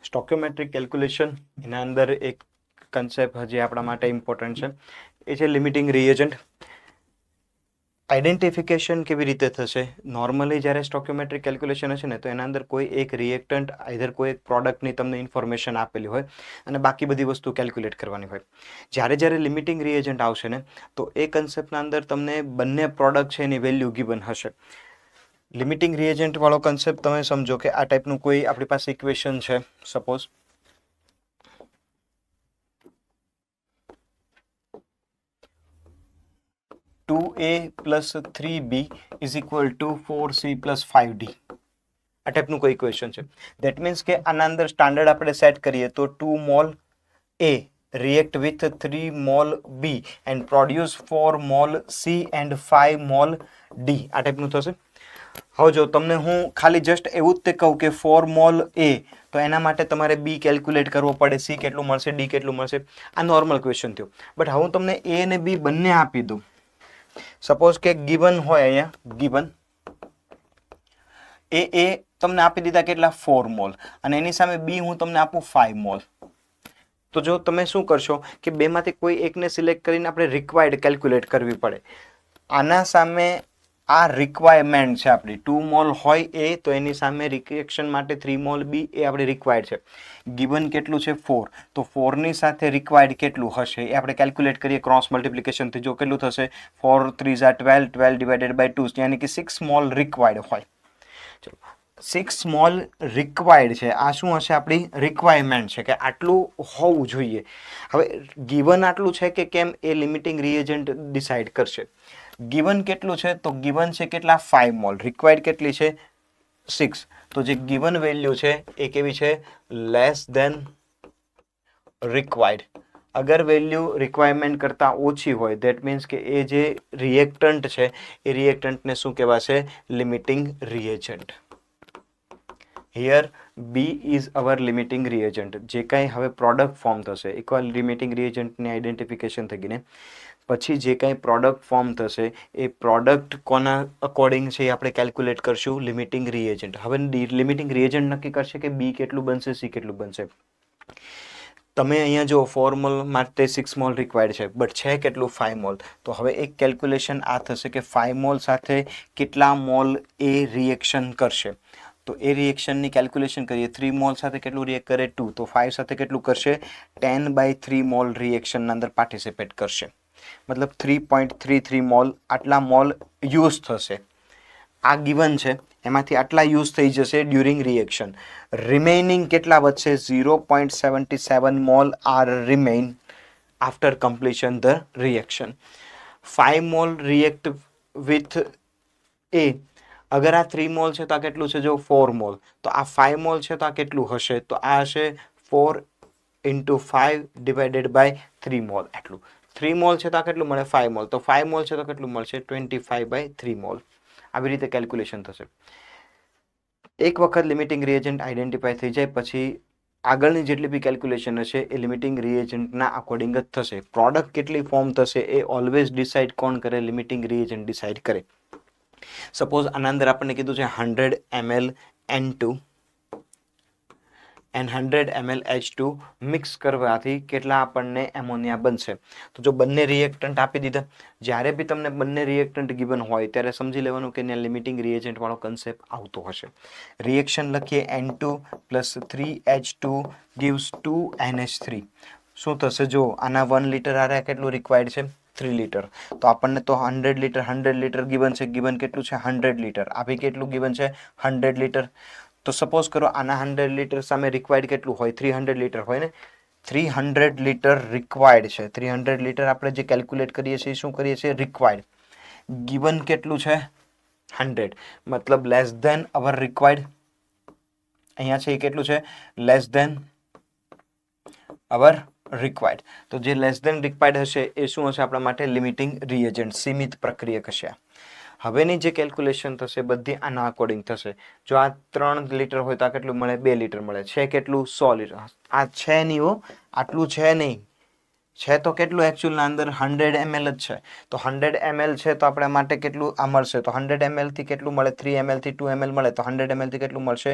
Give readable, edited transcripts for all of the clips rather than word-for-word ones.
સ્ટોક્યોમેટ્રિક calculation એના અંદર એક કન્સેપ્ટ હજી આપણા માટે ઇમ્પોર્ટન્ટ છે, એ છે લિમિટિંગ રિએજન્ટ. આઈડેન્ટિફિકેશન કેવી રીતે થશે? નોર્મલી જ્યારે સ્ટોક્યોમેટ્રિક કેલ્ક્યુલેશન હશે ને તો એના અંદર કોઈ એક રિએક્ટન્ટ આઈધર કોઈ એક પ્રોડક્ટની તમને ઇન્ફોર્મેશન આપેલી હોય અને બાકી બધી વસ્તુ કેલ્ક્યુલેટ કરવાની હોય. જ્યારે લિમિટિંગ રિએજન્ટ આવશે ને તો એ કન્સેપ્ટના અંદર તમને બંને પ્રોડક્ટ છે એની વેલ્યુ ગિવન હશે. લિમિટિંગ રિએજન્ટ વાળો કન્સેપ્ટ તમે સમજો કે આ ટાઈપનું કોઈ આપણી પાસે ઇક્વેશન છે. Suppose 2a plus 3b is equal to 4c plus 5d. આ ટાઈપનું કોઈ ઇક્વેશન છે. ધેટ મીન્સ કે આના અંદર સ્ટાન્ડર્ડ આપણે સેટ કરીએ તો 2 mall a react with 3 mol b and produce 4 mol c and 5 mol d. આ ટાઈપનું થશે. હવે જો તમને હું ખાલી જસ્ટ એવું જ તે કહું કે 4 મોલ a તો એના માટે તમારે b કેલ્ક્યુલેટ કરવો પડે, c કેટલું મળશે, d કેટલું મળશે. આ નોર્મલ ક્વેશ્ચન થયો. બટ હવે હું તમને a અને b બંને આપી દઉં. સપોઝ કે ગિવન હોય, અહીંયા ગિવન એ તમને આપી દીધા કેટલા 4 મોલ અને એની સામે બી હું તમને આપું 5 મોલ. તો જો તમે શું કરશો કે બેમાંથી કોઈ એકને સિલેક્ટ કરીને આપણે રિક્વાયર્ડ કેલ્ક્યુલેટ કરવી પડે. આના સામે આ રિક્વાયરમેન્ટ છે આપણી 2 મોલ હોય એ તો એની સામે રિએક્શન માટે 3 મોલ બી એ આપણે રિક્વાયર્ડ છે. ગિવન કેટલું છે 4 તો 4 ની સાથે રિક્વાયર્ડ કેટલું હશે એ આપણે કેલ્ક્યુલેટ કરીએ ક્રોસ મલ્ટિપ્લિકેશનથી. જો કેટલું થશે 4 3 12 12 ડિવાઇડેડ બાય 2 યાની કે 6 મોલ રિક્વાયર્ડ હોય. ચલો 6 મોલ રિક્વાયર્ડ છે. આ શું હશે? આપણી રિક્વાયરમેન્ટ છે કે આટલું હોવું જોઈએ. હવે ગિવન આટલું છે કે કેમ એ લિમિટિંગ રિએજન્ટ ડિસાઇડ કરશે. ગિવન કેટલું છે તો ગિવન છે કેટલા 5 મોલ, રિક્વાયર્ડ કેટલી છે 6. તો જે ગિવન વેલ્યુ છે એ કેવી છે? Less than required. અગર વેલ્યુ રિક્વાયરમેન્ટ કરતા ઓછી હોય ધેટ મીન્સ કે એ જે રિએક્ટન્ટ છે એ રિએક્ટન્ટને શું કહેવાશે? Limiting reagent. Here B is our limiting reagent. જે કાંઈ હવે પ્રોડક્ટ ફોર્મ થશે, એકવાર લિમિટિંગ રિએજન્ટની આઈડેન્ટિફિકેશન થઈ ગઈને પછી જે કાંઈ પ્રોડક્ટ ફોર્મ થશે એ પ્રોડક્ટ કોના અકોર્ડિંગ છે એ આપણે કેલ્ક્યુલેટ કરશું લિમિટિંગ રિએજન્ટ. હવે લિમિટિંગ રિએજન્ટ નક્કી કરશે કે બી કેટલું બનશે, સી કેટલું બનશે. તમે અહીંયા જો 4 મોલ માટે 6 મોલ રિક્વાયર્ડ છે બટ છે કેટલું 5 મોલ. તો હવે એક કેલ્ક્યુલેશન આ થશે કે 5 મોલ સાથે કેટલા મોલ એ રિએક્શન કરશે. તો એ રિએક્શનની કેલ્ક્યુલેશન કરીએ 3 મોલ સાથે કેટલું રિએક્ટ કરે 2 તો 5 સાથે કેટલું કરશે 10/3 મોલ રિએક્શનના અંદર પાર્ટિસિપેટ કરશે. મતલબ 3.33 મોલ આટલા મોલ યુઝ થશે. આ ગિવન છે એમાંથી આટલા યુઝ થઈ જશે ડ્યુરિંગ રિએક્શન. રિમેઇનિંગ કેટલા વધશે? 0.77 mole are remain after completion the reaction. 5 mole react with A. અગર આ 3 મોલ છે તો આ કેટલું છે? જો 4 મોલ તો આ 5 મોલ છે તો આ કેટલું હશે? તો આ હશે 4 × 5 ડિવાઇડેડ બાય 3 મોલ. આટલું 3 મોલ છે તો આ કેટલું મળે 5 મોલ. તો 5 મોલ છે તો કેટલું મળશે 25/3 મોલ. આવી રીતે કેલ્ક્યુલેશન થશે. એક વખત લિમિટિંગ રિએજન્ટ આઈડેન્ટિફાય થઈ જાય પછી આગળની જેટલી બી કેલ્ક્યુલેશન હશે એ લિમિટિંગ રિએજન્ટના અકોર્ડિંગ જ થશે. પ્રોડક્ટ કેટલી ફોર્મ થશે એ ઓલવેઝ ડિસાઇડ કોણ કરે? લિમિટિંગ રિએજન્ટ ડિસાઇડ કરે. સપોઝ આના અંદર આપણને કીધું છે 100 ml N2 and 100 ml H2 mix કરવાથી કેટલા આપણને એમોનિયા બનશે. તો જો બંને રિએક્ટન્ટ આપી દીધા, જ્યારે બી તમને બંને રિએક્ટન્ટ ગિવન હોય ત્યારે સમજી લેવાનું કે ત્યાં લિમિટિંગ રિએજન્ટ વાળો કન્સેપ્ટ આવતો હશે. રિએક્શન લખીએ N2 + 3H2 gives 2NH3. શું થશે? જો આના 1 લિટર આ કેટલું રિક્વાયર્ડ છે 3 લિટર. તો આપણને તો 100 લિટર ગિવન છે. ગિવન કેટલું છે 100 લિટર. આ બી કેટલું ગિવન છે 100 લિટર. તો સપોઝ કરો આના 100 લિટર સામે રિક્વાયર્ડ કેટલું હોય? 300 લિટર હોય ને. 300 લિટર રિક્વાયર્ડ છે. 300 લિટર આપણે જે કેલ્ક્યુલેટ કરીએ છીએ શું કરીએ છીએ? રિક્વાયર્ડ. ગિવન કેટલું છે 100 મતલબ લેસ ધેન અવર રિક્વાયર્ડ. અહીંયા છે એ કેટલું છે? લેસ ધેન અવર રિક્વાયર્ડ. તો જે લેસ ધેન રિક્વાયર્ડ હશે એ શું હશે આપણા માટે? લિમિટિંગ રિએજન્ટ, સીમિત પ્રક્રિયક હશે. હવેની જે કેલ્ક્યુલેશન થશે બધી આના અકોર્ડિંગ થશે. જો આ 3 લિટર હોય તો આ કેટલું મળે? 2 લિટર મળે. છે કેટલું? 100 લિટર. આ છે નહીં હો, આટલું છે નહીં. છે તો કેટલું એકચ્યુઅલના અંદર 100 ml જ છે. તો 100 ml છે તો આપણા માટે કેટલું આ મળશે? તો 100 ml થી કેટલું મળે? 3 ml થી 2 ml મળે. તો 100 ml થી કેટલું મળશે?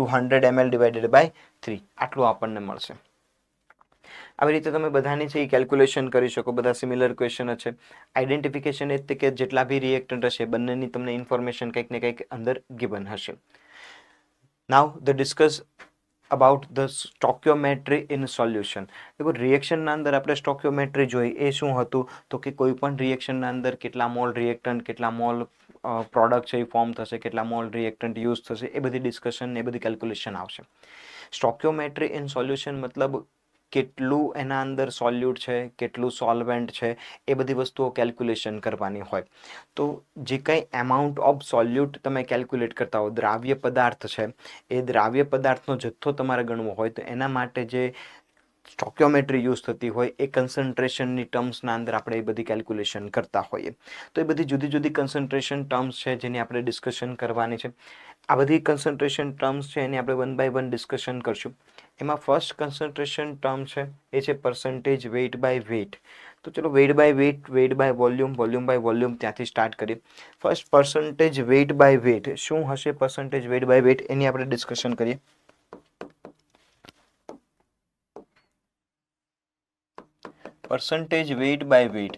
200 ml ડિવાઇડેડ બાય 3. આટલું આપણને મળશે. આવી રીતે તમે બધાની છે એ કેલ્ક્યુલેશન કરી શકો. બધા સિમિલર ક્વેશ્ચન છે. આઈડેન્ટિફિકેશન એ જ કે જેટલા બી રિએક્ટન્ટ હશે બંનેની તમને ઇન્ફોર્મેશન કંઈક ને કંઈક અંદર ગિવન હશે. Now the discuss about the stoichiometry in solution. देखो રિએક્શનના અંદર આપણે સ્ટોક્યોમેટ્રી જોઈ એ શું હતું? તો કે કોઈ પણ રિએક્શનના અંદર કેટલા મોલ રિએક્ટન્ટ, કેટલા મોલ પ્રોડક્ટ છે એ ફોર્મ થશે, કેટલા મોલ રિએક્ટન્ટ યુઝ થશે, એ બધી ડિસ્કશન એ બધી કેલ્ક્યુલેશન આવશે. સ્ટોક્યોમેટ્રી ઇન સોલ્યુશન મતલબ કેટલું એના અંદર સોલ્યુટ છે, કેટલું સોલ્વેન્ટ છે, એ બધી વસ્તુઓ કેલ્ક્યુલેશન કરવાની હોય. તો જે કંઈ એમાઉન્ટ ઓફ સોલ્યુટ તમે કેલ્ક્યુલેટ કરતા હો, દ્રાવ્ય પદાર્થ છે, એ દ્રાવ્ય પદાર્થનો જથ્થો તમારે ગણવો હોય તો એના માટે જે સ્ટોક્યોમેટ્રી યુઝ થતી હોય એ કન્સન્ટ્રેશનની ટર્મ્સના અંદર આપણે એ બધી કેલ્ક્યુલેશન કરતા હોઈએ. તો એ બધી જુદી જુદી કન્સન્ટ્રેશન ટર્મ્સ છે જેની આપણે ડિસ્કશન કરવાની છે. આ બધી કન્સન્ટ્રેશન ટર્મ્સ છે એની આપણે 1 by 1 ડિસ્કશન કરશું. એમાં ફર્સ્ટ કન્સન્ટ્રેશન ટર્મ છે એ છે પર્સન્ટેજ વેઇટ બાય વેઇટ. તો ચલો weight by weight, weight by volume, volume by volume ત્યાંથી સ્ટાર્ટ કરીએ. First percentage weight by weight શું હશે? પર્સન્ટેજ વેઇટ બાય વેઇટ એની આપણે ડિસ્કશન કરીએ. percentage weight by weight.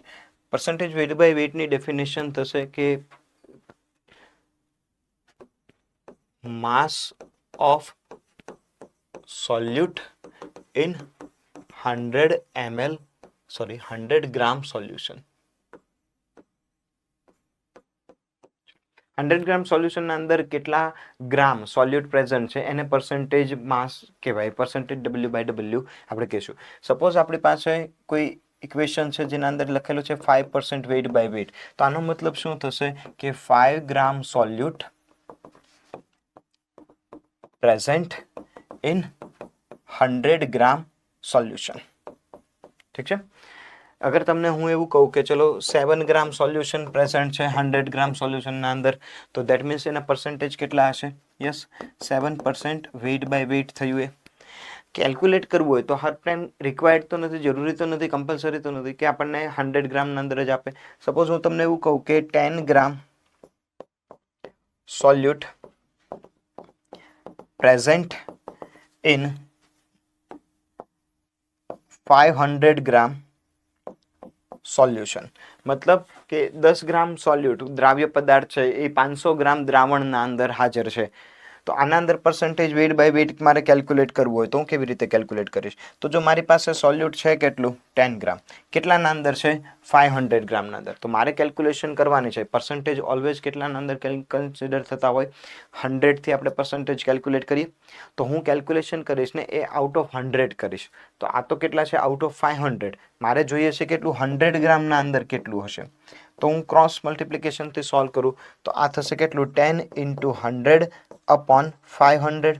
percentage weight by weight ની ડેફિનેશન થશે કે mass of solute in 100 ml 100 gram solution. 100 ગ્રામ સોલ્યુશનના અંદર કેટલા ગ્રામ સોલ્યુટ પ્રેઝન્ટ છે એને પર્સન્ટેજ માસ કહેવાય. પર્સન્ટેજ W/W આપણે કહીશું. સપોઝ આપણી પાસે કોઈ ઇક્વેશન છે જેના અંદર લખેલું છે 5% વેઇટ બાય વેઇટ. તો આનો મતલબ શું થશે કે 5 gram solute present in 100 gram solution. ઠીક છે. અગર તમને હું એવું કહું કે ચલો 7 ગ્રામ સોલ્યુશન પ્રેઝન્ટ છે 100 ગ્રામ સોલ્યુશનના અંદર, તો દેટ મીન્સ એના પર્સન્ટેજ કેટલા હશે? યસ, 7% વેઇટ બાય વેઇટ થયું. એ કેલ્ક્યુલેટ કરવું હોય તો હર ટાઈમ રિક્વાયર્ડ તો નથી, જરૂરી તો નથી, કમ્પલસરી તો નથી કે આપણને 100 ગ્રામના અંદર જ આપે. સપોઝ હું તમને એવું કહું કે 10 gram solute present in 500 gram solution, મતલબ કે 10 ગ્રામ સોલ્યુટ દ્રાવ્ય પદાર્થ છે એ 500 ગ્રામ દ્રાવણના અંદર હાજર છે. તો આના અંદર પર્સન્ટેજ વેઇટ બાય વેઇટ મારે કેલ્ક્યુલેટ કરવું હોય તો હું કેવી રીતે કેલ્ક્યુલેટ કરીશ? તો જો મારી પાસે સોલ્યુટ છે કેટલું? 10 ગ્રામ. કેટલાના અંદર છે? 500 ગ્રામના અંદર. તો મારે કેલ્ક્યુલેશન કરવાની છે. પર્સન્ટેજ ઓલવેઝ કેટલાના અંદર કન્સિડર થતા હોય? 100 થી આપણે પર્સન્ટેજ કેલ્ક્યુલેટ કરીએ તો હું કેલ્ક્યુલેશન કરીશ ને એ આઉટ ઓફ 100 કરીશ. તો આ તો કેટલા છે? Out of 500. મારે જોઈએ છે કેટલું? 100 ગ્રામના અંદર કેટલું હશે? તો હું ક્રોસ મલ્ટિપ્લિકેશનથી સોલ્વ કરું તો આ થશે કેટલું? 10 into 100 upon 500.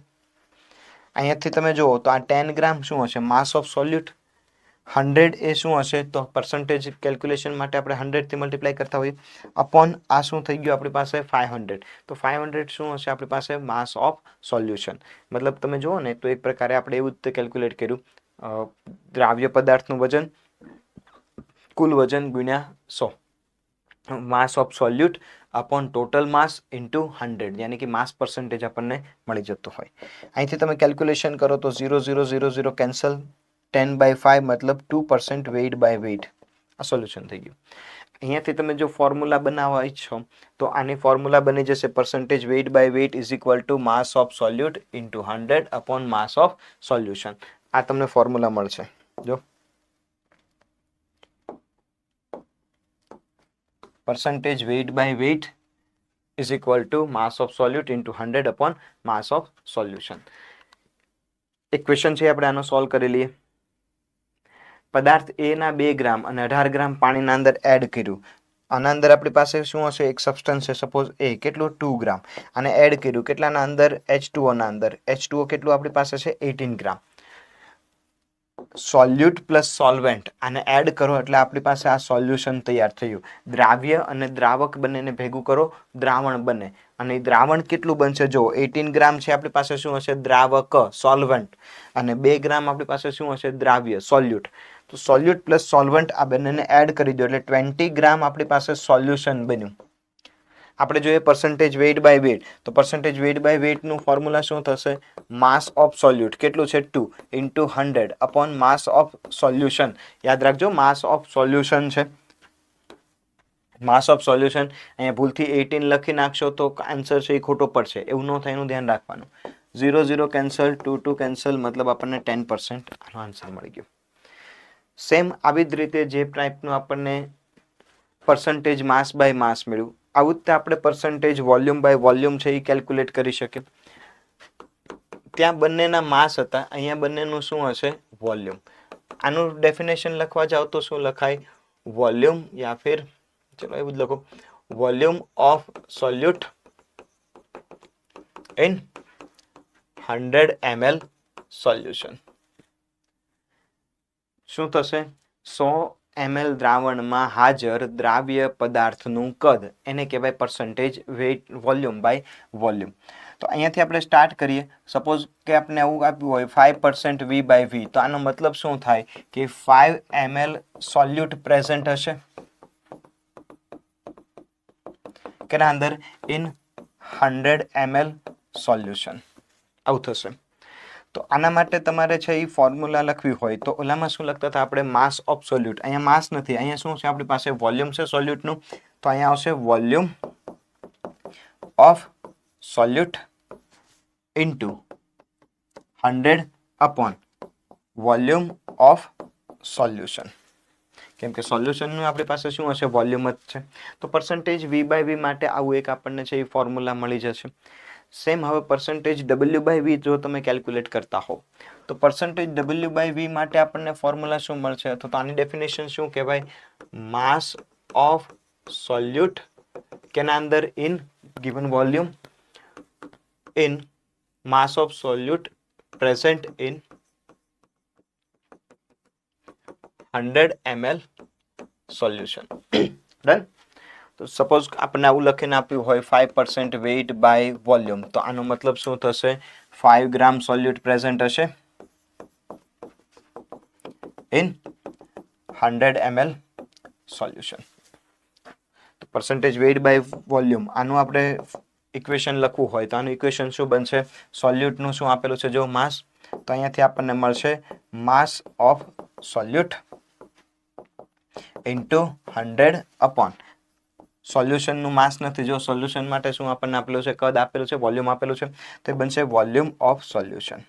અહીંયાથી તમે જુઓ તો આ 10 ગ્રામ શું હશે? માસ ઓફ સોલ્યુટ. 100 એ શું હશે? તો પર્સન્ટેજ કેલ્ક્યુલેશન માટે આપણે 100 થી મલ્ટીપ્લાય કરતા હોઈએ. અપોન આ શું થઈ ગયું આપણી પાસે? 500. તો 500 શું હશે આપણી પાસે? માસ ઓફ સોલ્યુશન. મતલબ તમે જુઓ ને તો એક પ્રકારે આપણે એવું જ કેલ્ક્યુલેટ કર્યું. દ્રાવ્ય પદાર્થનું વજન કુલ વજન ગુણ્યા 100. માસ of solute upon total mass into 100, યાની કે માસ પર્સન્ટેજ આપણને મળી જતું હોય. અહીંથી તમે કેલ્ક્યુલેશન કરો તો 0 0 0 0 કેન્સલ, 10/5 મતલબ 2% વેઇટ બાય વેઇટ. આ સોલ્યુશન થઈ ગયું. અહીંયાથી તમે જો ફોર્મ્યુલા બનાવવા ઈચ્છો તો આની ફોર્મ્યુલા બની જશે percentage weight by weight is equal to mass of solute into 100 upon mass of solution. આ તમને ફોર્મ્યુલા મળશે. જો percentage weight by weight is equal to mass of solute into 100 upon mass of solution. એક question છે આપણે આનો solve કરી લઈએ. પદાર્થ એ ના 2 ગ્રામ અને 18 ગ્રામ પાણીના અંદર એડ કર્યું. આના અંદર આપણી પાસે શું હશે? એક સબસ્ટન્સ છે સપોઝ એ કેટલું? 2 ગ્રામ. અને એડ કર્યું કેટલાના અંદર? H2O ના અંદર. H2O કેટલું આપણી પાસે છે? 18 ગ્રામ. સોલ્યુટ પ્લસ સોલ્વેન્ટ આને એડ કરો એટલે આપણી પાસે આ સોલ્યુશન તૈયાર થયું. દ્રાવ્ય અને દ્રાવક બંનેને ભેગું કરો, દ્રાવણ બને. અને દ્રાવણ કેટલું બનશે? જો 18 ગ્રામ છે આપણી પાસે શું હશે? દ્રાવક સોલ્વન્ટ, અને 2 ગ્રામ આપણી પાસે શું હશે? દ્રાવ્ય સોલ્યુટ. તો સોલ્યુટ પ્લસ સોલ્વન્ટ આ બંનેને એડ કરી દો એટલે 20 ગ્રામ આપણી પાસે સોલ્યુશન બન્યું. આપણે જોઈએ પર્સન્ટેજ વેઇટ બાય વેટ, તો પર્સન્ટેજ વેઇટ બાય વેટનું ફોર્મ્યુલા શું થશે? માસ ઓફ સોલ્યુટ કેટલું છે? 2 into 100 upon mass of solution. યાદ રાખજો માસ ઓફ સોલ્યુશન છે. માસ ઓફ સોલ્યુશન અહીંયા ભૂલથી 18 લખી નાખશો તો આન્સર છે એ ખોટો પડશે, એવું ન થાય એનું ધ્યાન રાખવાનું. 0 0 કેન્સલ, 2 2 કેન્સલ, મતલબ આપણને 10% આનો આન્સર મળી ગયો. સેમ આવી જ રીતે જે ટાઈપનું આપણને પર્સન્ટેજ માસ બાય માસ મળ્યું, આવું જ રીતે આપણે પર્સન્ટેજ વોલ્યુમ બાય વોલ્યુમ છે એ કેલ્ક્યુલેટ કરી શકીએ. ત્યાં બંનેના માસ હતા, અહીંયા બંનેનું શું હશે? વોલ્યુમ. આનું ડેફિનેશન લખવા જાવ તો શું લખાય? વોલ્યુમ યા ફિર ચલો એવું જ લખો, volume of સોલ્યુટ in 100 ml solution. શું થશે? 100 ml દ્રાવણમાં હાજર દ્રાવ્ય પદાર્થનું કદ, એને કહેવાય percentage weight volume by volume. તો અહીંયાથી આપણે સ્ટાર્ટ કરીએ. સપોઝ કે આપણે આવું આપ્યું હોય 5% V બાય V, તો આનો મતલબ શું થાય કે 5 ml સોલ્યુટ પ્રેઝન્ટ હશે કેના અંદર? In 100 ml solution. આવું થશે. તો આના માટે તમારે છે એ ફોર્મ્યુલા લખવી હોય તો ઓલામાં શું લખતા હતા આપણે? માસ ઓફ સોલ્યુટ. અહીંયા માસ નથી, અહીંયા શું છે આપણી પાસે? વોલ્યુમ છે સોલ્યુટનું. તો અહીંયા આવશે volume of solute into 100 upon volume of solution. કેમ કે સોલ્યુશનનું આપણી પાસે શું હશે? વોલ્યુમ જ છે. તો પર્સન્ટેજ V બાય V માટે આવું એક આપણને છે એ ફોર્મ્યુલા મળી જશે. સેમ હવે પર્સન્ટેજ W બાય V જો તમે કેલ્ક્યુલેટ કરતા હો તો પર્સન્ટેજ W બાય V માટે આપણને ફોર્મ્યુલા શું મળશે? તો આની ડેફિનેશન શું કહેવાય? માસ ઓફ સોલ્યુટ કેના અંદર? In given volume in mass of સોલ્યુટ present in 100 ml solution. Done. તો સપોઝ આપણને આવું લખીને આપ્યું હોય 5% વેઇટ બાય વોલ્યુમ, તો આનો મતલબ શું થશે? 5 ગ્રામ સોલ્યુટ પ્રેઝન્ટ હશે ઇન 100 ml સોલ્યુશન. તો પર્સન્ટેજ વેઇટ બાય વોલ્યુમ આનું આપણે ઇક્વેશન લખવું હોય તો આનું ઇક્વેશન શું બનશે? સોલ્યુટનું શું આપેલું છે? જો માસ, તો અહીંયાથી આપણને મળશે mass of solute into 100 upon સોલ્યુશનનું માસ નથી, જો સોલ્યુશન માટે શું આપણને આપેલું છે? કદ આપેલું છે, વોલ્યુમ આપેલું છે, તો એ બનશે વોલ્યુમ ઓફ સોલ્યુશન.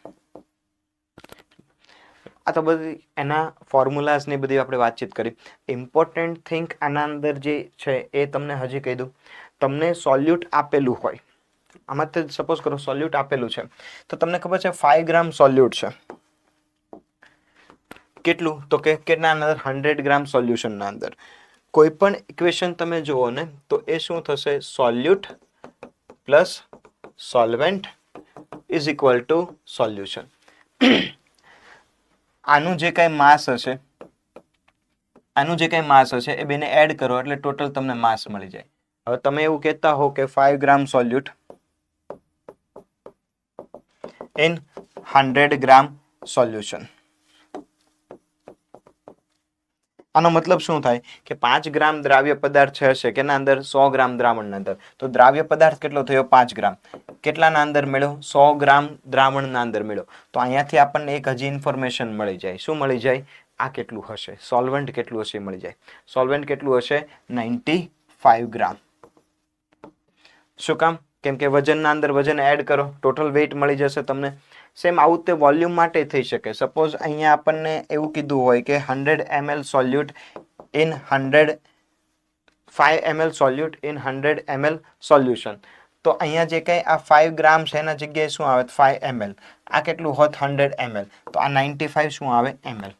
આ તો બધી એના ફોર્મ્યુલાઝની બધી આપણે વાતચીત કરી. ઇમ્પોર્ટન્ટ થિંગ આના અંદર જે છે એ તમને હજી કહી દઉં. તમને સોલ્યુટ આપેલું હોય, આમાં તો સપોઝ કરો સોલ્યુટ આપેલું છે તો તમને ખબર છે 5 ગ્રામ સોલ્યુટ છે. કેટલું? તો કે કેટલા અંદર? 100 ગ્રામ સોલ્યુશનના અંદર. કોઈ પણ ઇક્વેશન તમે જુઓ ને તો એ શું થશે? Solute plus solvent is equal to solution. આનું જે કઈ માસ હશે એ બેને એડ કરો એટલે ટોટલ તમને માસ મળી જાય. હવે તમે એવું કહેતા હો કે 5 ગ્રામ સોલ્યુટ ઇન 100 ગ્રામ સોલ્યુશન. આનો મતલબ શું થાય કે 5 ગ્રામ દ્રાવ્ય પદાર્થ હશે કેના અંદર? 100 ગ્રામ દ્રાવણના અંદર. તો દ્રાવ્ય પદાર્થ કેટલો થયો? 5 ગ્રામ. કેટલાના અંદર મળ્યો? 100 ગ્રામ દ્રાવણના અંદર મળ્યો. તો અહીંયાથી આપણને એક હજી ઇન્ફોર્મેશન મળી જાય. શું મળી જાય? આ કેટલું હશે? સોલ્વન્ટ કેટલું હશે મળી જાય. સોલ્વન્ટ કેટલું હશે? 95 ગ્રામ. શું કામ? કેમ કે વજનના અંદર વજન એડ કરો, ટોટલ વેઇટ મળી જશે તમને. સેમ આવું તે વોલ્યુમ માટે થઈ શકે. સપોઝ અહીંયા આપણને એવું કીધું હોય કે 100 ml સોલ્યુટ in 5 ml સોલ્યુટ in 100 ml solution. તો અહીંયા જે કંઈ આ 5 ગ્રામ છે એના જગ્યાએ શું આવે? 5 ml. આ કેટલું હોત? 100 ml. તો આ 95 શું આવે? ml.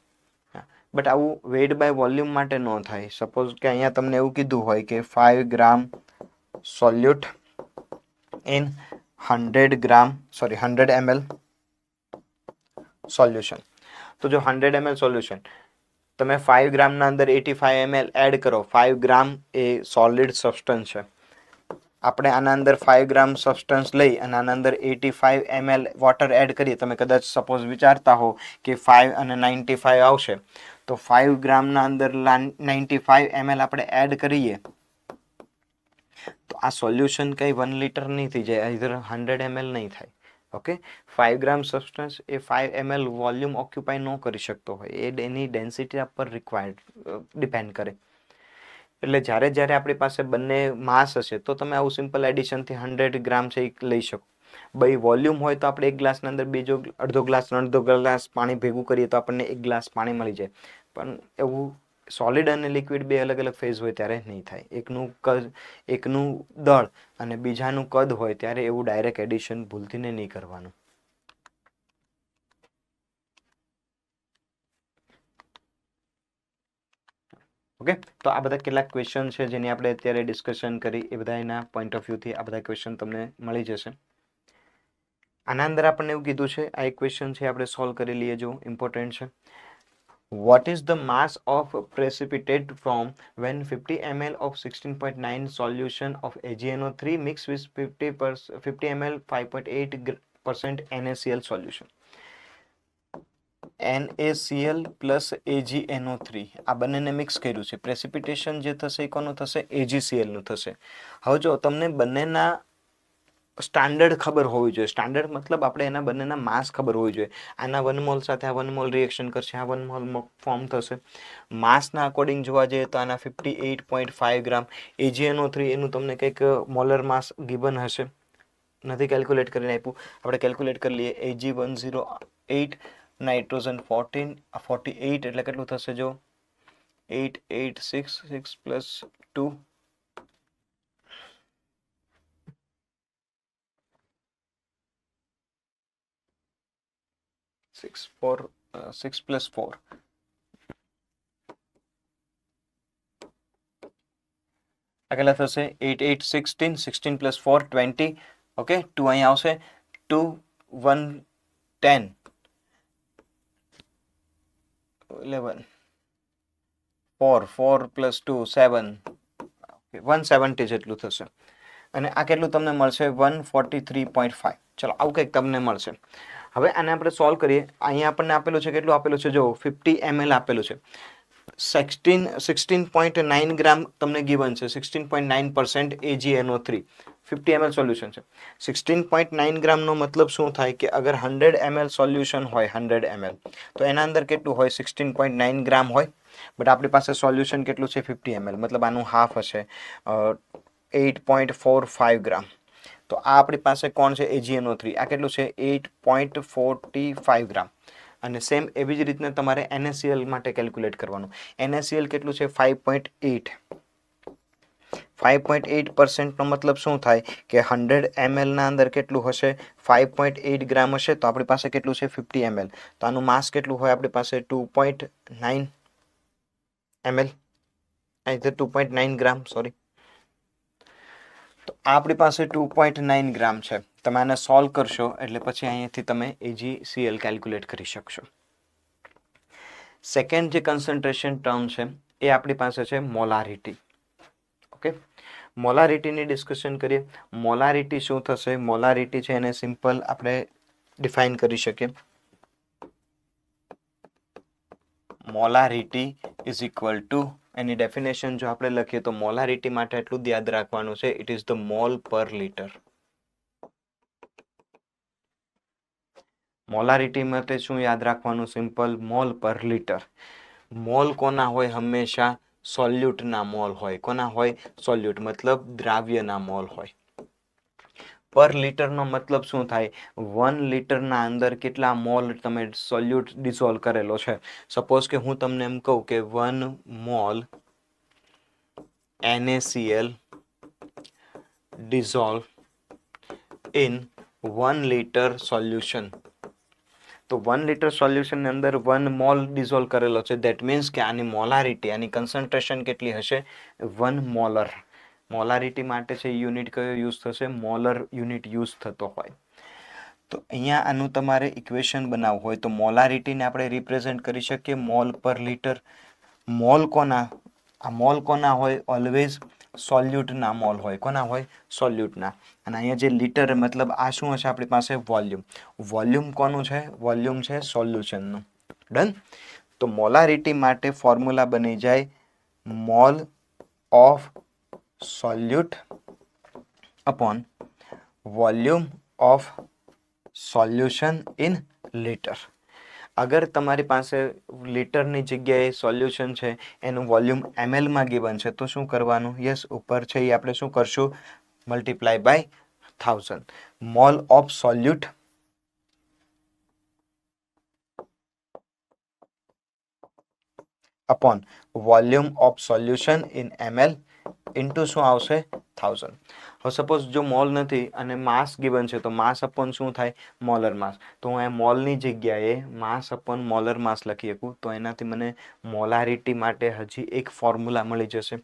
બટ આવું વેઇટ બાય વોલ્યુમ માટે ન થાય. સપોઝ કે અહીંયા તમને એવું કીધું હોય કે 5 ગ્રામ સોલ્યુટ ઇન 100 ml સોલ્યુશન. તો જો 100 ml સોલ્યુશન તમે 5 ગ્રામના અંદર 85 ml એડ કરો. 5 ગ્રામ એ સોલિડ સબસ્ટન્સ છે. આપણે આના અંદર 5 ગ્રામ સબસ્ટન્સ લઈ અને આના અંદર 85 ml વોટર એડ કરીએ, તમે કદાચ સપોઝ વિચારતા હો કે 5 અને 95 આવશે, તો 5 ગ્રામના અંદર 95 ml આપણે એડ કરીએ તો આ સોલ્યુશન કંઈ 1 લિટર નહીં થઈ જાય, ઇધર 100 ml નહીં થાય. ઓકે, 5 ગ્રામ સબસ્ટન્સ એ 5 ml વોલ્યુમ ઓક્યુપાય ન કરી શકતો હોય, એ એની ડેન્સિટી પર રિક્વાયર્ડ ડિપેન્ડ કરે. એટલે જ્યારે જ્યારે આપણી પાસે બંને માસ હશે તો તમે આવું સિમ્પલ એડિશનથી 100 ગ્રામ છે એ લઈ શકો. ભાઈ વોલ્યુમ હોય તો આપણે એક ગ્લાસના અંદર અડધો ગ્લાસ પાણી ભેગું કરીએ તો આપણને એક ગ્લાસ પાણી મળી જાય. પણ એવું સોલિડ અને લિક્વિડ બે અલગ અલગ ફેઝ હોય ત્યારે નહીં થાય. એકનું દળ અને બીજાનું કદ હોય ત્યારે એવું ડાયરેક્ટ એડિશન ભૂલથી નહીં કરવાનું. ઓકે, તો આ બધા કેટલાક ક્વેશ્ચન છે જેની આપણે અત્યારે ડિસ્કશન કરી, એ બધા એના પોઈન્ટ ઓફ વ્યૂથી આ બધા ક્વેશ્ચન તમને મળી જશે. આના અંદર આપણને એવું કીધું છે, આ એક ક્વેશ્ચન છે આપણે સોલ્વ કરી લઈએ, જો ઇમ્પોર્ટન્ટ છે. What is the mass of precipitate from when 50 ml of 16.9 solution of AgNO3 mixed with 50 ml 5.8% NaCl solution? NaCl plus AgNO3 આ બંનેને મિક્સ કર્યું છે. પ્રેસિપિટેશન જે થશે એ કોનું થશે? AgCl નું થશે. હવે જો તમને બંનેના સ્ટાન્ડર્ડ ખબર હોવી જોઈએ. સ્ટાન્ડર્ડ મતલબ આપણે એના બંનેના માસ ખબર હોવી જોઈએ. આના 1 મોલ સાથે આ 1 મોલ રિએક્શન કરશે, આ 1 મોલ ફોર્મ થશે. માસના અકોર્ડિંગ જોવા જઈએ તો આના 58.5 ગ્રામ. AgNO3 એનું તમને કંઈક મોલર માસ ગિવન હશે, નથી કેલ્ક્યુલેટ કરીને આપ્યું, આપણે કેલ્ક્યુલેટ કરી લઈએ. Ag108, નાઇટ્રોજન 48 એટલે કેટલું થશે? જો 8866 પ્લસ 2 6 plus 4 આ કેટલા થશે? 8 8 16 16 plus 4 20. ઓકે, 2 અહીં આવશે, 2 1 10 11 4 4 plus 2 7 170 જેટલું થશે. અને આ કેટલું તમને મળશે? 143.5. ચલો, આવું કંઈક તમને મળશે. હવે આને આપણે સોલ્વ કરીએ. અહીંયા આપણને આપેલું છે, કેટલું આપેલું છે? જો 50 ml આપેલું છે, 16.9 ગ્રામ તમને ગિવન છે, 16.9% AgNO3, 50 ml સોલ્યુશન છે. 16.9 ગ્રામનો મતલબ શું થાય કે અગર 100 ml સોલ્યુશન હોય, 100 ml, તો એના અંદર કેટલું હોય? 16.9 ગ્રામ હોય. બટ આપણી પાસે સોલ્યુશન કેટલું છે? 50 ml, મતલબ આનું હાફ હશે, 8.45 ગ્રામ. તો આ આપણી પાસે કોણ છે? AgNO3. આ કેટલું છે? 8.45 ગ્રામ. અને સેમ એવી જ રીતના તમારે NaCl માટે કેલ્ક્યુલેટ કરવાનું. NaCl કેટલું છે? 5.8. 5.8% નો મતલબ શું થાય કે 100 ml ના અંદર કેટલું હશે? 5.8 ગ્રામ હશે. તો આપણી પાસે કેટલું છે? 50 ml. તો આનું માસ કેટલું હોય આપણી પાસે? 2.9 ml, અહીં 2.9 ગ્રામ, સોરી. તો આપણી પાસે 2.9 ગ્રામ છે. તમે આને સોલ્વ કરશો એટલે પછી અહીંયાથી તમે AgCl કેલ્ક્યુલેટ કરી શકશો. સેકન્ડ જે કન્સન્ટ્રેશન ટર્મ છે એ આપણી પાસે છે મોલારિટી. ઓકે, મોલારિટીની ડિસ્કશન કરીએ. મોલારિટી શું થશે? મોલારિટી છે એને સિમ્પલ આપણે ડિફાઇન કરી શકીએ. Molarity is equal two, any definition જો આપણે લખીએ તો મોલારિટી માટે એટલું જ યાદ રાખવાનું છે, ઇટ ઇઝ ધ મોલ પર લિટર. મોલારિટી માટે શું યાદ રાખવાનું? સિમ્પલ, મોલ પર લિટર. મોલ કોના હોય? હંમેશા સોલ્યુટના મોલ હોય. કોના હોય? સોલ્યુટ, મતલબ દ્રાવ્યના મોલ હોય. પર લિટરનો મતલબ શું થાય? 1 લિટરના અંદર કેટલા મોલ તમે સોલ્યુટ ડિઝોલ્વ કરેલો છે. સપોઝ કે હું તમને એમ કહું કે 1 mall NaCl dissolve in 1 liter solution. તો 1 લિટર સોલ્યુશનની અંદર 1 મોલ ડિઝોલ્વ કરેલો છે. દેટ મીન્સ કે આની મોલારિટી, આની કન્સન્ટ્રેશન કેટલી હશે? 1 મોલર. મોલારિટી માટે છે યુનિટ કયો યુઝ થશે? મોલર યુનિટ યુઝ થતો હોય. તો અહીંયા આનું તમારે ઇક્વેશન બનાવવું હોય તો મોલારિટીને આપણે રિપ્રેઝેન્ટ કરી શકીએ મોલ પર લિટર. મોલ કોના? આ મોલ કોના હોય? ઓલવેઝ સોલ્યુટના મોલ હોય. કોના હોય? સોલ્યુટના. અને અહીંયા જે લીટર મતલબ આ શું હશે આપણી પાસે? વોલ્યુમ. વોલ્યુમ કોનું છે? વોલ્યુમ છે સોલ્યુશનનું. ડન. તો મોલારિટી માટે ફોર્મ્યુલા બની જાય mall of solute upon volume of solution in litre. અગર તમારી પાસે લીટરની જગ્યાએ સોલ્યુશન છે, એનું વોલ્યુમ mlમાં ગિવન છે, તો શું કરવાનું? યસ, ઉપર છે એ આપણે શું કરશું? Multiply by 1000. Mole of solute upon volume of solution in ml into શું આવશે? 1000. હવે સપોઝ જો મોલ નથી અને માસ ગિવન છે, તો માસ અપોન શું થાય? મોલર માસ. તો હું આ મોલની જગ્યાએ માસ અપોન મોલર માસ લખી શકું. તો એનાથી મને મોલારિટી માટે હજી એક ફોર્મ્યુલા મળી જશે.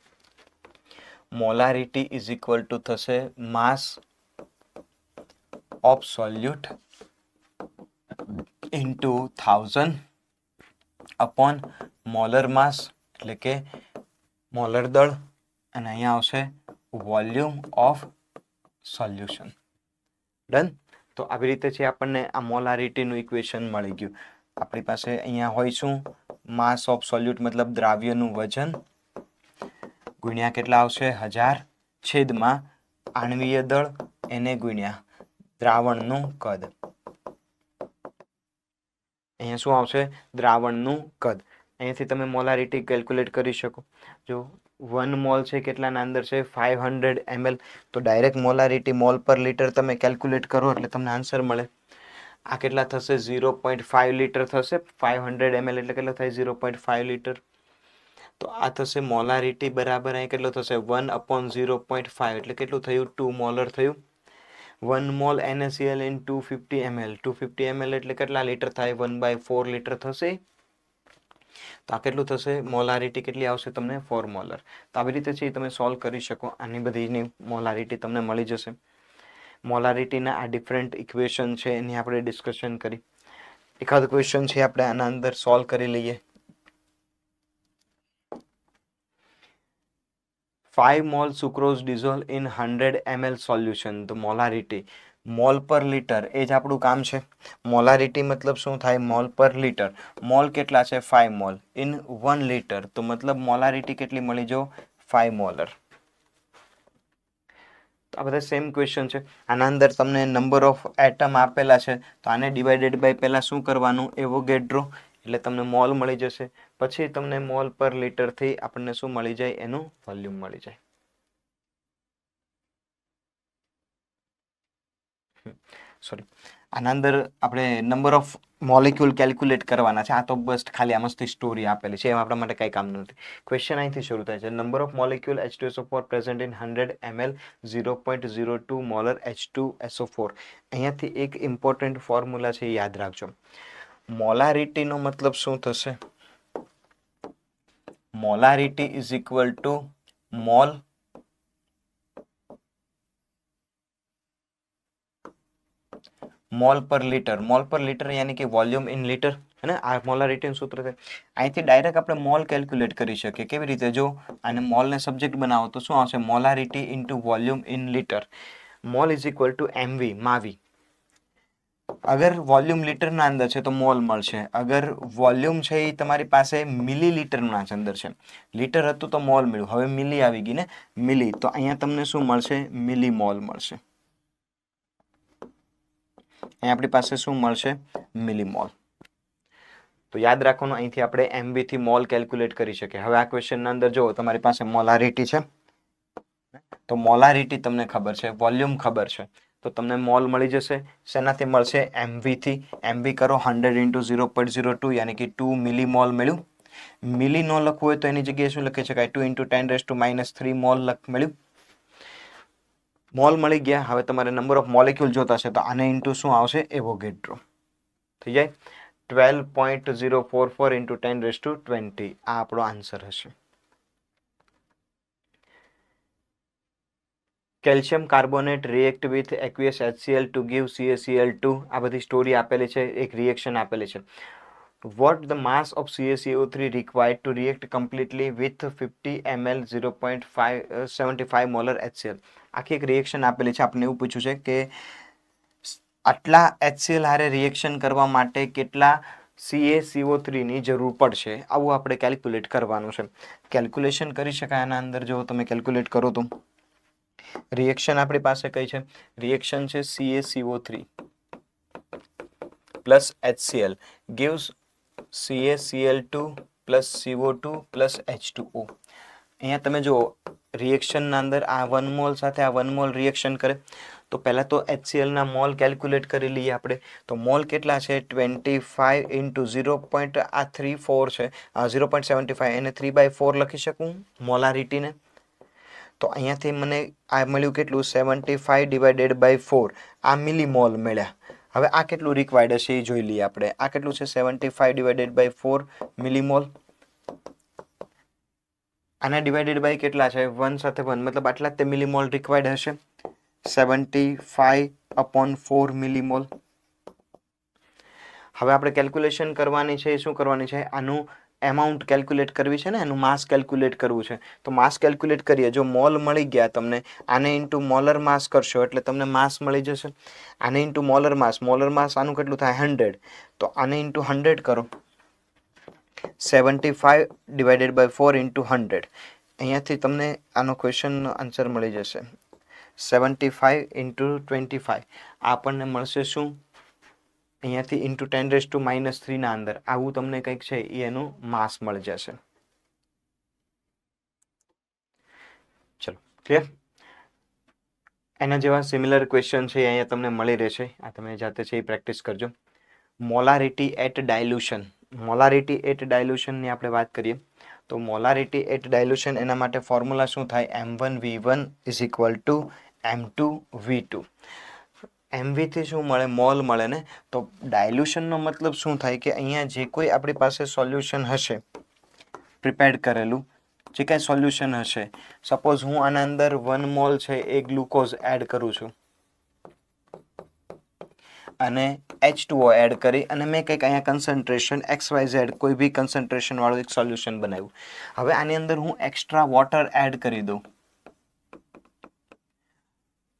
મોલારિટી ઇઝ ઇક્વલ ટુ થશે mass of solute into 1000 upon molar mass એટલે કે મોલર દળ, અને અહીંયા આવશે વોલ્યુમ ઓફ સોલ્યુશન. ડન. તો આવી રીતે છે આપણને આ મોલારિટીનું ઇક્વેશન મળી ગયું. આપણી પાસે અહીંયા હોય શું? માસ ઓફ સોલ્યુટ મતલબ દ્રાવ્યનું વજન ગુણ્યા કેટલા આવશે? 1000 છેદમાં આણ્વીય દળ એને ગુણ્યા દ્રાવણનું કદ. અહીંયા શું આવશે? દ્રાવણનું કદ. અહીંયાથી તમે મોલારિટી કેલ્ક્યુલેટ કરી શકો. જો 1 મોલ છે કેટલાના અંદર છે? 500 ml. તો direct molarity mall per litre તમે કેલ્ક્યુલેટ કરો એટલે તમને આન્સર મળે. આ કેટલા થશે? 0.5 લીટર થશે. 500 ml એટલે કેટલો થાય? 0.5 લીટર. તો આ થશે મોલારિટી બરાબર અહીં કેટલો થશે? 1/0.5 એટલે કેટલું થયું? 2 મોલર થયું. 1 mall NaCl in 250 ml. 250 ml એટલે કેટલા લીટર થાય? 1/4 લીટર થશે. તો આ કેટલું થશે? મોલારિટી કેટલી આવશે તમને? 4 મોલર. તો આવી રીતે છે તમે સોલ્વ કરી શકો. આની બધીની મોલારિટી તમને મળી જશે. મોલારિટીના આ ડિફરન્ટ ઇક્વેશન છે એની આપણે ડિસ્કશન કરી. એકાદ ક્વેશ્ચન છે આપણે આના અંદર સોલ્વ કરી લઈએ. 5 mall sucrose dissolved in 100 ml solution. તો મોલારિટી મોલ પર લીટર એ જ આપણું કામ છે. મોલારિટી મતલબ શું થાય? Mall per litre. મોલ કેટલા છે? 5 મોલ ઇન 1 લીટર. તો મતલબ મોલારિટી કેટલી મળી? જો 5 મોલર. તો આ બધા સેમ ક્વેશ્ચન છે. આના અંદર તમને નંબર ઓફ એટમ આપેલા છે, તો આને ડિવાઇડેડ બાય પહેલા શું કરવાનું? એવોગેડ્રો. એટલે તમને મોલ મળી જશે. પછી તમને મોલ પર લીટરથી આપણને શું મળી જાય? એનું વોલ્યુમ મળી જાય. સોરી, આના અંદર આપણે નંબર ઓફ મોલિક્યુલ કેલ્ક્યુલેટ કરવાના છે. આ તો બસ ખાલી આમાંથી સ્ટોરી આપેલી છે, એમ આપણા માટે કંઈ કામ નથી. ક્વેશ્ચન અહીંથી શરૂ થાય છે. Number of molecule H2SO4 present in 100 ml 0.02 molar H2SO4. અહીંયાથી એક ઇમ્પોર્ટન્ટ ફોર્મ્યુલા છે, યાદ રાખજો. મોલારિટીનો મતલબ શું થશે? Molarity is equal to mole per litre. Mole per litre યાની કે વોલ્યુમ ઇન લીટર. અને આ મોલારિટીનું સૂત્ર છે. અહીંથી ડાયરેક્ટ આપણે મોલ કેલ્ક્યુલેટ કરી શકીએ. કેવી રીતે? જો આને મોલને સબ્જેક્ટ બનાવો તો શું આવશે? Molarity into volume in litre. Mall is equal to MV, માવી. અગર વોલ્યુમ લીટરના અંદર છે તો મોલ મળશે. અગર વોલ્યુમ છે એ તમારી પાસે મિલી લીટરના અંદર છે. લીટર હતું તો મોલ મળ્યું, હવે મિલી આવી ગઈ ને, મિલી. તો અહીંયા તમને શું મળશે? મિલી મોલ મળશે. અહીં આપણી પાસે શું મળશે? મિલીમોલ. તો યાદ રાખવાનું, અહીંથી આપણે MV થી મોલ કેલ્ક્યુલેટ કરી શકીએ. હવે આ ક્વેશ્ચનના અંદર જો તમારી પાસે મોલારિટી છે, તો મોલારિટી તમને ખબર છે, વોલ્યુમ ખબર છે, તો તમને મોલ મળી જશે. શેનાથી મળશે? MV થી. MV કરો 100 ઇન્ટુ 0.02 યાની કે 2 મિલીમોલ મળ્યું. મિલી નો લખવું હોય તો એની જગ્યાએ શું લખી શકાય? 2 ઇન્ટુ 10⁻³ મોલ મળ્યું. મોલ મળી ગયા. હવે તમારે નંબર ઓફ મોલિક્યુલ જોતા છે, તો આને ઇન્ટુ શું આવશે? એવોગેડ્રો. થઈ જાય 12.044 ઇન્ટુ 10⁻20. આ આપણો આન્સર હશે. Calcium carbonate react with aqueous HCl to give CaCl2. આ બધી સ્ટોરી આપેલી છે, એક રિએક્શન આપેલી છે. what the mass of CaCO3 required to react completely with 50 ml 0.75 molar HCl. આખી એક રિએક્શન આપેલી છે, આપણે એવું પૂછ્યું છે કે આટલા HCl હારે રિએક્શન કરવા માટે કેટલા CaCO3 ની જરૂર પડશે, આવું આપણે કેલ્ક્યુલેટ કરવાનું છે. કેલ્ક્યુલેશન કરી શકાય આના અંદર, જો તમે કેલ્ક્યુલેટ કરો તો રિએક્શન આપણી પાસે કઈ છે, રિએક્શન છે CaCO3 plus HCl gives CaCl2 plus CO2 plus H2O. અહીંયા તમે જો રિએક્શનના અંદર આ 1 મોલ સાથે આ 1 મોલ રિએક્શન કરે તો પહેલાં તો HCl ના મોલ કેલ્ક્યુલેટ કરી લઈએ આપણે. તો મોલ કેટલા છે, 25 ઇન્ટુ 0.34 છે, 0.75, એને 3/4 લખી શકું મોલારિટીને. તો અહીંયાથી મને આ મળ્યું કેટલું, 75 ડિવાઇડેડ બાય 4, આ મિલીમોલ મળ્યા. હવે આ કેટલું રિક્વાયર્ડ હશે એ જોઈ લઈએ આપણે. આ કેટલું છે, 75 ડિવાઇડેડ બાય 4 મિલીમોલ. આના ડિવાઇડેડ બાય કેટલા છે, 1 સાથે 1, મતલબ આટલા જ તે મિલીમોલ રિક્વાયર્ડ હશે, 75/4 મિલીમોલ. હવે આપણે કેલ્ક્યુલેશન કરવાની છે, શું કરવાની છે, આનું એમાઉન્ટ કેલ્ક્યુલેટ કરવી છે ને, એનું માસ કેલ્ક્યુલેટ કરવું છે. તો માસ કેલ્ક્યુલેટ કરીએ, જો મોલ મળી ગયા તમને, આને ઇન્ટુ મોલર માસ કરશો એટલે તમને માસ મળી જશે. આને ઇન્ટુ મોલર માસ આનું કેટલું થાય, 100. તો આને ઇન્ટુ 100 કરો, 75 ડિવાઇડેડ બાય 4 ઇન્ટુ 100. અહીંયાથી તમને આનો ક્વેશ્ચનનો આન્સર મળી જશે, 75 ઇન્ટુ 25. આપણને મળશે શું, અહીંયાથી ઇન્ટુ 10⁻³ ના અંદર આવું તમને કંઈક છે એ એનું માસ મળી જશે. ચલો ક્લિયર. એના જેવા સિમિલર ક્વેશ્ચન છે અહીંયા તમને મળી રહેશે, આ તમે જાતે છે એ પ્રેક્ટિસ કરજો. Molarity at dilution, molarity at ડાયલ્યુશનની આપણે વાત કરીએ તો મોલારિટી એટ ડાયલ્યુશન, એના માટે ફોર્મ્યુલા શું થાય, M1V1 is equal to M2V2. MV થી શું મળે, મોલ મળે ને. તો ડાયલ્યુશનનો મતલબ શું થાય કે અહીંયા જે કોઈ આપણી પાસે સોલ્યુશન હશે પ્રિપેર્ડ કરેલું, જે કાંઈ સોલ્યુશન હશે, સપોઝ હું આના અંદર 1 મોલ છે એ ગ્લુકોઝ એડ કરું છું અને H2O એડ કરી અને મેં કંઈક અહીંયા કન્સન્ટ્રેશન XYZ કોઈ બી કન્સન્ટ્રેશન વાળું એક સોલ્યુશન બનાવ્યું. હવે આની અંદર હું એક્સ્ટ્રા વોટર એડ કરી દઉં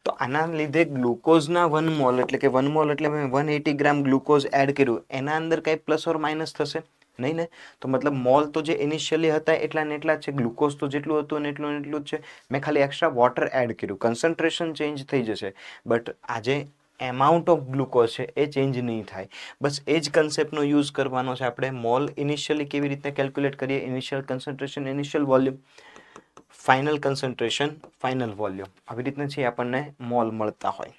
તો આના લીધે ગ્લુકોઝના 1 મોલ એટલે કે 1 મોલ એટલે મેં 180 ગ્રામ ગ્લુકોઝ એડ કર્યું, એના અંદર કંઈ પ્લસ ઓર માઇનસ થશે નહીં ને. તો મતલબ મોલ તો જે ઇનિશિયલી હતા એટલા ને એટલા જ છે, ગ્લુકોઝ તો જેટલું હતું ને એટલું જ છે, મેં ખાલી એક્સ્ટ્રા વોટર એડ કર્યું, કન્સન્ટ્રેશન ચેન્જ થઈ જશે બટ આજે એમાઉન્ટ ઓફ ગ્લુકોઝ છે એ ચેન્જ નહીં થાય. બસ એ જ કન્સેપ્ટનો યુઝ કરવાનો છે આપણે. મોલ ઇનિશિયલી કેવી રીતે કેલ્ક્યુલેટ કરીએ, initial concentration initial volume, final concentration final volume, આવી રીતના છે આપણને મોલ મળતા હોય.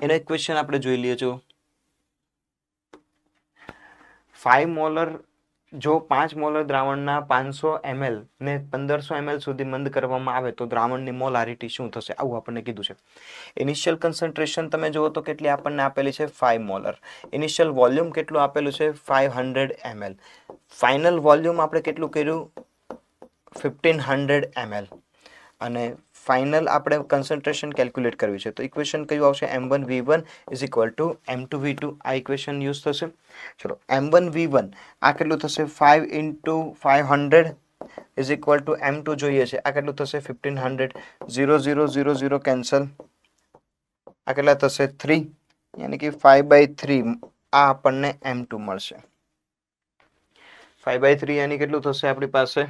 એનો એક ક્વેશ્ચન આપણે જોઈ લઈએ. જો 5 મોલર, જો 5 મોલર દ્રાવણના 500 ml ને 1500 ml સુધી મંદ કરવામાં આવે તો દ્રાવણની મોલારિટી શું થશે, આવું આપણને કીધું છે. ઇનિશિયલ કન્સન્ટ્રેશન તમે જુઓ તો કેટલી આપણને આપેલી છે, 5 મોલર. ઇનિશિયલ વોલ્યુમ કેટલું આપેલું છે, 500 ml. ફાઇનલ વોલ્યુમ આપણે કેટલું કર્યું, 1500 ml. અને ફાઇનલ આપણે કન્સન્ટ્રેશન કેલ્ક્યુલેટ કરવી છે તો ઇક્વેશન કયું આવશે, M1V1 is equal to M2V2. આ ઇક્વેશન યુઝ થશે. ચલો M1V1 આ કેટલું થશે, 5 into 500 is equal two M2 જોઈએ છે, આ કેટલું થશે 1500. 0 0 0 0 કેન્સલ, આ કેટલા થશે 3, યાની કે 5/3. આ આપણને M2 મળશે. 5/3 યાની કેટલું થશે આપણી પાસે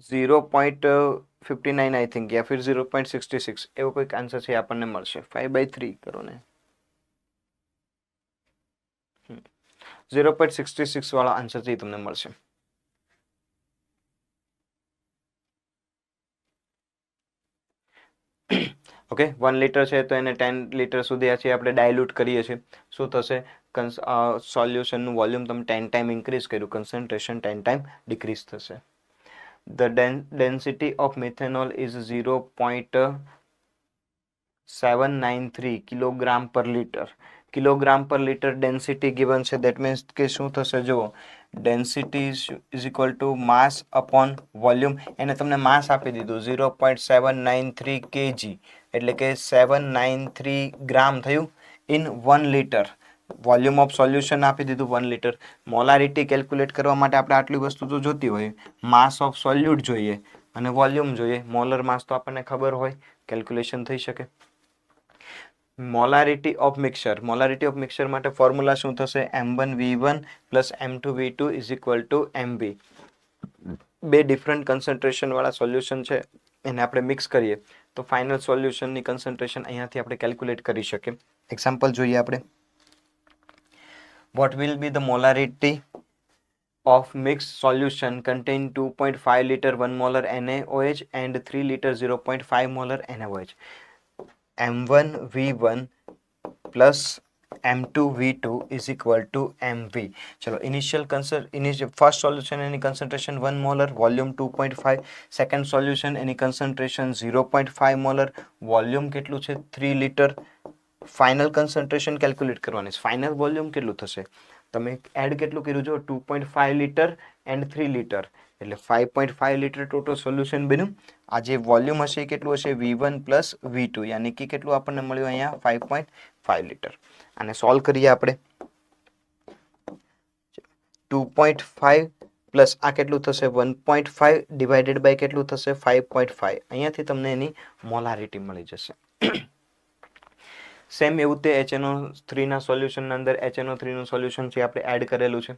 0.59 આઈ થિંક, યા ફિર 0.66 એવો કોઈક આન્સર છે આપણને મળશે. 5/3 કરો ને, 0.66 વાળો આન્સર છે તમને મળશે. ઓકે, 1 લીટર છે તો એને 10 લીટર સુધી છે આપણે ડાયલ્યુટ કરીએ છીએ. શું થશે, સોલ્યુશનનું વોલ્યુમ તમે 10 ટાઈમ ઇન્ક્રીઝ કર્યું, કન્સન્ટ્રેશન 10 ટાઈમ ડિક્રીઝ થશે. The density of methanol is 0.793 kilogram per liter. Kilogram પર લીટર ડેન્સિટી ગિવન છે, દેટ મીન્સ કે શું થશે, જુઓ density is equal to mass upon volume. એને તમને માસ આપી દીધું 0.793 kg એટલે કે 793 ગ્રામ થયું in 1 litre. Volume of solution આપી દીધું 1 લીટર. મોલારિટી કેલ્ક્યુલેટ કરવા માટે આપણે આટલી વસ્તુ તો જોતી હોય, માસ ઓફ સોલ્યુટ જોઈએ અને વોલ્યુમ જોઈએ. મોલર માસ તો આપણને ખબર હોય, કેલ્ક્યુલેશન થઈ શકે. મોલારિટી ઓફ મિક્સર માટે ફોર્મ્યુલા શું થશે? M1V1 plus M2V2 is equal to MV. બે ડિફરન્ટ કન્સન્ટ્રેશન વાળા સોલ્યુશન છે, એને આપણે મિક્સ કરીએ તો ફાઇનલ સોલ્યુશનની કન્સન્ટ્રેશન અહીંયાથી આપણે કેલ્ક્યુલેટ કરી શકીએ. એક્ઝામ્પલ જોઈએ આપણે. What will be the molarity of mixed solution contain 2.5 liter 1 molar NaOH and 3 liter 0.5 molar NaOH? M1V1 plus M2V2 is equal to MV. चलो initial first solution any concentration 1 molar, volume 2.5. second solution any concentration 0.5 molar, volume કેટલું છે 3 liter. Final concentration calculate કરવાની છે. Final volume કેટલું થશે? તમે add કેટલું કર્યું જો 2.5 લીટર એન્ડ 3 લીટર એટલે 5.5 લીટર ટોટલ સોલ્યુશન બન્યું. આ જે વોલ્યુમ હશે એ કેટલું હશે? V1 પ્લસ V2 યાની કે કેટલું આપણને મળ્યું અહીંયા 5.5 લીટર. આને સોલ્વ કરીએ આપણે. 2.5 પ્લસ આ કેટલું થશે? 1.5 ડિવાઇડેડ બાય કેટલું થશે? 5.5. અહીંયાથી તમને એની મોલારિટી મળી જશે. સેમ એવું તે HNO3 ના સોલ્યુશનના અંદર HNO3 નું સોલ્યુશન છે આપણે એડ કરેલું છે.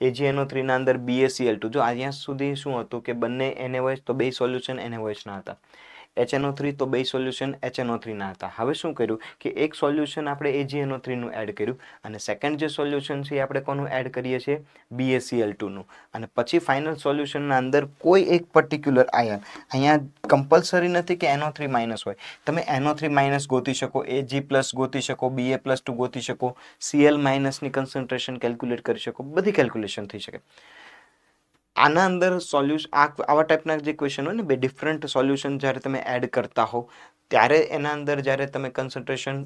AgNO3 ના અંદર BaCl2. જો અહીંયા સુધી શું હતું કે બંને NaOH તો બે સોલ્યુશન NaOH ના હતા. HNO3 તો બે સોલ્યુશન HNO3 ના હતા. હવે શું કર્યું કે એક સોલ્યુશન આપણે AgNO3 નું એડ કર્યું અને સેકન્ડ જે સોલ્યુશન છે એ આપણે કોનું એડ કરીએ છીએ? BaCl2 નું. અને પછી ફાઇનલ સોલ્યુશનના અંદર કોઈ એક પર્ટિક્યુલર આયન, અહીંયા કમ્પલસરી નથી કે NO3 માઇનસ હોય, તમે NO3 માઇનસ ગોતી શકો, Ag+ ગોતી શકો, Ba+2 ગોતી શકો, Cl માઇનસની કન્સન્ટ્રેશન કેલ્ક્યુલેટ કરી શકો, બધી કેલ્ક્યુલેશન થઈ શકે. આના અંદર સોલ્યુશન આવા ટાઈપના જે ક્વેશ્ચન હોય ને, બે ડિફરન્ટ સોલ્યુશન જ્યારે તમે એડ કરતા હો ત્યારે એના અંદર જ્યારે તમે કન્સન્ટ્રેશન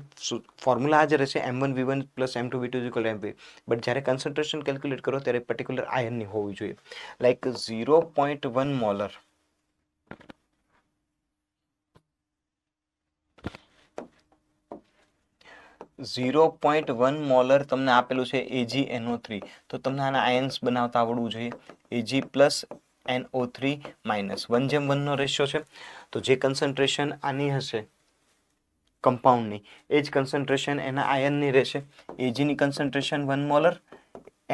ફોર્મ્યુલા હાજર હશે M1V1 plus M2V2 equal MV, but જ્યારે કન્સન્ટ્રેશન કેલ્ક્યુલેટ કરો ત્યારે પર્ટિક્યુલર આયનની હોવી જોઈએ. લાઈક 0.1 મોલર મોલર તમને આપેલું છે AgNO3, તો તમને આના આયન્સ બનાવતા આવડવું જોઈએ. Ag પ્લસ NO3 માઇનસ 1:1 નો રેશિયો છે. તો જે કન્સન્ટ્રેશન આની હશે કમ્પાઉન્ડની એ જ કન્સન્ટ્રેશન એના આયનની રહેશે. Agની concentration 1 molar,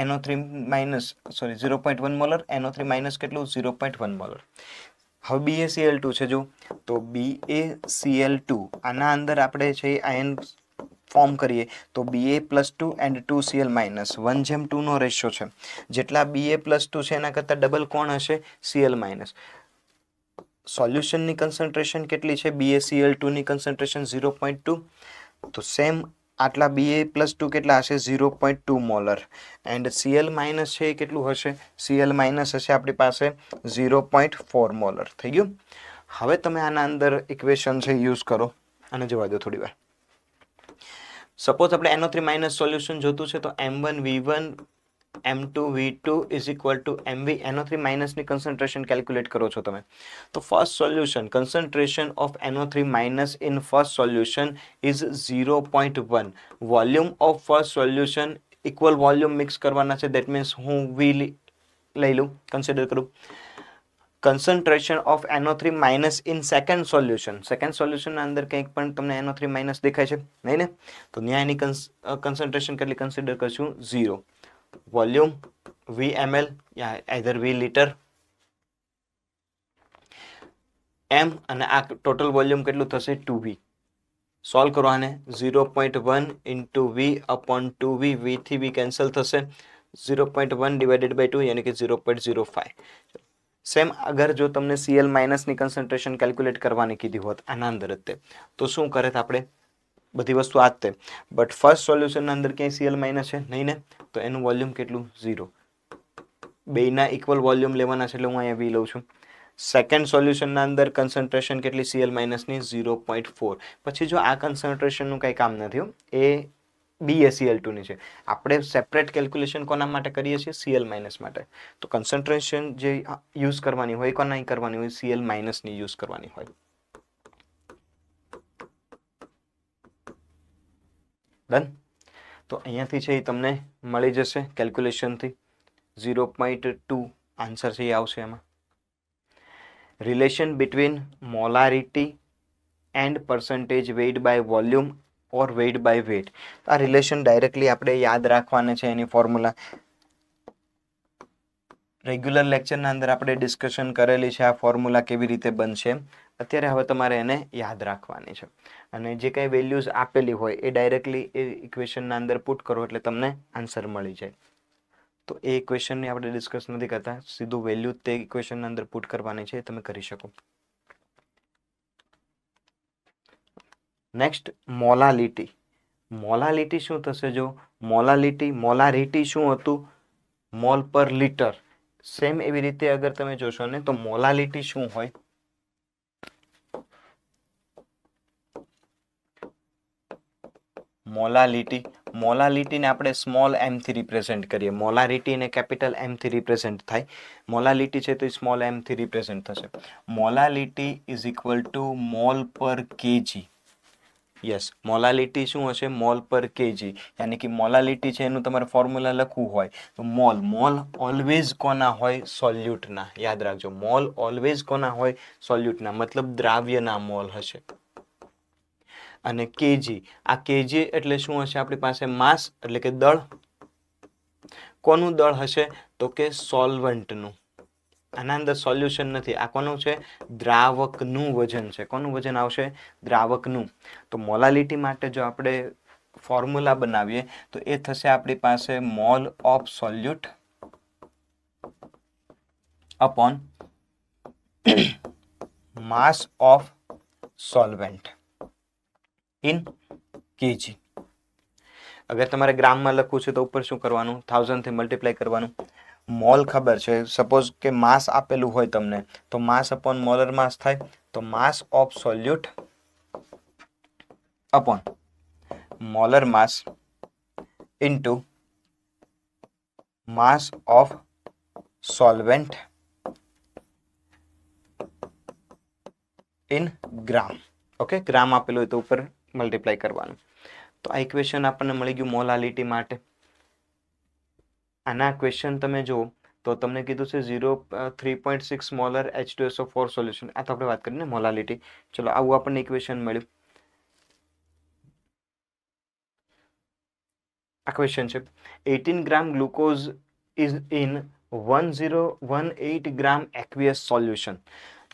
NO3 minus 0.1 molar, NO3 minus કેટલું? 0.1 મોલર. હવે BaCl2 છે જો, તો BaCl2 આના અંદર આપણે છે આયન ફોર્મ કરીએ તો Ba+2 and 2Cl minus 1:2 no ratio છે. જેટલા Ba+2 છે એના કરતાં ડબલ કોણ હશે? Cl minus. સોલ્યુશનની કન્સન્ટ્રેશન કેટલી છે? BaCl2 ની કન્સન્ટ્રેશન 0.2. તો સેમ આટલા Ba+2 કેટલા હશે? 0.2 મોલર. એન્ડ Cl માઇનસ છે એ કેટલું હશે? Cl માઇનસ હશે આપણી પાસે 0.4 મોલર. થઈ ગયું. હવે તમે આના અંદર ઇક્વેશન છે યુઝ કરો અને જવા દો થોડી વાર. સપોઝ આપણે NO3 માઇનસ સોલ્યુશન જોતું છે તો M1V1 M2V2 is equal to MV. NO3 માઇનસની કન્સન્ટ્રેશન કેલ્ક્યુલેટ કરો છો તમે તો first solution concentration of NO3 minus in first solution is 0.1. Volume of first solution equal volume mix કરવાના છે. દેટ મીન્સ હું V લઈ લઉં, કન્સિડર કરું. Concentration of NO3 minus in second સોલ્યુશનના અંદર કંઈક પણ તમને NO3 માઇનસ દેખાય છે નહીં ને? તો ત્યાં એની કન્સન્ટ્રેશન કેટલી કન્સિડર કરશું? 0. વોલ્યુમ V ml યા આઈધર V લીટર M અને આ ટોટલ વોલ્યુમ કેટલું થશે? 2V. સોલ્વ કરો આને. 0.1 into V upon 2V. V થી V કેન્સલ થશે. 0.1 ડિવાઇડેડ બાય 2 યાની કે 0.05. સેમ અગર જો તમને Cl માઇનસની કન્સન્ટ્રેશન કેલ્ક્યુલેટ કરવાની કીધી હોત આના અંદર જ તે, તો શું કરે આપણે? બધી વસ્તુ આ જ તે, બટ ફર્સ્ટ સોલ્યુશનના અંદર ક્યાંય Cl માઇનસ છે નહીં ને? તો એનું વોલ્યુમ કેટલું? 0. બેયના ઇક્વલ વોલ્યુમ લેવાના છે એટલે હું અહીંયા V લઉં છું. સેકન્ડ સોલ્યુશનના અંદર કન્સન્ટ્રેશન કેટલી Cl માઇનસની? 0.4. પછી જો આ કન્સન્ટ્રેશનનું કંઈ કામ નથી, એ BaCl2 ની છે. આપણે સેપરેટ કેલ્ક્યુલેશન કોના માટે કરીએ છીએ? Cl માઇનસ માટે. તો કન્સન્ટ્રેશન જે યુઝ કરવાની હોય કોના કરવાની હોય? Cl માઇનસની યુઝ કરવાની હોય. ડન. તો અહીંયાથી છે એ તમને મળી જશે કેલ્ક્યુલેશનથી 0.2 આન્સર છે એ આવશે એમાં. Relation between molarity and percentage weight by volume or weight by weight. આ રિલેશન ડાયરેક્ટલી આપણે યાદ રાખવાના છે. એની ફોર્મ્યુલા રેગ્યુલર લેક્ચરના અંદર આપણે ડિસ્કશન કરેલી છે. આ ફોર્મ્યુલા કેવી રીતે બનશે, અત્યારે હવે તમારે એને યાદ રાખવાની છે. અને જે કંઈ વેલ્યુઝ આપેલી હોય એ ડાયરેક્ટલી એ ઇક્વેશનના અંદર પુટ કરો એટલે તમને આન્સર મળી જાય. તો એ ઇક્વેશનની આપણે ડિસ્કસ નથી કરતા, સીધું વેલ્યુ તે ઇક્વેશનના અંદર પુટ કરવાની છે, તમે કરી શકો. Next molality. મોલાલિટી શું થશે? જો મોલારિટી શું હતું? Mall per litre. સેમ એવી રીતે અગર તમે જોશો ને તો મોલાલિટી શું હોય? મોલાલિટીને આપણે સ્મોલ m થી રિપ્રેઝેન્ટ કરીએ. મોલારિટીને કેપિટલ M થી રિપ્રેઝેન્ટ થાય. મોલાલિટી છે તો એ સ્મોલ m થી રિપ્રેઝેન્ટ થશે. Molality is equal to mole per KG. Yes, molality શું હશે? Mall per KG. યાની કે મોલાલિટી છે એનું તમારે ફોર્મ્યુલા લખવું હોય તો મોલ ઓલવેઝ કોના હોય? સોલ્યુટના. યાદ રાખજો, મોલ ઓલવેઝ કોના હોય? સોલ્યુટના, મતલબ દ્રાવ્યના મોલ હશે. અને કેજી, આ કેજી એટલે શું હશે? આપણી પાસે માસ એટલે કે દળ. કોનું દળ હશે? તો કે સોલ્વન્ટનું. આના અંદર સોલ્યુશન નથી, આ કોનું છે? દ્રાવકનું વજન છે. કોનું વજન આવશે? દ્રાવકનું. તો મોલાલિટી માટે જો આપણે ફોર્મ્યુલા બનાવીએ તો એ થશે આપણી પાસે mole of solute upon mass of solvent in KG. અગર તમારે ગ્રામમાં લખવું છે તો ઉપર શું કરવાનું? 1000 થી મલ્ટીપ્લાય કરવાનું. મોલ ખબર છે, સપોઝ કે માસ આપેલું હોય તમને તો માસ અપોન મોલર માસ થાય. તો mass of solute upon molar mass into mass of solvent in gram. Okay, gram આપેલું હોય તો ઉપર મલ્ટીપ્લાય કરવાનું. તો આ ઇક્વેશન આપણને મળી ગયું મોલાલિટી માટે. આના ક્વેશ્ચન તમે જુઓ તો તમને કીધું છે 3.6 મોલર H2SO4 સોલ્યુશન. આ તો આપણે વાત કરીને મોલાલિટી. ચલો, આવું આપણને ઇક્વેશન મળ્યું. આ ક્વેશ્ચન છે 18 gram glucose is in 1018 gram aqueous solution.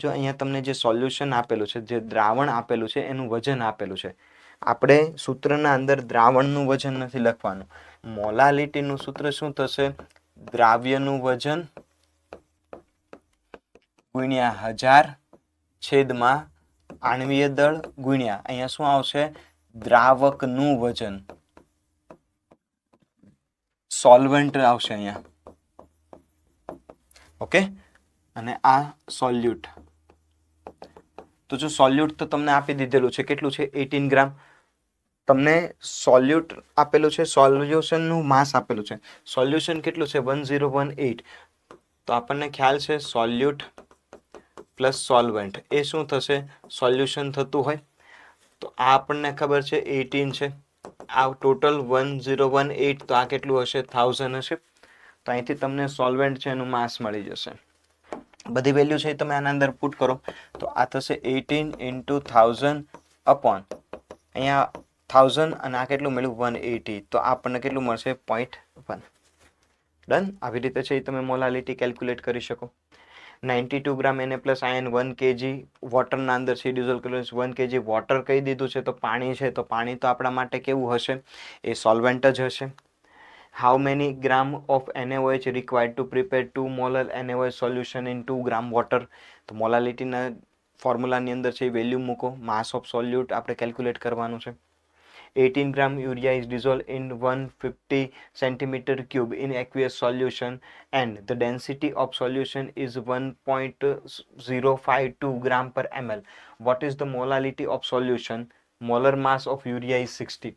જો અહીંયા તમને જે સોલ્યુશન આપેલું છે, જે દ્રાવણ આપેલું છે, એનું વજન આપેલું છે. આપણે સૂત્રના અંદર દ્રાવણનું વજન નથી લખવાનું. મોલાલિટીનું સૂત્ર શું થશે? દ્રાવ્યનું વજન ગુણ્યા 1000 છેદમાં આણ્વીય દળ ગુણ્યા અહીંયા શું આવશે? દ્રાવકનું વજન. સોલ્વન્ટ આવશે અહીંયા. ઓકે, અને આ સોલ્યુટ. તો જો સોલ્યુટ તો તમને આપી દીધેલું છે, કેટલું છે? 18 ગ્રામ. તમને સોલ્યુટ આપેલું છે, સોલ્યુશનનું માસ આપેલું છે. સોલ્યુશન કેટલું છે? 1018. તો આપણને ખ્યાલ છે સોલ્યુટ પ્લસ સોલ્વન્ટ એ શું થશે? સોલ્યુશન થતું હોય. તો આ આપણને ખબર છે 18 છે. આ ટોટલ 1018, તો આ કેટલું હશે? 1000 હશે. તો અહીંથી તમને સોલ્વેન્ટ છે એનું માસ મળી જશે. બધી વેલ્યુ છે તમે આના અંદર પુટ કરો તો આ થશે 18 ઇન્ટુ 1000 અપોન અહીંયા 1000 અને આ કેટલું મળ્યું? 180. તો આપણને કેટલું મળશે? 0.1. ડન. આવી રીતે છે તમે મોલાલિટી કેલ્ક્યુલેટ કરી શકો. 92 ગ્રામ Na પ્લસ આયન 1 kg વોટરના અંદર છે ડિઝોલ્વ કરેલું છે. 1 kg વોટર કહી દીધું છે તો પાણી છે, તો પાણી તો આપણા માટે કેવું હશે? એ સોલ્વેન્ટ જ હશે. How many gram of NaOH required to prepare 2 molar NaOH solution in 2 gram water? તો મોલાલિટીના ફોર્મ્યુલાની અંદર છે વેલ્યુ મૂકો. માસ ઓફ સોલ્યુટ આપણે કેલ્ક્યુલેટ કરવાનું છે. 18 gram urea is dissolved in 150 centimeter cube in aqueous solution and the density of solution is 1.052 gram per ml. What is the molality of solution? Molar mass of urea is 60.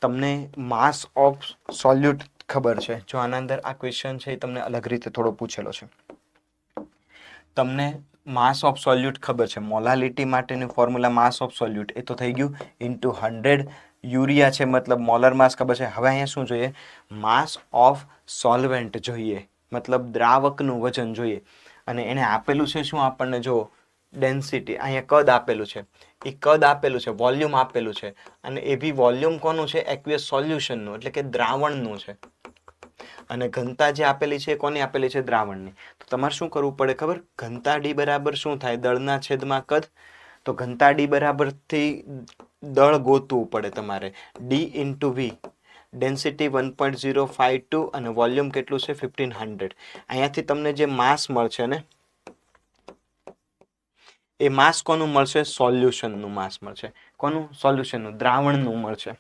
તમને માસ of સોલ્યુટ ખબર છે. જો આના અંદર આ question છે એ તમને અલગ રીતે થોડો પૂછેલો છે. તમને માસ ઓફ સોલ્યુટ ખબર છે. મોલાલિટી માટેની ફોર્મ્યુલા માસ ઓફ સોલ્યુટ એ તો થઈ ગયું ઇન્ટુ 100 યુરિયા છે મતલબ મોલર માસ ખબર છે. હવે અહીંયા શું જોઈએ? માસ ઓફ સોલ્વેન્ટ જોઈએ, મતલબ દ્રાવકનું વજન જોઈએ. અને એને આપેલું છે શું આપણને? જો ડેન્સિટી, અહીંયા કદ આપેલું છે, એ કદ આપેલું છે, વોલ્યુમ આપેલું છે, અને એ બી વોલ્યુમ કોનું છે? એક્વિયસ સોલ્યુશનનું, એટલે કે દ્રાવણનું છે. અને ઘનતા જે આપેલી છે એ કોની આપેલી છે? દ્રાવણની. તો તમારે શું કરવું પડે ખબર? ઘનતા ડી બરાબર શું થાય? દળના છેદમાં કદ. તો ઘનતા ડી બરાબરથી દળ ગોતવું પડે તમારે. ડી ઇન્ટુ વી, ડેન્સિટી 1.052 અને વોલ્યુમ કેટલું છે? 1500. અહીંયાથી તમને જે માસ મળશે ને, એ માસ કોનું મળશે? સોલ્યુશનનું માસ મળશે. કોનું? સોલ્યુશનનું, દ્રાવણનું મળશે.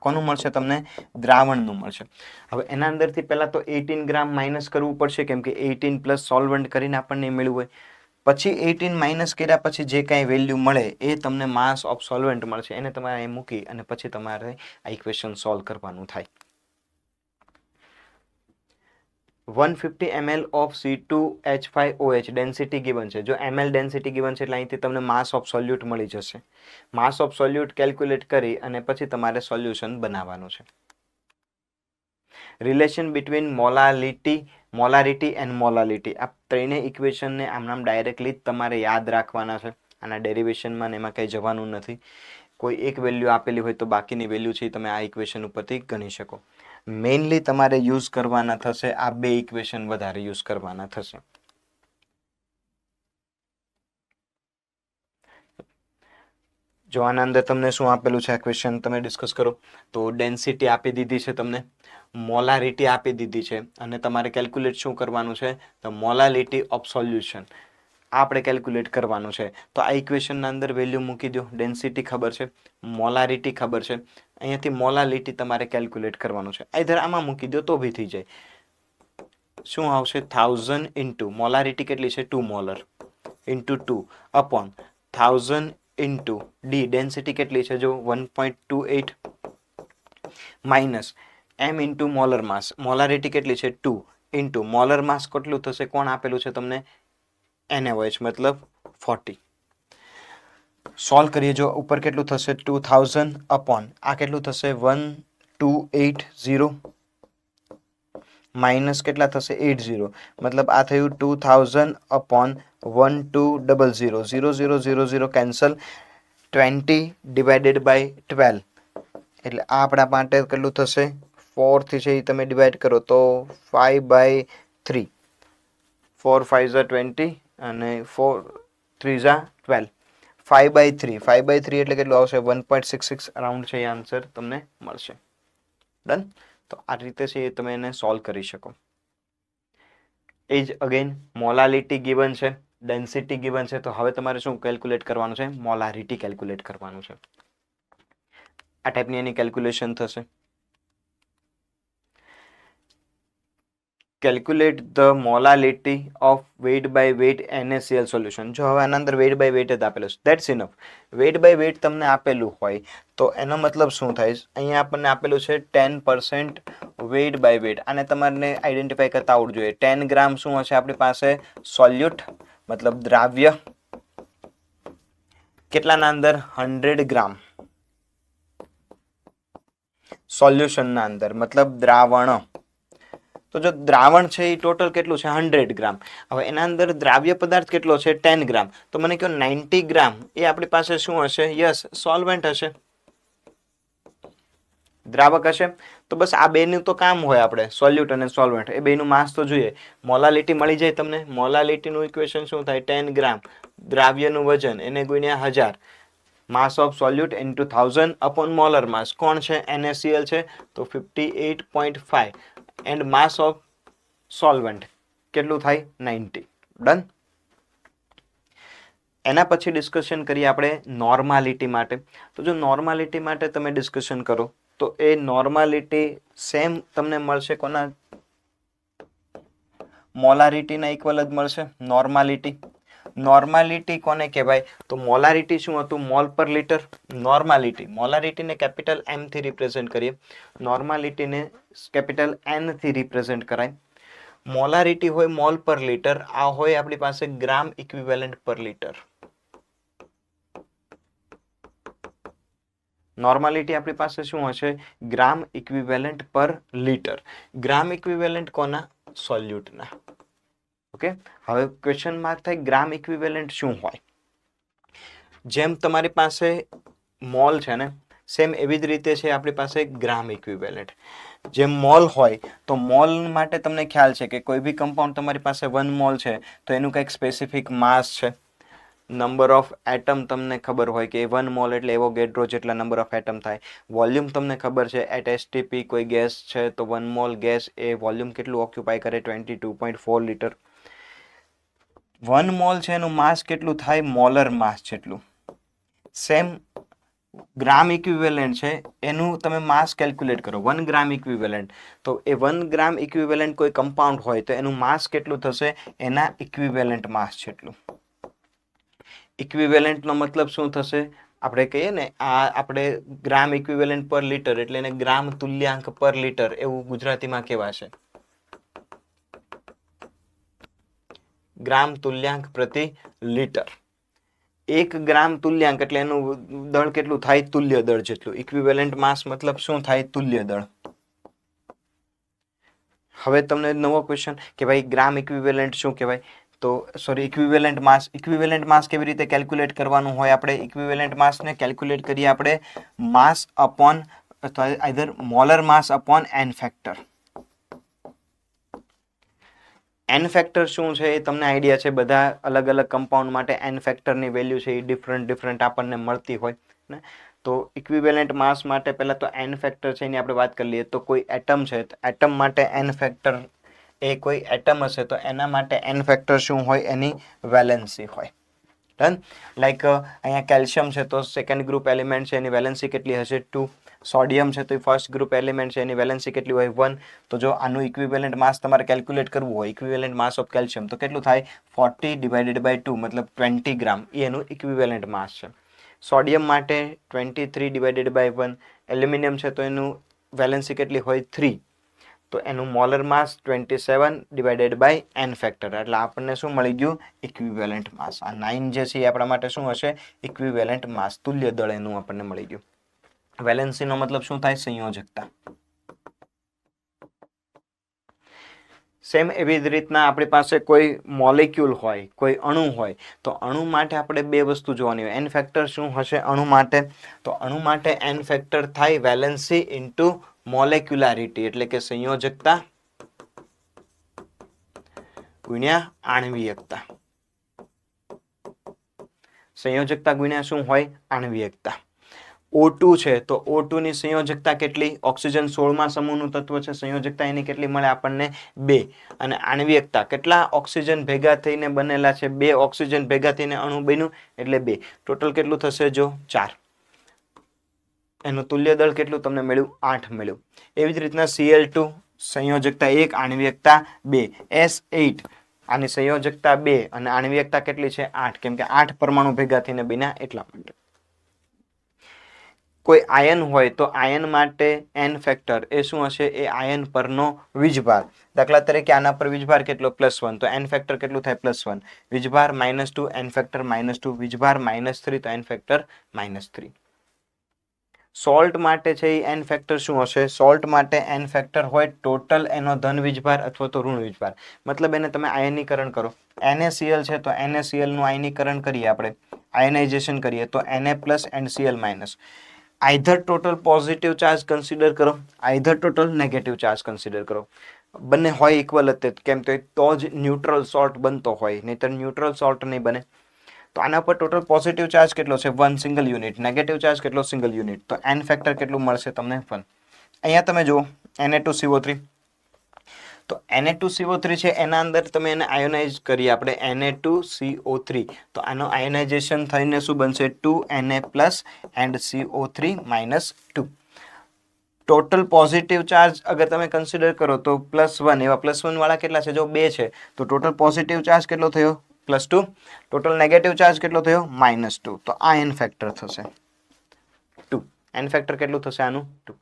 કોનું મળશે તમને? દ્રાવણનું મળશે. હવે એના અંદરથી પહેલા તો 18 ગ્રામ માઇનસ કરવું પડશે, કેમ કે 18 પ્લસ સોલ્વન્ટ કરીને આપણને મળ્યું હોય. પછી 18 માઇનસ કર્યા પછી જે કાંઈ વેલ્યુ મળે એ તમને માસ ઓફ સોલ્વન્ટ મળશે. એને તમારે અહીં મૂકી અને પછી તમારે આ ઇક્વેશન સોલ્વ કરવાનું થાય. 150 ml of C2H5OH density given છે. જો ml ડેન્સિટી ગિવન છે એટલે અહીંથી તમને માસ ઓફ સોલ્યુટ મળી જશે. માસ ઓફ સોલ્યુટ કેલ્ક્યુલેટ કરી અને પછી તમારે સોલ્યુશન બનાવવાનું છે. Relation between molarity and molality, આ ત્રણેય ઇક્વેશનને આમ ડાયરેક્ટલી તમારે યાદ રાખવાના છે. આના ડેરિવેશનમાં એમાં કંઈ જવાનું નથી. કોઈ એક વેલ્યુ આપેલી હોય તો બાકીની વેલ્યુ છે તમે આ ઇક્વેશન ઉપરથી ગણી શકો. મેઇનલી તમારે યુઝ કરવાના થશે આ બે ઇક્વેશન, વધારે યુઝ કરવાના થશે. જો આના અંદર તમને શું આપેલું છે આ ક્વેશ્ચન તમે ડિસ્કસ કરો. તો ડેન્સિટી આપી દીધી છે તમને, મોલારિટી આપી દીધી છે, અને તમારે કેલ્ક્યુલેટ શું કરવાનું છે? તો મોલાલિટી ઓફ સોલ્યુશન આપણે કેલ્ક્યુલેટ કરવાનું છે. તો આ ઇક્વેશનના અંદર વેલ્યુ મૂકી દો. ડેન્સિટી ખબર છે, મોલારિટી ખબર છે, અહીંયાથી મોલાલિટી તમારે કેલ્ક્યુલેટ કરવાનું છે. આઈધર આમાં મૂકી દો તો બી થઈ જાય. શું આવશે? 1000 ઇન્ટુ મોલારિટી કેટલી છે? 2 molar into 2 upon 1000 into D, density કેટલી છે? જો 1.28 માઇનસ એમ ઇન્ટુ મોલર માસ, મોલારિટી કેટલી છે? 2 ઇન્ટુ મોલર માસ કેટલું થશે? કોણ આપેલું છે તમને? NaOH મતલબ 40. સોલ્વ કરીએ. જો ઉપર કેટલું થશે? 2000 અપોન આ કેટલું થશે? 1280 માઇનસ કેટલા થશે? 80, મતલબ આ થયું 2000 અપોન 1200, 0000 કેન્સલ, 20 ડિવાઇડેડ બાય 12, એટલે આ આપણા માટે કેટલું થશે? 4 થી છે એ તમે ડિવાઈડ કરો તો 5/3, 4 5 20 અને 4 3 12, 5/3, 5/3 એટલે કેટલું આવશે? 1.66 અરાઉન્ડ છે એ આન્સર તમને મળશે. ડન. તો આ રીતે છે એ તમે એને સોલ્વ કરી શકો. એ જ અગેન મોલાલિટી ગિવન છે, ડેન્સિટી ગિવન છે, તો હવે તમારે શું કેલ્ક્યુલેટ કરવાનું છે? મોલારિટી કેલ્ક્યુલેટ કરવાનું છે. આ ટાઈપની એની કેલ્ક્યુલેશન થશે. Calculate the molality of weight by weight NaCl solution. જો હવે આના અંદર વેટ બાય વેટ જ આપેલું છે, that's enough. Weight by weight તમને આપેલું હોય તો એનો મતલબ શું થાય? અહીંયા આપણને આપેલું છે 10% વેટ બાય વેટ. આને તમારે આઈડેન્ટિફાઈ કરતા આવડવું જોઈએ. 10 ગ્રામ શું હશે આપણી પાસે? સોલ્યુટ મતલબ દ્રાવ્ય. કેટલાના અંદર? 100 ગ્રામ સોલ્યુશનના અંદર, મતલબ દ્રાવણ. તો જો દ્રાવણ છે એ ટોટલ કેટલું છે? 100 ગ્રામ. હવે એના અંદર દ્રાવ્ય પદાર્થ કેટલો છે? 10 ગ્રામ. તો મને કહો 90 ગ્રામ એ આપણી પાસે શું હશે? યસ, સોલ્વેન્ટ હશે, દ્રાવક હશે. તો બસ આ બેનું તો કામ હોય, આપણે સોલ્યુટ અને સોલ્વેન્ટ એ બેનું માસ તો જોઈએ. મોલાલિટી મળી જાય તમને. મોલાલિટીનું ઇક્વેશન શું થાય? 10 ગ્રામ દ્રાવ્યનું વજન એને ગુણ્યા 1000, mass of solute into 1000 upon molar mass. કોણ છે? NaCl છે, તો 58.5 એન્ડ માસ ઓફ સોલ્વન્ટ કેટલું થાય? 90. ડન. એના પછી ડિસ્કશન કરીએ આપણે નોર્માલિટી માટે. તો જો નોર્માલિટી માટે તમે ડિસ્કશન કરો તો એ નોર્માલિટી સેમ તમને મળશે કોના? મોલારિટીના ઇક્વલ જ મળશે. નોર્માલિટી કોને કહેવાય? તો મોલારિટી શું હતું? મોલ પર લિટર. મોલારિટીને કેપિટલ M થી રિપ્રેઝેન્ટ કરીએ, નોર્માલિટીને કેપિટલ N થી રિપ્રેઝેન્ટ કરાય. મોલારિટી હોય મોલ પર લિટર, આ હોય આપણી પાસે ગ્રામ ઇક્વિવેલન્ટ પર લિટર. નોર્માલિટી આપણી પાસે શું હશે? ગ્રામ ઇક્વિવેલન્ટ પર લીટર. ગ્રામ ઇક્વિવેલન્ટ કોના? સોલ્યુટના. ઓકે, હવે ક્વેશ્ચન માર્ક થાય ગ્રામ ઇક્વિવેલન્ટ શું હોય? જેમ તમારી પાસે મોલ છે ને, સેમ એવી જ રીતે છે આપણી પાસે ગ્રામ ઇક્વિવેલન્ટ. જેમ મોલ હોય તો મોલ માટે તમને ખ્યાલ છે કે કોઈ બી કમ્પાઉન્ડ તમારી પાસે 1 મોલ છે તો એનું કંઈક સ્પેસિફિક માસ છે. નંબર ઓફ એટમ તમને ખબર હોય કે 1 મોલ એટલે એવોગેડ્રો જેટલા નંબર ઓફ એટમ થાય. વોલ્યુમ તમને ખબર છે, એટ એસટીપી કોઈ ગેસ છે તો 1 મોલ ગેસ એ વોલ્યુમ કેટલું ઓક્યુપાય કરે? 22.4 લીટર. 1 મોલ છે એનું માસ કેટલું થાય? મોલર માસ જેટલું. સેમ ગ્રામ ઇક્વિવેલન્ટ છે એનું તમે માસ કેલ્ક્યુલેટ કરો. 1 ગ્રામ ઇક્વિવેલન્ટ, તો એ 1 ગ્રામ ઇક્વિવેલન્ટ કોઈ કમ્પાઉન્ડ હોય તો એનું માસ કેટલું થશે? એના ઇક્વિવેલન્ટ માસ જેટલું. ઇક્વિવેલન્ટ નો મતલબ શું થશે? આપણે કહીએ ને, આ આપણે ગ્રામ ઇક્વિવેલન્ટ પર લીટર એટલે એને ગ્રામ તુલ્યાંક પર લીટર એવું ગુજરાતીમાં કહેવાશે. ગ્રામ તુલ્યાંક પ્રતિ લીટર. 1 ગ્રામ તુલ્યાંક એટલે એનું દળ કેટલું થાય? તુલ્ય દળ જેટલું. ઇક્વિવેલન્ટ માસ મતલબ શું થાય? તુલ્ય દળ. હવે તમને નવો ક્વેશ્ચન કે ભાઈ ગ્રામ ઇક્વિવેલન્ટ શું કહેવાય? તો સોરી, ઇક્વિવેલન્ટ માસ. ઇક્વિવેલન્ટ માસ કેવી રીતે કેલ્ક્યુલેટ કરવાનું હોય? આપણે ઇક્વિવેલન્ટ માસને કેલ્ક્યુલેટ કરીએ આપણે mass upon either molar mass upon N factor. N factor શું છે એ તમને આઈડિયા છે. બધા અલગ અલગ કમ્પાઉન્ડ માટે એન ફેક્ટરની વેલ્યુ છે એ ડિફરન્ટ આપણને મળતી હોય ને. તો ઇક્વિવેલન્ટ માસ માટે પહેલા તો એન ફેક્ટર છે એની આપણે વાત કરી લઈએ. તો કોઈ એટમ છે તો એટમ માટે એન ફેક્ટર, એ કોઈ એટમ હશે તો એના માટે એન ફેક્ટર શું હોય? એની વેલેન્સી હોય. ડન. લાઈક અહીંયા કેલ્શિયમ છે તો સેકન્ડ ગ્રુપ એલિમેન્ટ છે એની વેલેન્સી કેટલી હશે? 2. સોડિયમ છે તો ફર્સ્ટ ગ્રુપ એલિમેન્ટ છે એની વેલેન્સી કેટલી હોય? 1. તો જો આનું ઇક્વિવેલન્ટ માસ તમારે કેલ્ક્યુલેટ કરવું હોય, ઇક્વિવેલન્ટ માસ ઓફ કેલ્શિયમ, તો કેટલું થાય? 40 ડિવાઇડેડ બાય 2 મતલબ 20 ગ્રામ એ એનું ઇક્વિવેલન્ટ માસ છે. સોડિયમ માટે 23 ડિવાઇડેડ બાય 1. એલ્યુમિનિયમ છે તો એનું વેલેન્સી કેટલી હોય? 3. તો એનું molar mass 27 divided by N factor. એટલે આપણને શું મળી ગયું? Equivalent mass. આ 9 જે છે એ આપણા માટે શું હશે? ઇક્વિવેલન્ટ માસ, તુલ્ય દળ એનું આપણને મળી ગયું. વેલેન્સીનો મતલબ શું થાય? સંયોજકતા. સેમ એવી જ રીતના આપણી પાસે કોઈ મોલેક્યુલ હોય, કોઈ અણુ હોય, તો અણુ માટે આપણે બે વસ્તુ જોવાની હોય. એન ફેક્ટર શું હશે અણુ માટે? તો અણુ માટે એન ફેક્ટર થાય વેલેન્સી ઇન્ટુ મોલેક્યુલારિટી એટલે કે સંયોજકતા ગુણ્યા આણ્વિયકતા. સંયોજકતા ગુણ્યા શું હોય? આણ્વિયકતા. O2 છે તો O2 ની સંયોજકતા કેટલી? ઓક્સિજન 16મા સમૂહનું તત્વ છે, સંયોજકતા એની કેટલી મળે આપણને? 2. અને આણ્વિયકતા કેટલા ઓક્સિજન ભેગા થઈને બનેલા છે? 2 ઓક્સિજન ભેગા થઈને અણુ બન્યું એટલે 2. ટોટલ કેટલું થશે? જો 4. એનું તુલ્ય દળ કેટલું તમને મળ્યું? 8 મળ્યું. એવી જ રીતના Cl2 સંયોજકતા 1, આણ્વિયકતા 2. S8 આની સંયોજકતા 2 અને આણ્વિયકતા કેટલી છે? 8, કેમ કે 8 પરમાણુ ભેગા થઈને બન્યા એટલા માટે. કોઈ આયન હોય તો આયન માટે એન ફેક્ટર એ શું હશે? એ આયન પરનો વીજભાર. દાખલા તરીકે આના પર વીજભાર કેટલો? +1, તો એન ફેક્ટર કેટલું થાય? +1. વીજભાર -2, એન ફેક્ટર -2. વીજભાર -3 તો એન ફેક્ટર -3. સોલ્ટ માટે છે એ એન ફેક્ટર શું હશે? સોલ્ટ માટે એન ફેક્ટર હોય ટોટલ એનો ધન વીજભાર અથવા તો ઋણ વીજભાર. મતલબ એને તમે આયનીકરણ કરો. NaCl છે તો NaCl નું આયનીકરણ કરીએ આપણે, આયનાઇઝેશન કરીએ તો Na+ and Cl-. Either total positive charge consider કરો, either total negative charge consider કરો. બંને હોય ઇક્વલ જ, કેમ તો જ ન્યુટ્રલ સોલ્ટ બનતો હોય, નહીતર ન્યુટ્રલ સોલ્ટ નહીં બને. તો આના પર ટોટલ પોઝિટિવ ચાર્જ કેટલો છે? 1 સિંગલ યુનિટ. નેગેટિવ ચાર્જ કેટલો? Single unit. તો એન ફેક્ટર કેટલું મળશે તમને? 1. અહીંયા તમે જુઓ Na2CO3, તો Na2CO3 છે એના અંદર તમે એને આયોનાઇઝ કરીએ આપણે Na2CO3, તો આનો આયોનાઇઝેશન થઈને શું બનશે? 2Na+ and CO3 -2. Total positive charge અગર તમે કન્સિડર કરો તો +1, એવા +1 વાળા કેટલા છે? જો 2 છે તો ટોટલ પોઝિટિવ ચાર્જ કેટલો થયો? +2. ટોટલ નેગેટિવ ચાર્જ કેટલો થયો? -2. તો આ એન ફેક્ટર થશે 2. એન ફેક્ટર કેટલું થશે આનું? 2.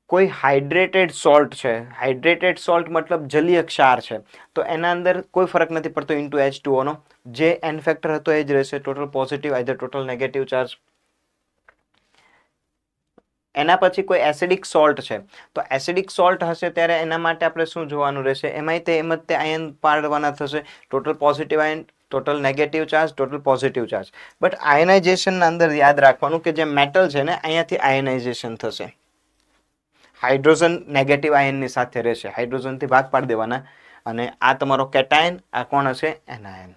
કોઈ હાઇડ્રેટેડ સોલ્ટ છે, હાઇડ્રેટેડ સોલ્ટ મતલબ જલીય ક્ષાર છે, તો એના અંદર કોઈ ફરક નથી પડતો ઇન્ટુ H2O નો. જે એન ફેક્ટર હતો એ જ રહેશે. Total positive either total negative charge. એના પછી કોઈ એસિડિક સોલ્ટ છે, તો એસિડિક સોલ્ટ હશે ત્યારે એના માટે આપણે શું જોવાનું રહેશે, એમાંય તે એમ જ તે આયન પાડવાના થશે, total positive ion, total negative charge, total positive charge. But આયનાઇઝેશનના અંદર યાદ રાખવાનું કે જે મેટલ છે ને અહીંયાથી આયનાઇઝેશન થશે, હાઇડ્રોજન નેગેટિવ આયનની સાથે રહેશે, હાઇડ્રોજનથી ભાગ પાડી દેવાના, અને આ તમારો કેટાયન, આ કોણ હશે, એનાયન.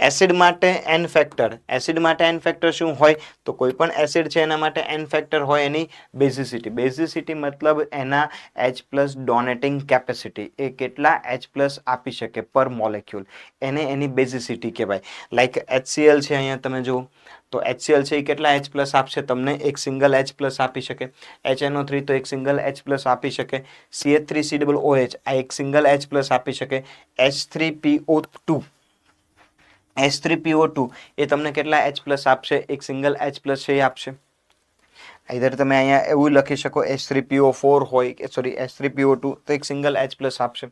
એસિડ માટે એન ફેક્ટર, એસિડ માટે એન ફેક્ટર શું હોય, તો કોઈ પણ એસિડ છે એના માટે એન ફેક્ટર હોય એની બેઝિસિટી. બેઝિસિટી મતલબ એના H+ ડોનેટિંગ કેપેસિટી, એ કેટલા H+ આપી શકે પર મોલેક્યુલ, એને એની બેઝિસિટી કહેવાય. લાઈક HCl છે, અહીંયા તમે જુઓ તો HCl છે એ કેટલા H+ આપશે તમને, એક સિંગલ H+ આપી શકે. HNO3 તો એક સિંગલ H+ આપી શકે. CH3COOH આ એક સિંગલ H+ આપી શકે. H3PO2 H3PO2 એ તમને કેટલા H+ આપશે, એક સિંગલ H+ છે એ આપશે. ઇધર તમે અહીંયા એવું લખી શકો H3PO4 હોય કે સોરી H3PO2 તો એક સિંગલ H+ આપશે.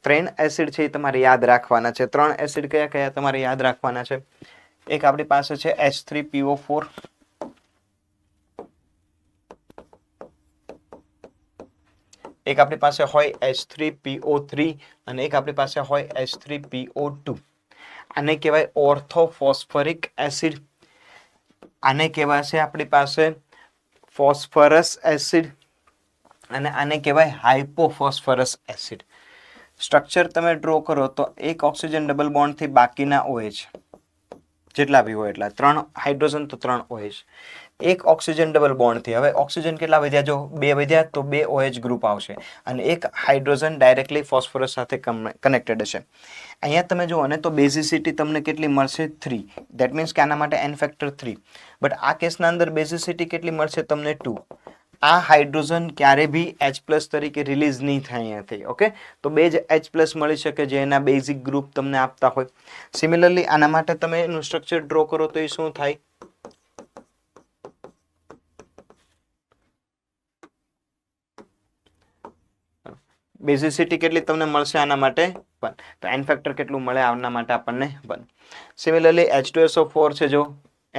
3 એસિડ છે એ તમારે યાદ રાખવાના છે. 3 એસિડ કયા કયા તમારે યાદ રાખવાના છે, એક આપણી પાસે છે H3PO4, એક આપણી પાસે હોય H3PO3 અને એક આપણી પાસે હોય H3PO2. આને કહેવાય ઓર્થોફોસ્ફરિક એસિડ, આને કહેવાશે આપણી પાસે ફોસ્ફરસ એસિડ, અને આને કહેવાય હાઇપોફોસ્ફરસ એસિડ. સ્ટ્રક્ચર તમે ડ્રો કરો તો એક ઓક્સિજન ડબલ બોન્ડથી બાકીના OH જેટલા બી હોય એટલા, 3 હાઇડ્રોજન તો 3 OH, એક ઓક્સિજન ડબલ બોન્ડથી, હવે ઓક્સિજન કેટલા વધ્યા, જો 2 વધ્યા તો 2 OH ગ્રુપ આવશે, અને એક હાઇડ્રોજન ડાયરેક્ટલી ફોસ્ફરસ સાથે કનેક્ટેડ હશે. અહીંયા તમે જુઓ ને તો બેઝિસિટી તમને કેટલી મળશે, 3. દેટ મીન્સ કે આના માટે એન ફેક્ટર 3. બટ આ કેસના અંદર બેઝિસિટી કેટલી મળશે તમને, 2. આ હાઇડ્રોજન ક્યારે બી H+ તરીકે રિલીઝ નહીં થાય અહીંયાથી. ઓકે, તો 2 જ H+ મળી શકે જે એના બેઝિક ગ્રુપ તમને આપતા હોય. સિમિલરલી આના માટે તમે એનું સ્ટ્રક્ચર ડ્રો કરો તો એ શું થાય, બેઝિસિટી કેટલી તમને મળશે આના માટે 1, તો એન ફેક્ટર કેટલું મળે આના માટે આપણને 1. સિમિલરલી H2SO4 છે, જો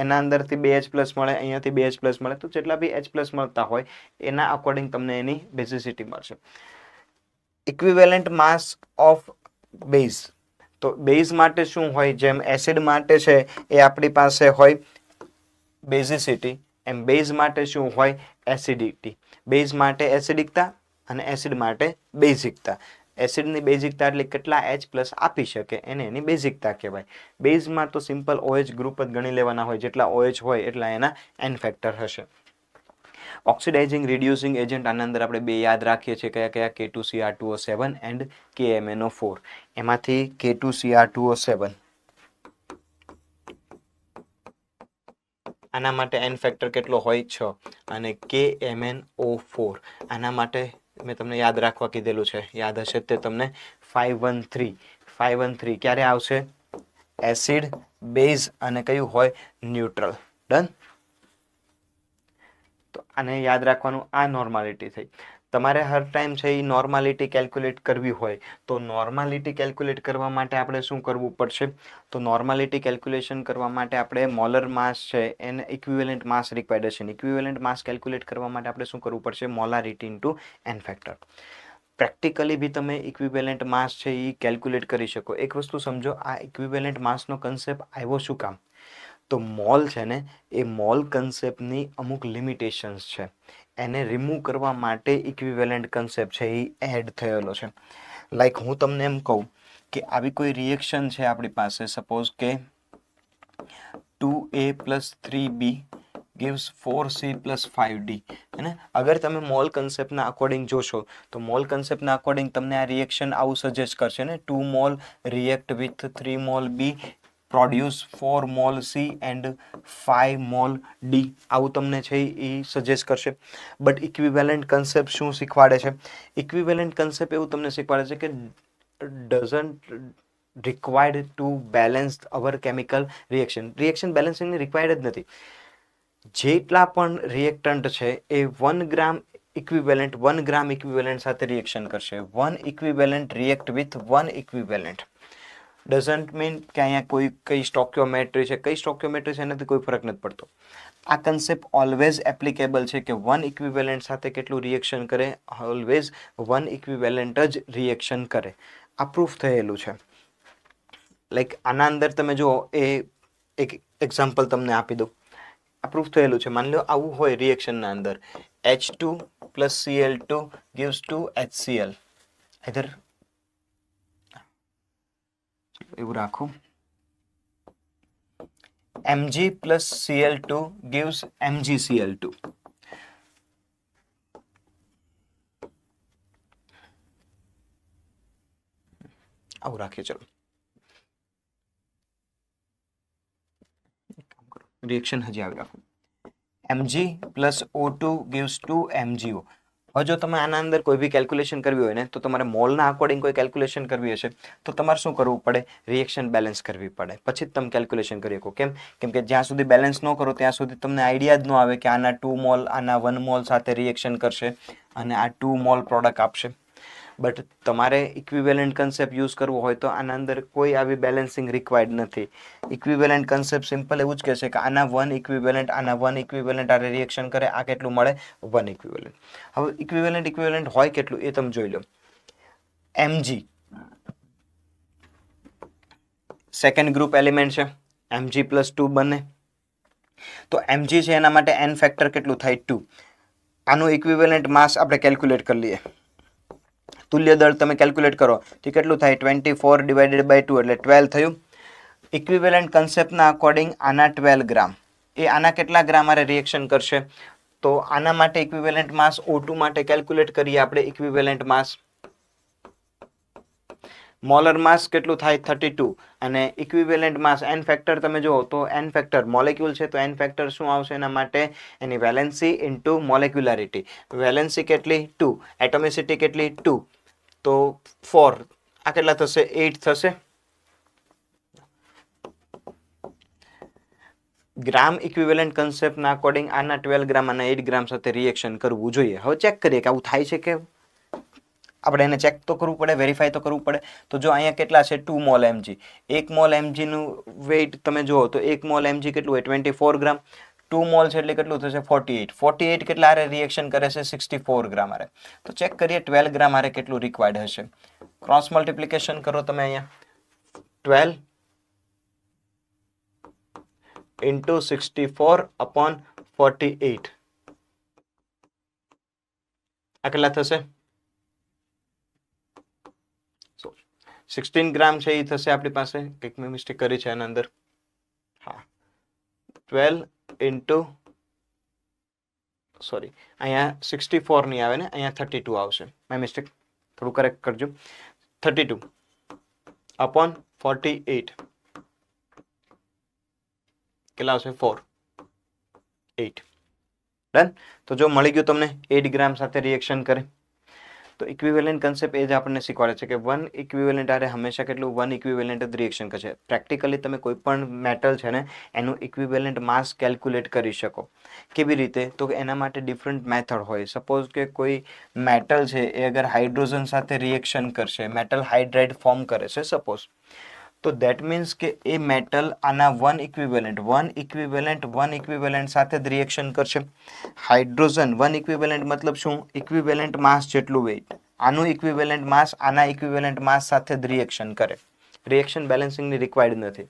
એના અંદરથી 2 H+ મળે, અહીંયાથી 2 H+ મળે, તો જેટલા બી H+ મળતા હોય એના અકોર્ડિંગ તમને એની બેઝિસિટી મળશે. ઇક્વિવેલન્ટ માસ ઓફ બેઝ, તો બેઝ માટે શું હોય, જેમ એસિડ માટે છે એ આપણી પાસે હોય બેઝિસિટી, એમ બેઝ માટે શું હોય, એસિડિટી. બેઝ માટે એસિડિકતા અને એસિડ માટે બેઝિકતા. એસિડની બેઝિકતા એટલે કેટલા H+ આપી શકે એને એની બેઝિકતા કહેવાય. બેઝમાં તો સિમ્પલ OH ગ્રુપ જ ગણી લેવાના હોય, જેટલા OH હોય એટલા એના એન ફેક્ટર હશે. ઓક્સિડાઇઝિંગ રિડ્યુસિંગ એજન્ટ, આના અંદર આપણે 2 યાદ રાખીએ છીએ, કયા કયા, K2Cr2O7 એન્ડ KMNO4. એમાંથી K2Cr2O7 આના માટે એન ફેક્ટર કેટલો હોય, 6, અને KMNO4 આના માટે મેં તમને યાદ રાખવા કીધેલું છે, યાદ હશે તે તમને 513. 513 ક્યારે આવશે, એસિડ, બેઝ અને કયું હોય, ન્યુટ્રલ. ડન. તો આને યાદ રાખવાનું, આ નોર્માલિટી થઈ. તમારે હર ટાઈમ છે એ નોર્માલિટી કેલ્ક્યુલેટ કરવી હોય તો નોર્માલિટી કેલ્ક્યુલેટ કરવા માટે આપણે શું કરવું પડશે, તો નોર્માલિટી કેલ્ક્યુલેશન કરવા માટે આપણે મોલર માસ છે એને ઇક્વિવેલન્ટ માસ રિક્વાયર્ડ છે. ઇક્વિવેલન્ટ માસ કેલ્ક્યુલેટ કરવા માટે આપણે શું કરવું પડશે, molarity into N factor. Practically be તમે ઇક્વિવેલન્ટ માસ છે એ કેલ્ક્યુલેટ કરી શકો. એક વસ્તુ સમજો, આ ઇક્વિવેલન્ટ માસનો કન્સેપ્ટ આવ્યો શું કામ, તો મોલ છે ને એ મોલ કન્સેપ્ટની અમુક લિમિટેશન્સ છે, એને રિમૂવ કરવા માટે ઇક્વિવેલન્ટ કન્સેપ્ટ છે એ એડ થયેલો છે. લાઈક હું તમને એમ કહું કે આવી કોઈ રિએક્શન છે આપણી પાસે, સપોઝ કે 2A + 3B gives 4C + 5D, है ना. અગર તમે મોલ કન્સેપ્ટના અકોર્ડિંગ જોશો તો મોલ કન્સેપ્ટના અકોર્ડિંગ તમને આ રિએક્શન આવું સજેસ્ટ કરશે ને, 2 mall react with 3 mall B produce 4 mall C and 5 mall D, આવું તમને છે એ સજેસ્ટ કરશે. બટ ઇક્વિવેલન્ટ કન્સેપ્ટ શું શીખવાડે છે, ઇક્વિવેલન્ટ કન્સેપ્ટ એવું તમને શીખવાડે છે કે doesn't required to balance our chemical reaction. Reaction બેલેન્સિંગની રિક્વાયર્ડ જ નથી. જેટલા પણ રિએક્ટન્ટ છે એ 1 ગ્રામ ઇક્વિવેલન્ટ સાથે રિએક્શન કરશે. 1 equivalent react with 1 equivalent. Doesn't mean કે અહીંયા કોઈ કઈ સ્ટોક્યોમેટ્રી છે, કઈ સ્ટોક્યોમેટ્રી છે એનાથી કોઈ ફરક નથી પડતો. આ કન્સેપ્ટ ઓલવેઝ એપ્લિકેબલ છે કે વન ઇક્વિવેલન્ટ સાથે કેટલું રિએક્શન કરે, ઓલવેઝ વન ઇક્વિવેલન્ટ જ રિએક્શન કરે. આ પ્રૂફ થયેલું છે. લાઈક આના અંદર તમે જુઓ, એ એક એક્ઝામ્પલ તમને આપી દઉં. આ પ્રૂફ થયેલું છે. માની લો આવું હોય રિએક્શનના અંદર, H2 + Cl2 gives to HCl. ઇધર એવું રાખો, Mg + Cl2 gives MgCl2. આવું રાખીએ. ચલો રિએક્શન હજી આવી રાખો. Mg + O2 gives to MgO. હવે જો તમે આના અંદર કોઈ બી કેલ્ક્યુલેશન કરવી હોય ને, તો તમારે મોલના અકોર્ડિંગ કોઈ કેલ્ક્યુલેશન કરવી હશે તો તમારે શું કરવું પડે? રિએક્શન બેલેન્સ કરવી પડે, પછી જ તમે કેલ્ક્યુલેશન કરી શકો. કેમ? કેમ કે જ્યાં સુધી બેલેન્સ ન કરો ત્યાં સુધી તમને આઈડિયા જ ન આવે કે આના 2 મોલ આના 1 મોલ સાથે રિએક્શન કરશે અને આ 2 મોલ પ્રોડક્ટ આપશે. બટ તમારે ઇક્વિવેલન્ટ કન્સેપ્ટ યુઝ કરવો હોય તો આના અંદર કોઈ આવી બેલેન્સિંગ રિક્વાયર્ડ નથી. ઇક્વિવેલન્ટ કન્સેપ્ટ સિમ્પલ એવું જ કહેશે કે આના 1 ઇક્વિવેલન્ટ આના 1 ઇક્વિવેલન્ટ આ રિએક્શન કરે, આ કેટલું મળે? 1 ઇક્વિવેલન્ટ. હવે ઇક્વિવેલન્ટ હોય કેટલું એ તમે જોઈ લો. Mg સેકન્ડ ગ્રુપ એલિમેન્ટ છે, Mg + 2 બને તો Mg છે એના માટે n ફેક્ટર કેટલું થાય? 2. આનું ઇક્વિવેલન્ટ માસ આપણે કેલ્ક્યુલેટ કરી લઈએ. તુલ્ય દળ તમે કેલ્ક્યુલેટ કરો તો કેટલું થાય? 24 / 2 એટલે 12 થયું. ઇક્વિવેલન્ટ કન્સેપ્ટના અકોર્ડિંગ આના 12 ગ્રામ, એ આના કેટલા ગ્રામ આરે રિએક્શન કરશે? તો આના માટે ઇક્વિવેલન્ટ માસ O2 માટે કેલ્ક્યુલેટ કરીએ આપણે. ઇક્વિવેલન્ટ માસ મોલર માસ કેટલું થાય? 32. અને ઇક્વિવેલન્ટ માસ n ફેક્ટર તમે જુઓ તો n ફેક્ટર મોલેક્યુલ છે તો n ફેક્ટર શું આવશે એના માટે? એની વેલેન્સી ઇન્ટુ મોલેક્યુલારિટી. વેલેન્સી કેટલી? 2. એટોમિસિટી કેટલી? 2. તો 4. આ કેટલા થશે? 8 થશે. ગ્રામ ઇક્વિવેલન્ટ કન્સેપ્ટના અકોર્ડિંગ આના 12 ગ્રામ આના 8 ગ્રામ સાથે રિએક્શન કરવું જોઈએ. હવે ચેક કરીએ કે આવું થાય છે કે આપણે એને ચેક તો કરવું પડે, વેરીફાઈ તો કરવું પડે. તો જો અહીંયા કેટલા છે? 2 મોલ Mg. 1 મોલ Mg નું વેઇટ તમે જુઓ તો 1 મોલ Mg કેટલું હોય? 24 ગ્રામ. 2 મોલ છે એટલે કેટલું થશે? 48. 48 કેટલા આરે રિએક્શન કરે છે? 64 ગ્રામ આરે. તો ચેક કરીએ 12 ગ્રામ આરે કેટલું રિક્વાયર્ડ હશે. ક્રોસ મલ્ટિપ્લિકેશન કરો તમે અહીંયા. 12 into 64/48. આ કેટલા થશે? 16 ગ્રામ છે એ થશે આપણી પાસે. કંઈક મેં મિસ્ટેક કરી છે એના અંદર. હા, 12 into સોરી અહીંયા 64 નહીં આવે ને, અહીંયા 32 આવશે. માય મિસ્ટેક, થોડું કરેક્ટ કરજો. 32/48 કેટલા આવશે? 4. 8. ડન. તો જો મળી ગયું તમને 8 ગ્રામ સાથે રિએક્શન કરે. તો ઇક્વિવેલન્ટ કન્સેપ્ટ એ જ આપણને શીખવાડે છે કે વન ઇક્વિવેલન્ટ આરે હંમેશા કેટલું? 1 ઇક્વિવેલન્ટ જ રિએક્શન કરશે. પ્રેક્ટિકલી તમે કોઈ પણ મેટલ છે ને એનું ઇક્વિવેલન્ટ માસ કેલ્ક્યુલેટ કરી શકો. કેવી રીતે? તો એના માટે ડિફરન્ટ મેથડ હોય. સપોઝ કે કોઈ મેટલ છે એ અગર હાઇડ્રોજન સાથે રિએક્શન કરશે, મેટલ હાઇડ્રાઇડ ફોર્મ કરે છે સપોઝ, તો દેટ મીન્સ કે એ મેટલ આના 1 ઇક્વિવેલન્ટ સાથે જ રિએક્શન કરશે. હાઇડ્રોજન 1 ઇક્વિવેલન્ટ મતલબ શું? ઇક્વિવેલન્ટ માસ જેટલું વેઇટ. આનું ઇક્વિવેલન્ટ માસ આના ઇક્વિવેલન્ટ માસ સાથે જ રિએક્શન કરે. રિએક્શન બેલેન્સિંગની રિક્વાયર્ડ નથી.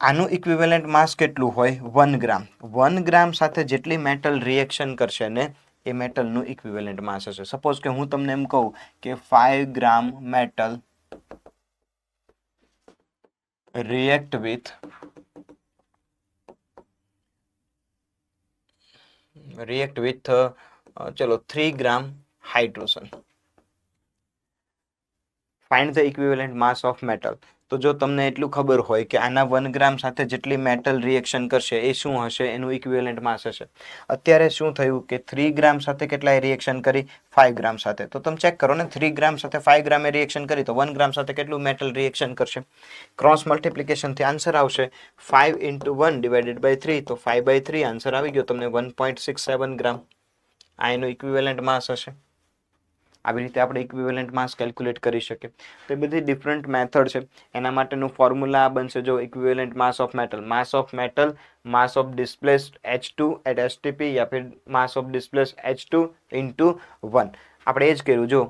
આનું ઇક્વિવેલન્ટ માસ કેટલું હોય? 1 ગ્રામ. 1 ગ્રામ સાથે જેટલી મેટલ રિએક્શન કરશે ને એ મેટલનું ઇક્વિવેલન્ટ માસ હશે. સપોઝ કે હું તમને એમ કહું કે 5 ગ્રામ મેટલ react with ચલો 3 gram hydrogen. Find the equivalent mass of metal. તો જો તમને એટલું ખબર હોય કે આના 1 ગ્રામ સાથે જેટલી મેટલ રિએક્શન કરશે એ શું હશે? એનું ઇક્વિવેલન્ટ માસ હશે. અત્યારે શું થયું કે 3 ગ્રામ સાથે કેટલાય રિએક્શન કરી? 5 ગ્રામ સાથે. તો તમે ચેક કરો ને, 3 ગ્રામ સાથે 5 ગ્રામે રિએક્શન કરી તો 1 ગ્રામ સાથે કેટલું મેટલ રિએક્શન કરશે? ક્રોસ મલ્ટિપ્લિકેશનથી આન્સર આવશે 5 × 1 / 3. તો 5/3 આન્સર આવી ગયો તમને 1.67 ગ્રામ. આ એનું ઇક્વિવેલન્ટ માસ હશે. આવી રીતે આપણે ઇક્વિવેલન્ટ માસ કેલ્ક્યુલેટ કરી શકીએ. તો એ બધી ડિફરન્ટ મેથડ છે. એના માટેનું ફોર્મ્યુલા બનશે જો equivalent mass of metal, mass of displaced H2 at STP યા फिर mass of displaced H2 into 1. આપણે એ જ કર્યું. જો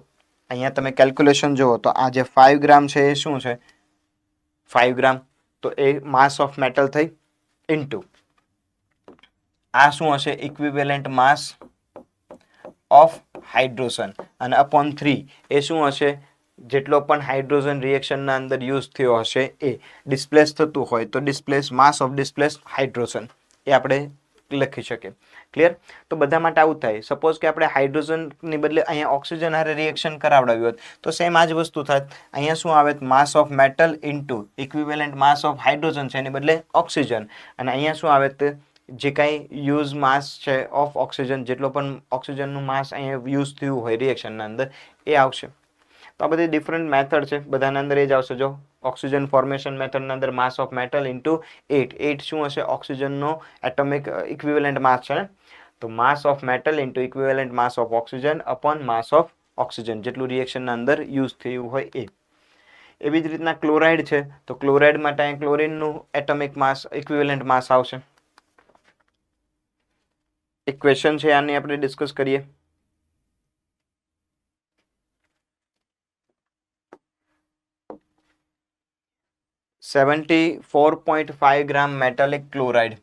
અહીંયા તમે કેલ્ક્યુલેશન જુઓ તો આ જે 5 ગ્રામ છે એ શું છે? 5 ગ્રામ, તો એ માસ ઓફ મેટલ થઈ ઇન્ટુ આ શું હશે? ઇક્વિવેલન્ટ માસ ઓફ હાઇડ્રોજન અને અપોન 3 એ શું હશે? જેટલો પણ હાઇડ્રોજન રિએક્શનના અંદર યુઝ થયો હશે એ ડિસ્પ્લેસ થતું હોય તો displace mass of displace hydrogen એ આપણે લખી શકીએ. ક્લિયર? તો બધા માટે આવું થાય. સપોઝ કે આપણે હાઇડ્રોજનની બદલે અહીંયા ઓક્સિજન હારે રિએક્શન કરાવડાવ્યું હોત તો સેમ આ જ વસ્તુ થાત. અહીંયા શું આવે? માસ of metal into equivalent mass of hydrogen છે એની બદલે ઓક્સિજન, અને અહીંયા શું આવે? જે કાંઈ યુઝ માસ છે ઓફ ઓક્સિજન, જેટલો પણ ઓક્સિજનનું માસ અહીંયા યુઝ થયું હોય રિએક્શનના અંદર એ આવશે. તો આ બધી ડિફરન્ટ મેથડ છે, બધાના અંદર એ જ આવશે. જો ઓક્સિજન ફોર્મેશન મેથડના અંદર માસ ઓફ મેટલ ઇન્ટુ 8 શું હશે? ઓક્સિજનનો એટોમિક ઇક્વિવેલન્ટ માસ છે ને, તો mass of metal into equivalent mass of oxygen upon mass of oxygen, જેટલું રિએક્શનના અંદર યુઝ થયું હોય એ. એવી જ રીતના ક્લોરાઇડ છે, તો ક્લોરાઇડ માટે અહીં ક્લોરીનનું એટોમિક માસ ઇક્વિવેલન્ટ માસ આવશે. એક ક્વેશ્ચન છે, આની આપણે ડિસ્કસ કરીએ. $74.5 gram metallic chloride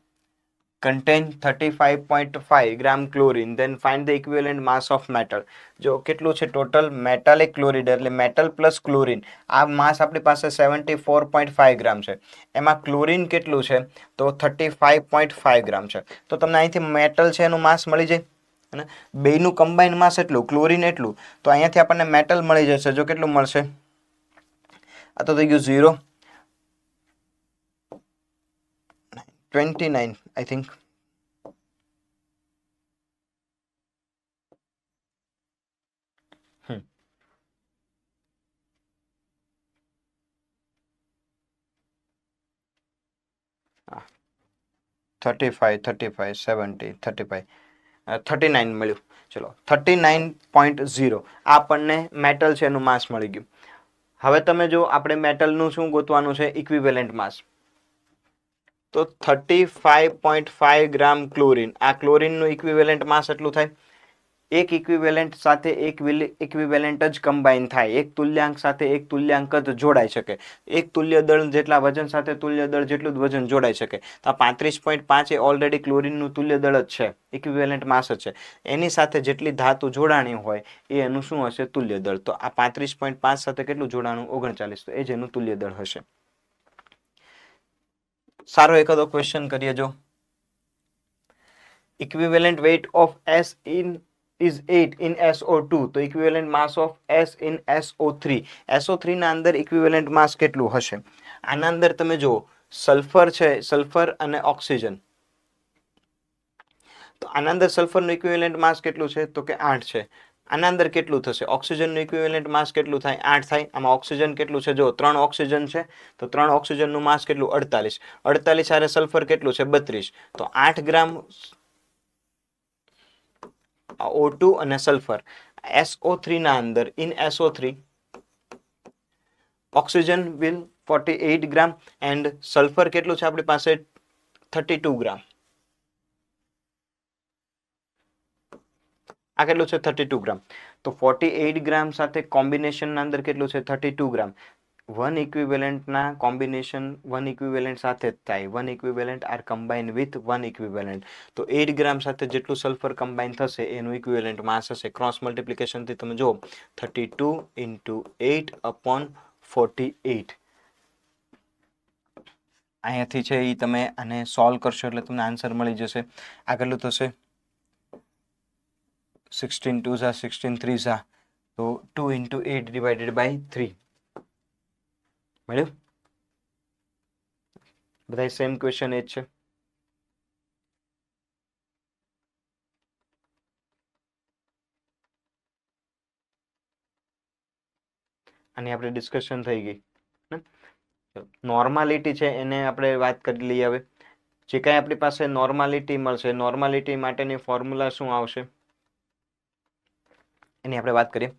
contain 35.5 gram chlorine, then find the equivalent mass of metal. જો કેટલું છે ટોટલ મેટાલિક ક્લોરાઇડ એટલે મેટલ પ્લસ ક્લોરીન, આ માસ આપણી પાસે 74.5 ગ્રામ છે. એમાં ક્લોરીન કેટલું છે? તો 35.5 ગ્રામ છે. તો તમને અહીંથી મેટલ છે એનું માસ મળી જાય અને બેયનું કમ્બાઈન માસ એટલું, ક્લોરીન એટલું, તો અહીંયાથી આપણને મેટલ મળી જશે. જો કેટલું મળશે? આ તો થઈ ગયું 0, 29 આઈ થિંક. $35, 70, 35, 39 મળ્યું. ચલો 39.0 આ આપણને મેટલ છે એનું માસ મળી ગયું. હવે તમે જો આપણે મેટલનું શું ગોતવાનું છે? ઇક્વિવેલન્ટ માસ. તો 35.5 ગ્રામ ક્લોરીન, આ ક્લોરીનનું ઇક્વિવેલન્ટ માસ એટલું થાય. એક ઇક્વિવેલન્ટ સાથે એક ઇક્વિવેલન્ટ જ કમ્બાઈન થાય, એક તુલ્યાંક સાથે એક તુલ્યાંક જ જોડાઈ શકે. એક તુલ્ય દળ જેટલા વજન સાથે તુલ્ય દળ જેટલું જ વજન જોડાઈ શકે. તો આ 35.5 એ ઓલરેડી ક્લોરીનનું તુલ્ય દળ જ છે, ઇક્વિવેલન્ટ માસ જ છે. એની સાથે જેટલી ધાતુ જોડાણી હોય એ એનું શું હશે? તુલ્ય દળ. તો આ 35.5 સાથે કેટલું જોડાણું? 39. તો એ જ એનું તુલ્ય દળ હશે. સારો એકાદો ક્વેશ્ચન કરીએ. જો equivalent weight of S is 8 in SO2, તો equivalent mass of S in SO3, SO3 ના અંદર equivalent mass કેટલું હશે? આના અંદર તમે જો સલ્ફર છે, સલ્ફર અને ઓક્સિજન, તો આના અંદર સલ્ફરનું ઇક્વિવેલન્ટ માસ કેટલું છે? તો કે 8 છે. આના અંદર કેટલું થશે? ઓક્સિજનનું ઇક્વિવેલન્ટ માસ કેટલું થાય? 8 થાય. આમાં ઓક્સિજન કેટલું છે? જો 3 ઓક્સિજન છે તો 3 ઓક્સિજનનું માસ કેટલું? 48. 48 હારે સલ્ફર કેટલું છે? 32. તો 8 ગ્રામ O2 અને સલ્ફર SO3 ના અંદર in SO3 oxygen will 48 gram and sulphur કેટલું છે આપણી પાસે? 32 ગ્રામ. આ કેટલું છે? 32 ગ્રામ. તો 48 ગ્રામ સાથે કોમ્બિનેશનના અંદર કેટલું છે? 32 ગ્રામ. વન ઇક્વિવેલન્ટના કોમ્બિનેશન વન ઇક્વિવેલન્ટ સાથે જ થાય. One equivalent are combine with one equivalent. તો 8 ગ્રામ સાથે જેટલું સલ્ફર કમ્બાઇન થશે એનું ઇક્વિવેલન્ટ માસ હશે. ક્રોસ મલ્ટિપ્લિકેશનથી તમે જો 32 ઇન્ટુ 8 અપોન 48. અહીંયાથી છે એ તમે આને સોલ્વ કરશો એટલે તમને આન્સર મળી જશે. આ કેટલું થશે? 16 2 ઝા 16 3 ઝા, તો 2 ઇન્ટુ 8 ડિવાઇડેડ બાય 3 મળ્યું. બધા સેમ ક્વેશ્ચન એ જ છે. આની આપણે ડિસ્કશન થઈ ગઈ. નોર્માલિટી છે એને આપણે વાત કરી લઈએ. હવે જે કાંઈ આપણી પાસે નોર્માલિટી મળશે, નોર્માલિટી માટેની ફોર્મ્યુલા શું આવશે એની આપણે વાત કરીએ.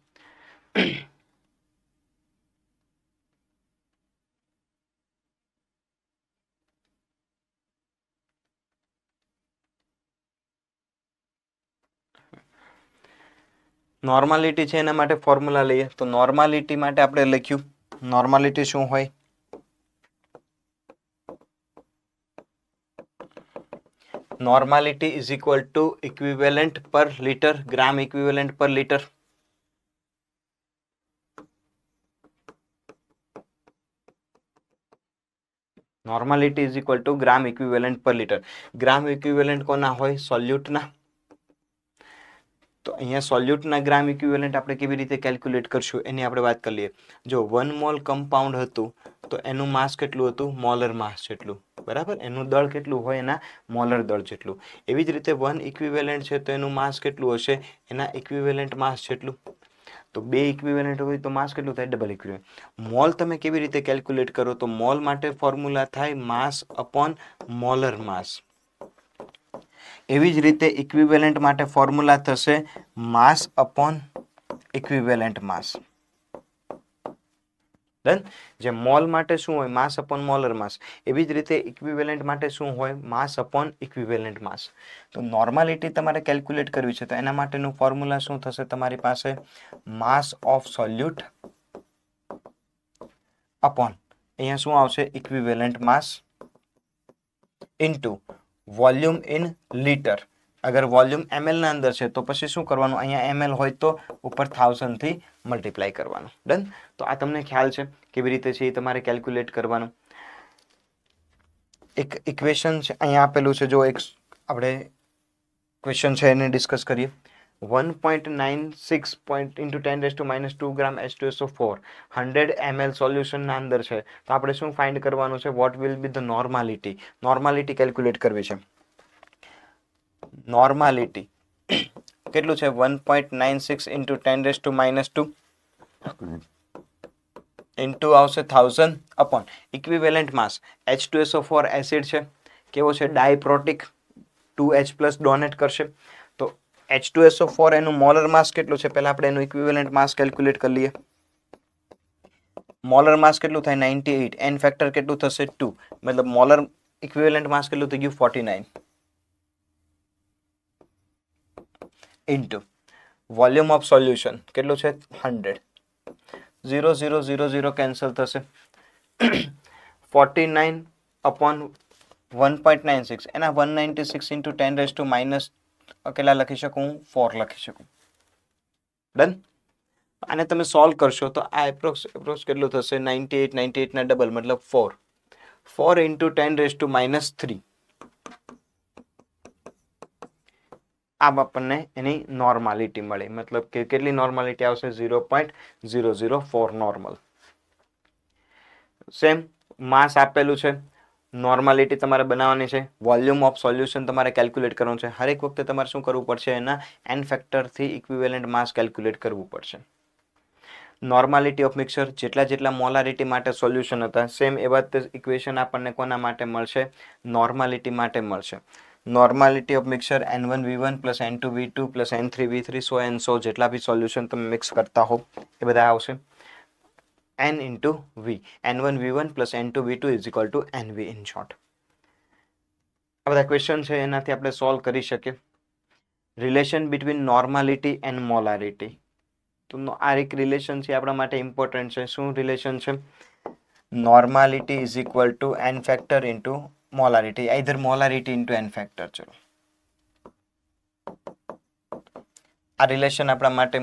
નોર્માલિટી છે એના માટે ફોર્મ્યુલા લઈએ તો નોર્માલિટી માટે આપણે લખ્યું નોર્માલિટી શું હોય normality is equal to equivalent per litre gram equivalent per litre normality is equal to gram equivalent per litre gram equivalent કોના હોય સોલ્યુટના તો અહીંયા સોલ્યુટના ગ્રામ ઇક્વિવેલન્ટ આપણે કેવી રીતે કેલ્ક્યુલેટ કરશું એની આપણે વાત કરી લઈએ જો 1 મોલ કમ્પાઉન્ડ હતું તો એનું માસ કેટલું હતું મોલર માસ જેટલું બરાબર એનું દળ કેટલું હોય એના મોલર દળ જેટલું એવી જ રીતે 1 ઇક્વિવેલન્ટ છે તો એનું માસ કેટલું હશે એના ઇક્વિવેલન્ટ માસ જેટલું તો બે ઇક્વિવેલન્ટ હોય તો માસ કેટલું થાય ડબલ ઇક્વિવેલન્ટ મોલ તમે કેવી રીતે કેલ્ક્યુલેટ કરો તો મોલ માટે ફોર્મ્યુલા થાય માસ અપોન મોલર માસ એવી જ રીતે ઇક્વિવેલન્ટ માટે ફોર્મ્યુલા થશે માસ અપોન ઇક્વિવેલન્ટ માસ ડન જે મોલ માટે શું હોય માસ અપોન મોલર માસ એવી જ રીતે ઇક્વિવેલન્ટ માટે શું હોય માસ અપોન ઇક્વિવેલન્ટ માસ તો નોર્માલિટી તમારે કેલ્ક્યુલેટ કરવી છે તો એના માટેનું ફોર્મ્યુલા શું થશે તમારી પાસે માસ ઓફ સોલ્યુટ અપોન અહીંયા શું આવશે equivalent mass into volume in litre અગર વોલ્યુમ ml ના અંદર છે તો પછી શું કરવાનું અહીંયા ml હોય તો ઉપર 1000 થી મલ્ટીપ્લાય કરવાનું ડન તો આ તમને ખ્યાલ છે કેવી રીતે છે એ તમારે કેલ્ક્યુલેટ કરવાનું એક ઇક્વેશન છે અહીંયા આપેલું છે જો એક આપણે ક્વેશ્ચન છે એને ડિસ્કસ કરીએ 1.96 into 10⁻² ગ્રામ H2SO4 100 ml સોલ્યુશન ના અંદર છે તો આપણે શું ફાઇન્ડ કરવાનું છે what will be the normality calculate કરવી છે નોર્માલિટી કેટલું છે 1.96 into 10⁻² ઇન્ટુ આવશે 1000 અપોન ઇક્વિવેલન્ટ માસ H2SO4 એસિડ છે કેવો છે ડાયપ્રોટિક 2H+ ડોનેટ કરશે તો H2SO4 એનું મોલર માસ કેટલું છે પહેલા આપણે એનું ઇક્વિવેલન્ટ માસ કેલ્ક્યુલેટ કરી લઈએ મોલર માસ કેટલું થાય 98 એન ફેક્ટર કેટલું થશે 2 મતલબ મોલર ઇક્વિવેલન્ટ માસ કેટલું થઈ ગયું 49 ઇન્ટુ વોલ્યુમ ઓફ સોલ્યુશન કેટલું છે 100 0 0 0 0 કેન્સલ થશે 49 અપોન 1.96 એના 196 ઇન્ટુ 10⁻⁻, કેટલા લખી શકું 4 લખી શકું ડન આને તમે સોલ્વ કરશો તો આ એપ્રોક્સ કેટલું થશે 98 ના ડબલ મતલબ 4 ઇન્ટુ 10⁻³ આ આપણને એની નોર્માલિટી મળી મતલબ કે કેટલી નોર્માલિટી આવશે 0.004 નોર્મલ સેમ માસ આપેલું છે નોર્માલિટી તમારે બનાવવાની છે વોલ્યુમ ઓફ સોલ્યુશન તમારે કેલ્ક્યુલેટ કરવાનું છે હરેક વખતે તમારે શું કરવું પડશે એના એન ફેક્ટરથી ઇક્વિવેલન્ટ માસ કેલ્ક્યુલેટ કરવું પડશે નોર્માલિટી ઓફ મિક્સર જેટલા મોલારિટી માટે સોલ્યુશન હતા સેમ એવા જ ઇક્વેશન આપણને કોના માટે મળશે નોર્માલિટી માટે મળશે normality of mixer N1V1 plus N2V2 plus N3V3 સો જેટલા બી સોલ્યુશન તમે મિક્સ કરતા હો એ બધા આવશે N into V N1V1 plus N2V2 is equal two NV in short આ બધા ક્વેશ્ચન છે એનાથી આપણે સોલ્વ કરી શકીએ relation between normality and molarity તો આ એક રિલેશન છે આપણા માટે ઇમ્પોર્ટન્ટ છે શું રિલેશન છે normality is equal two N factor into molarity either molarity into N factor ચલો આ રિલેશન આપણા માટે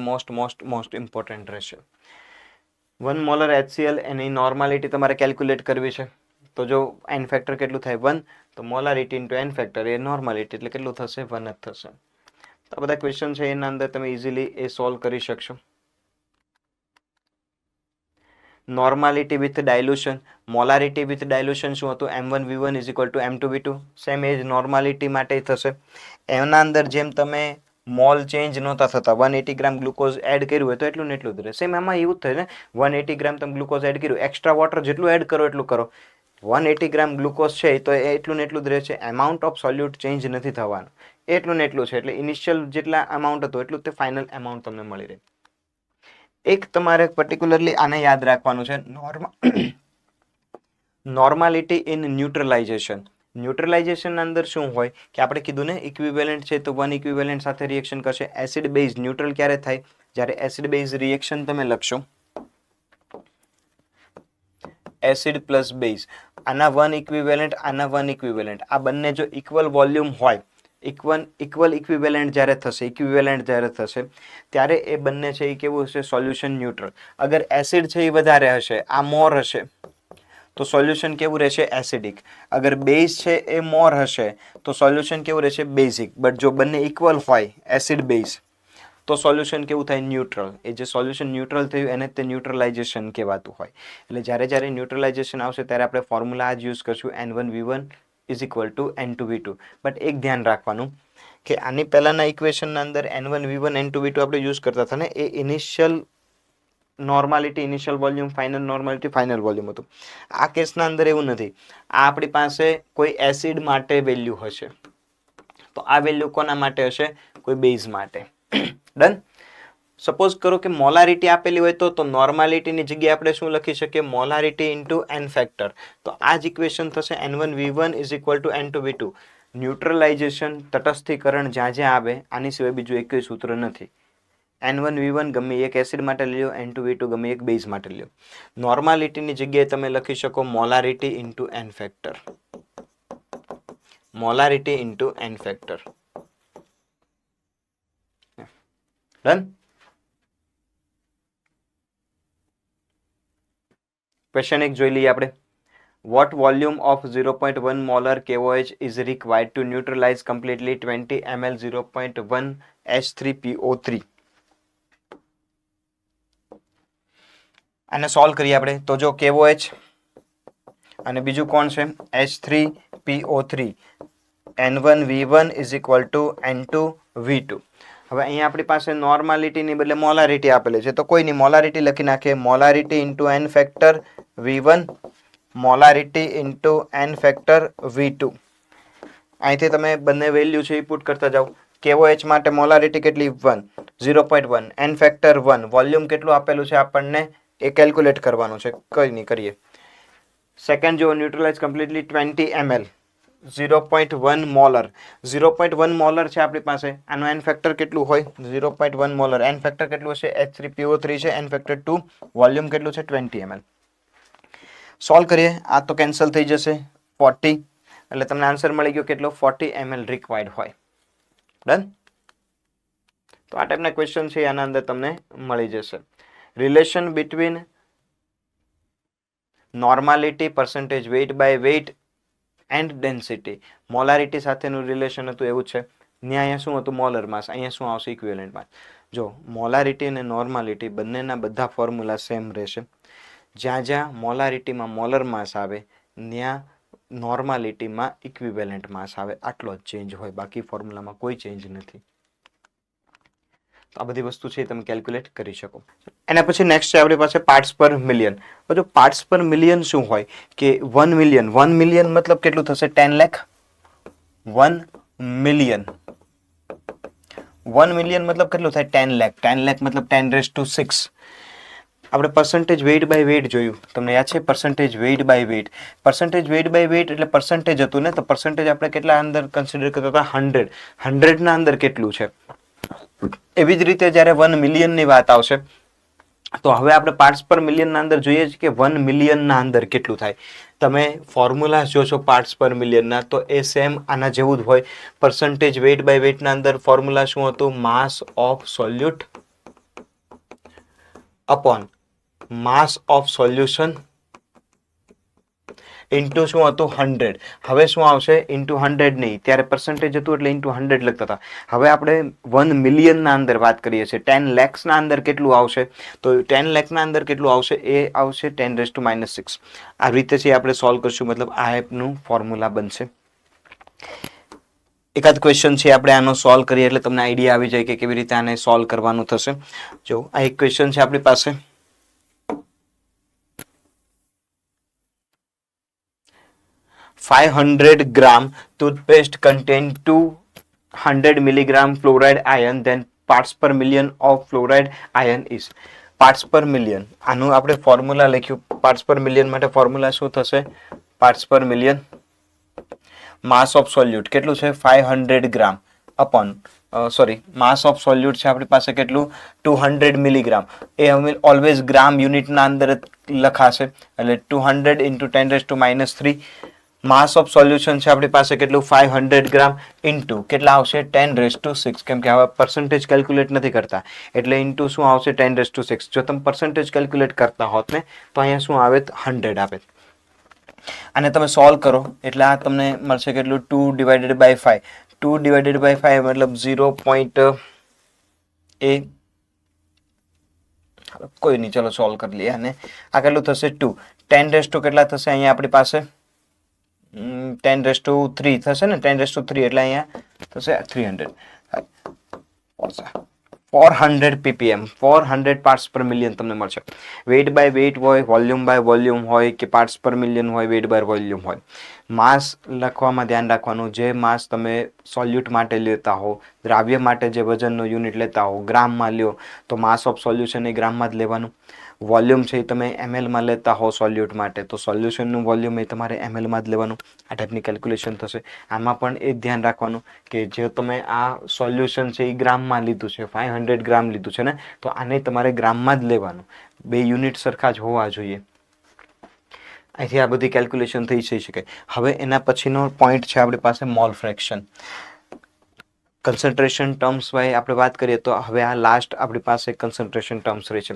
મોસ્ટ ઇમ્પોર્ટન્ટ રહેશે 1 મોલર HCl એની નોર્માલિટી તમારે કેલ્ક્યુલેટ કરવી છે તો જો N ફેક્ટર કેટલું થાય 1 તો મોલારિટી ઇન્ટુ N ફેક્ટર એ નોર્માલિટી એટલે કેટલું થશે 1 જ થશે તો આ બધા ક્વેશ્ચન છે એના અંદર તમે ઇઝીલી એ સોલ્વ કરી શકશો normality with dilution molarity with dilution શું હતું M1V1 is equal to M2V2 same as normality માટે થશે એના અંદર જેમ તમે મોલ ચેન્જ નહોતા થતા 180 ગ્રામ ગ્લુકોઝ એડ કર્યું હોય તો એટલું ને એટલું જ રહે સેમ એમાં એવું જ થાય ને 180 ગ્રામ તમે ગ્લુકોઝ એડ કર્યું એક્સ્ટ્રા વોટર જેટલું એડ કરો એટલું કરો 180 ગ્રામ ગ્લુકોઝ છે તો એટલું ને એટલું જ રહે છે એમાઉન્ટ ઓફ સોલ્યુટ ચેન્જ નથી થવાનું એટલું ને એટલું છે એટલે ઇનિશિયલ જેટલા અમાઉન્ટ હતું એટલું તે ફાઇનલ અમાઉન્ટ તમને મળી રહે એક તમારે પર્ટિક્યુલરલી આને યાદ રાખવાનું છે, નોર્માલિટી ઇન ન્યુટ્રલાઇઝેશન. ન્યુટ્રલાઇઝેશન અંદર શું હોય કે આપણે કીધું ને ઇક્વિવેલન્ટ છે તો વન ઇક્વિવેલન્ટ સાથે રિએક્શન કરશે. એસિડ બેઝ ન્યુટ્રલ ક્યારે થાય? જ્યારે એસિડ બેઝ રિએક્શન તમે લખશો એસિડ પ્લસ બેઝ, આના વન ઇક્વિવેલન્ટ, આના વન ઇક્વિવેલન્ટ, આ બંને જો ઇક્વલ વોલ્યુમ હોય, ઇક્વલ ઇક્વિવેલન્ટ જ્યારે થશે ત્યારે એ બંને છે એ કેવું હશે? Solution neutral. અગર એસિડ છે એ વધારે હશે, આ મોર હશે, તો સોલ્યુશન કેવું રહેશે? એસિડિક. અગર બેઝ છે એ મોર હશે તો સોલ્યુશન કેવું રહેશે? બેઝિક. બટ જો બંને ઇક્વલ હોય એસિડ બેઝ તો સોલ્યુશન કેવું થાય? ન્યુટ્રલ. એ જે સોલ્યુશન ન્યુટ્રલ થયું એને તે ન્યુટ્રલાઇઝેશન કહેવાતું હોય. એટલે જ્યારે ન્યુટ્રલાઇઝેશન આવશે ત્યારે આપણે ફોર્મ્યુલા આ જ યુઝ કરશું N1V1 is equal to N2V2. But એક ધ્યાન રાખવાનું કે આની પહેલાના ઇક્વેશનના અંદર N1V1 N2V2 આપણે યુઝ કરતા હતા ને, એ initial normality, initial volume, final normality, final volume હતું. આ કેસના અંદર એવું નથી. આ આપણી પાસે કોઈ એસિડ માટે વેલ્યુ હશે તો આ વેલ્યુ કોના માટે હશે? કોઈ બેઝ માટે. ડન. સપોઝ કરો કે મોલારિટી આપેલી હોય તો નોર્માલિટીની જગ્યાએ આપણે શું લખી શકીએ? Molarity into N factor. તો આ જ ઇક્વેશન થશે N1V1 is equal to N2V2. Neutralisation, તટસ્થીકરણ જ્યાં જ્યાં આવે આની સિવાય બીજું એક સૂત્ર નથી. N1V1 ગમે એક એસિડ માટે લ્યો, N2V2 ગમે એક બેઝ માટે લ્યો. નોર્માલિટીની જગ્યાએ તમે લખી શકો molarity into N factor. Molarity into N factor. Done. Question એક જોઈ લઈએ આપણે. What volume of 0.1 molar KOH is required to neutralize completely 20 ml 0.1 H3PO3? આને સોલ્વ કરીએ આપણે. તો જો KOH અને બીજું કોણ છે? H3PO3. N1V1 is equal to N2V2. હવે અહીંયા આપણી પાસે નોર્માલિટીની બદલે મોલારિટી આપેલી છે તો કોઈ નહીં, મોલારિટી લખી નાખીએ. Molarity into N factor V1, molarity into N factor V2. અહીંથી તમે બંને વેલ્યુ છે એ પુટ કરતા જાઓ. KOH માટે મોલારિટી કેટલી? 1, 0.1, એન ફેક્ટર 1, વોલ્યુમ કેટલું આપેલું છે આપણને એ કેલ્ક્યુલેટ કરવાનું છે. કંઈ નહીં, કરીએ. સેકન્ડ જો neutralise completely 20 ml 0.1 molar. 0.1 molar છે આપણી પાસે. આનો એન ફેક્ટર કેટલું હોય? 0.1 મોલર. એન ફેક્ટર કેટલું હશે? H3PO3 છે, એન ફેક્ટર 2. વોલ્યુમ કેટલું છે? 20 ml. સોલ્વ કરીએ. આ તો કેન્સલ થઈ જશે. 40 એટલે તમને આન્સર મળી ગયો કેટલો? 40 ml રિક્વાયર્ડ હોય. ડન. તો આ ટાઈપના ક્વેશ્ચન છે આના અંદર તમને મળી જશે. Relation between normality, percentage weight by weight and density. Molarity સાથેનું રિલેશન હતું એવું છે. અહીંયા શું હતું? Molar mass. અહીંયા શું આવશે? Equivalent mass. જો મોલારિટી અને નોર્માલિટી બંનેના બધા ફોર્મ્યુલા સેમ રહેશે. જ્યાં જ્યાં મોલારિટીમાં મોલર માસ આવે ત્યાં નોર્માલિટીમાં ઇક્વિવેલન્ટ માસ આવે. આટલો જ ચેન્જ હોય, બાકી ફોર્મ્યુલામાં કોઈ ચેન્જ નથી. તો આ બધી વસ્તુ છે તમે કેલ્ક્યુલેટ કરી શકો. એના પછી નેક્સ્ટ છે આપણી પાસે પાર્ટ્સ પર મિલિયન. જો પાર્ટ્સ પર મિલિયન શું હોય કે 1 મિલિયન મતલબ કેટલું થશે? 10 લાખ. 1 મિલિયન મતલબ કેટલું થાય? 10 લાખ. 10 લાખ મતલબ 10⁶. આપણે પર્સન્ટેજ વેઇટ બાય વેઇટ જોયું, તમને યાદ છે? Percentage weight by weight. Percentage weight by weight એટલે પર્સન્ટેજ હતું ને, તો પર્સન્ટેજ આપણે કેટલા અંદર કન્સિડર કરતા હતા? 100. 100ના અંદર કેટલું છે? એવી જ રીતે જ્યારે 1 મિલિયનની વાત આવશે તો હવે આપણે પાર્ટ્સ પર મિલિયનના અંદર જોઈએ છીએ કે 1 મિલિયનના અંદર કેટલું થાય. તમે ફોર્મ્યુલા જોશો પાર્ટ્સ પર મિલિયનના તો એ સેમ આના જેવું જ હોય. પર્સન્ટેજ વેઇટ બાય વેઇટના અંદર ફોર્મ્યુલા શું હતું? માસ of solute upon mass of solution into શું હતું? 100. હવે શું આવશે? ઇન્ટુ 100 નહીં, ત્યારે પર્સન્ટેજ હતું એટલે ઇન્ટુ 100 લખતા હતા. હવે આપણે 1 મિલિયનના અંદર વાત કરીએ છીએ. 10 લેક્સના અંદર કેટલું આવશે? તો 10 લેખના અંદર કેટલું આવશે? એ આવશે 10⁻⁶. આ રીતે છે આપણે સોલ્વ કરશું, મતલબ આ એપનું ફોર્મ્યુલા બનશે. એકાદ ક્વેશ્ચન છે આપણે આનો સોલ્વ કરીએ એટલે તમને આઈડિયા આવી જાય કે કેવી રીતે આને સોલ્વ કરવાનું થશે. જો આ એક ક્વેશ્ચન છે આપણી પાસે. 500 gram toothpaste contain 200 milligram fluoride ion, then parts per million of fluoride ion is. Parts પર મિલિયન. આનું આપણે ફોર્મ્યુલા લખ્યું. પાર્ટ્સ પર મિલિયન માટે ફોર્મ્યુલા શું થશે? પાર્ટ્સ પર મિલિયન માસ ઓફ સોલ્યુટ કેટલું છે? 500 ગ્રામ અપોન માસ ઓફ સોલ્યુટ છે આપણી પાસે કેટલું? 200 મિલીગ્રામ. એ ઓલવેઝ ગ્રામ યુનિટના અંદર લખાશે એટલે 200 ઇન્ટુ 10⁻³ માસ ઓફ સોલ્યુશન છે આપણી પાસે કેટલું? 500 ગ્રામ ઇન્ટુ કેટલા આવશે? 10⁻⁶. કેમ કે હવે પર્સન્ટેજ કેલ્ક્યુલેટ નથી કરતા એટલે ઇન્ટુ શું આવશે? 10⁻⁶. જો તમે પર્સન્ટેજ કેલ્ક્યુલેટ કરતા હોત ને તો અહીંયા શું આવે? 100 આવે. અને તમે સોલ્વ કરો એટલે આ તમને મળશે કેટલું? 2/5. 2/5 મતલબ 0. કોઈ નહીં, ચલો સોલ્વ કરી લઈએ. અને આ કેટલું થશે? 2. 10 કેટલા થશે અહીંયા આપણી પાસે? 10⁻³ થશે ને? 10⁻³ એટલે અહીંયા થશે 300. 400 ppm, 400 પાર્ટ્સ પર મિલિયન તમને મળશે. વેઇટ બાય વેઇટ હોય, વોલ્યુમ બાય વોલ્યુમ હોય કે પાર્ટ્સ પર મિલિયન હોય, વેઇટ બાય વોલ્યુમ હોય. માસ લખવામાં ધ્યાન રાખવાનું, જે માસ તમે સોલ્યુટ માટે લેતા હો, દ્રાવ્ય માટે જે વજનનો યુનિટ લેતા હો, ગ્રામમાં લ્યો તો માસ ઓફ સોલ્યુશન એ ગ્રામમાં જ લેવાનું. વોલ્યુમ છે એ તમે mlમાં લેતા હો સોલ્યુટ માટે તો સોલ્યુશનનું વોલ્યુમ એ તમારે mlમાં જ લેવાનું. આ ટાઈપની કેલ્ક્યુલેશન થશે. આમાં પણ એ ધ્યાન રાખવાનું કે જે તમે આ સોલ્યુશન છે એ ગ્રામમાં લીધું છે, 500 ગ્રામ લીધું છે ને, તો આને તમારે ગ્રામમાં જ લેવાનું. બે યુનિટ સરખા જ હોવા જોઈએ. અહીંથી આ બધી કેલ્ક્યુલેશન થઈ શકે. હવે એના પછીનો પોઈન્ટ છે આપણી પાસે mole fraction. Concentration terms why આપણે વાત કરીએ તો હવે આ લાસ્ટ આપણી પાસે કન્સન્ટ્રેશન ટર્મ્સ રહી છે.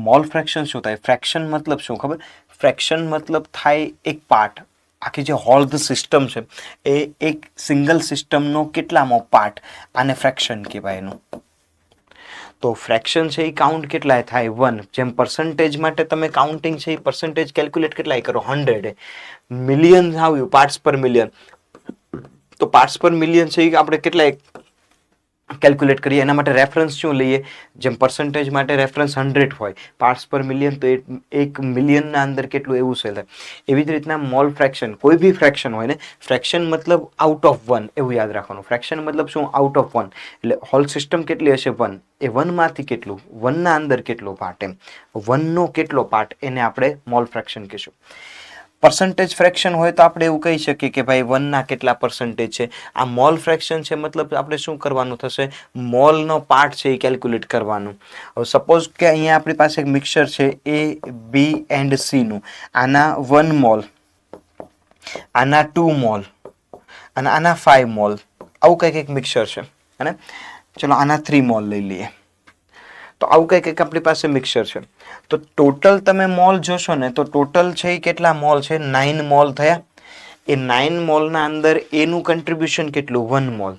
મોલ ફ્રેક્શન શું થાય? ફ્રેક્શન મતલબ શું ખબર? ફ્રેક્શન મતલબ થાય એક પાર્ટ, આખી જે હોલ ધ સિસ્ટમ છે એ એક સિંગલ સિસ્ટમનો કેટલામો પાર્ટ, આને ફ્રેક્શન કહેવાય એનું. તો ફ્રેક્શન છે એ કાઉન્ટ કેટલાય થાય? 1. જેમ પર્સન્ટેજ માટે તમે કાઉન્ટિંગ છે એ પર્સન્ટેજ કેલ્ક્યુલેટ કેટલાય કરો? 100. મિલિયન આવ્યું પાર્ટ્સ પર મિલિયન, તો પાર્ટ્સ પર મિલિયન છે એ આપણે કેટલાય કેલ્ક્યુલેટ કરીએ? એના માટે રેફરન્સ શું લઈએ? જેમ પર્સન્ટેજ માટે રેફરન્સ 100 હોય, પાર્ટ્સ પર મિલિયન તો એક મિલિયનના અંદર કેટલું એવું છે. એવી જ રીતના મોલ ફ્રેક્શન, કોઈ બી ફ્રેક્શન હોય ને, ફ્રેક્શન મતલબ આઉટ ઓફ 1 એવું યાદ રાખવાનું. ફ્રેક્શન મતલબ શું? આઉટ ઓફ 1 એટલે હોલ સિસ્ટમ કેટલી હશે? 1. એ 1માંથી કેટલું? 1ના અંદર કેટલો પાર્ટ, એમ 1નો કેટલો પાર્ટ, એને આપણે મોલ ફ્રેક્શન કહીશું. પર્સન્ટેજ ફ્રેક્શન હોય તો આપણે એવું કહી શકીએ કે ભાઈ 1ના કેટલા પર્સન્ટેજ છે. આ મોલ ફ્રેક્શન છે મતલબ આપણે શું કરવાનું થશે? મોલનો પાર્ટ છે એ કેલ્ક્યુલેટ કરવાનું. હવે સપોઝ કે અહીંયા આપણી પાસે એક મિક્સર છે A, B, C નું. આના 1 મોલ, આના 2 મોલ અને આના 5 મોલ, આવું કંઈક એક મિક્સર છે. અને ચલો આના 3 મોલ લઈ લઈએ. તો આવું કંઈક આપણી પાસે મિક્સર છે. તો ટોટલ તમે મોલ જોશો ને તો ટોટલ છે એ કેટલા મોલ છે? 9 મોલ થયા. એ 9 મોલના અંદર એનું કન્ટ્રીબ્યુશન કેટલું? 1 મોલ.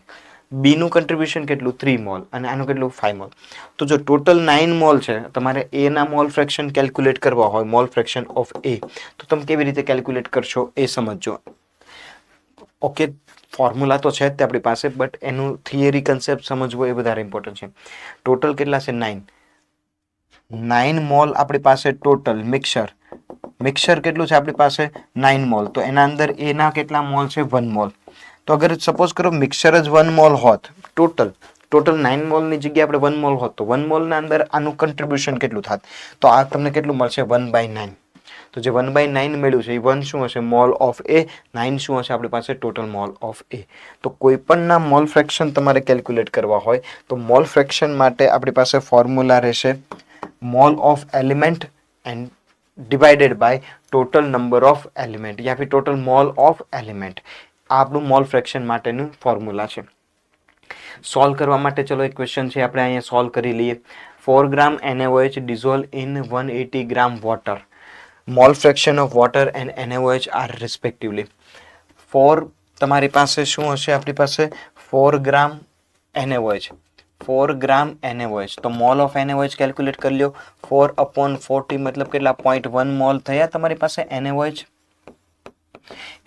બીનું કન્ટ્રીબ્યુશન કેટલું? 3 મોલ. અને આનું કેટલું? 5 મોલ. તો જો ટોટલ 9 મોલ છે, તમારે એના મોલ ફ્રેક્શન કેલ્ક્યુલેટ કરવા હોય, મોલ ફ્રેક્શન ઓફ એ, તો તમે કેવી રીતે કેલ્ક્યુલેટ કરશો એ સમજો. ઓકે, ફોર્મ્યુલા તો છે જ તે આપણી પાસે, બટ એનું થિયરી કન્સેપ્ટ સમજવો એ વધારે ઇમ્પોર્ટન્ટ છે. ટોટલ કેટલા છે? 9. 9 મોલ આપણી પાસે ટોટલ મિક્સર કેટલું છે આપણી પાસે? 9 મોલ. તો એના અંદર એના કેટલા મોલ છે? 1 મોલ. તો અગર સપોઝ કરો મિક્સર જ 1 મોલ હોત, ટોટલ 9 મોલની જગ્યાએ આપણે 1 મોલ હોત, તો 1 મોલના અંદર આનું કન્ટ્રીબ્યુશન કેટલું થાત? તો આ તમને કેટલું મળશે? 1/9. તો જે 1/9 મળ્યું છે એ 1 શું હશે? મોલ ઓફ એ. 9 શું હશે આપણી પાસે? ટોટલ મોલ ઓફ એ. તો કોઈ પણના મોલ ફ્રેક્શન તમારે કેલ્ક્યુલેટ કરવા હોય તો મોલ ફ્રેક્શન માટે આપણી પાસે ફોર્મ્યુલા રહેશે mole of element and divided by total number of element, યા ફિર ટોટલ મોલ ઓફ એલિમેન્ટ. આ આપણું મોલ ફ્રેક્શન માટેનું ફોર્મ્યુલા છે. સોલ્વ કરવા માટે ચલો એક ક્વેશ્ચન છે આપણે અહીંયા સોલ્વ કરી લઈએ. 4 gram NaOH dissolve in 180 gram water. Mole fraction of water and NaOH are respectively. 4 તમારી પાસે શું હશે? આપણી પાસે 4 ગ્રામ NaOH, 4 ગ્રામ NaOH. તો મોલ ઓફ NaOH કેલ્ક્યુલેટ કરી લો. 4/40 મતલબ કેટલા? 0.1 મોલ થયા તમારી પાસે NaOH.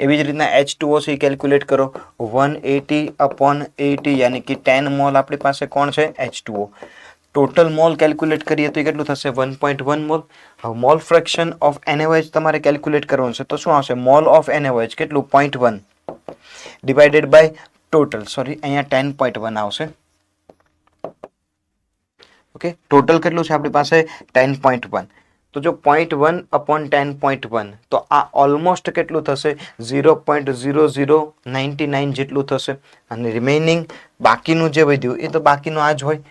એવી જ રીતના H2O છે કેલ્ક્યુલેટ કરો. 180/80 યાની કે 10 મોલ આપણી પાસે કોણ છે? H2O. ટોટલ મોલ કેલ્ક્યુલેટ કરીએ તો કેટલું થશે? 1.1 મોલ. હવે મોલ ફ્રેક્શન ઓફ NaOH તમારે કેલ્ક્યુલેટ કરવાનું છે તો શું આવશે? મોલ ઓફ NaOH કેટલું? 0.1 ડિવાઇડેડ બાય ટોટલ, સોરી અહીંયા 10.1 આવશે. ઓકે, ટોટલ કેટલું છે આપણી પાસે 10.1. તો જો 0.1 upon 10.1 તો આ ઓલમોસ્ટ કેટલું થશે 0.0099 જેટલું થશે. અને રિમેનિંગ બાકીનું જે વધ્યું એ તો બાકીનું આ જ હોય.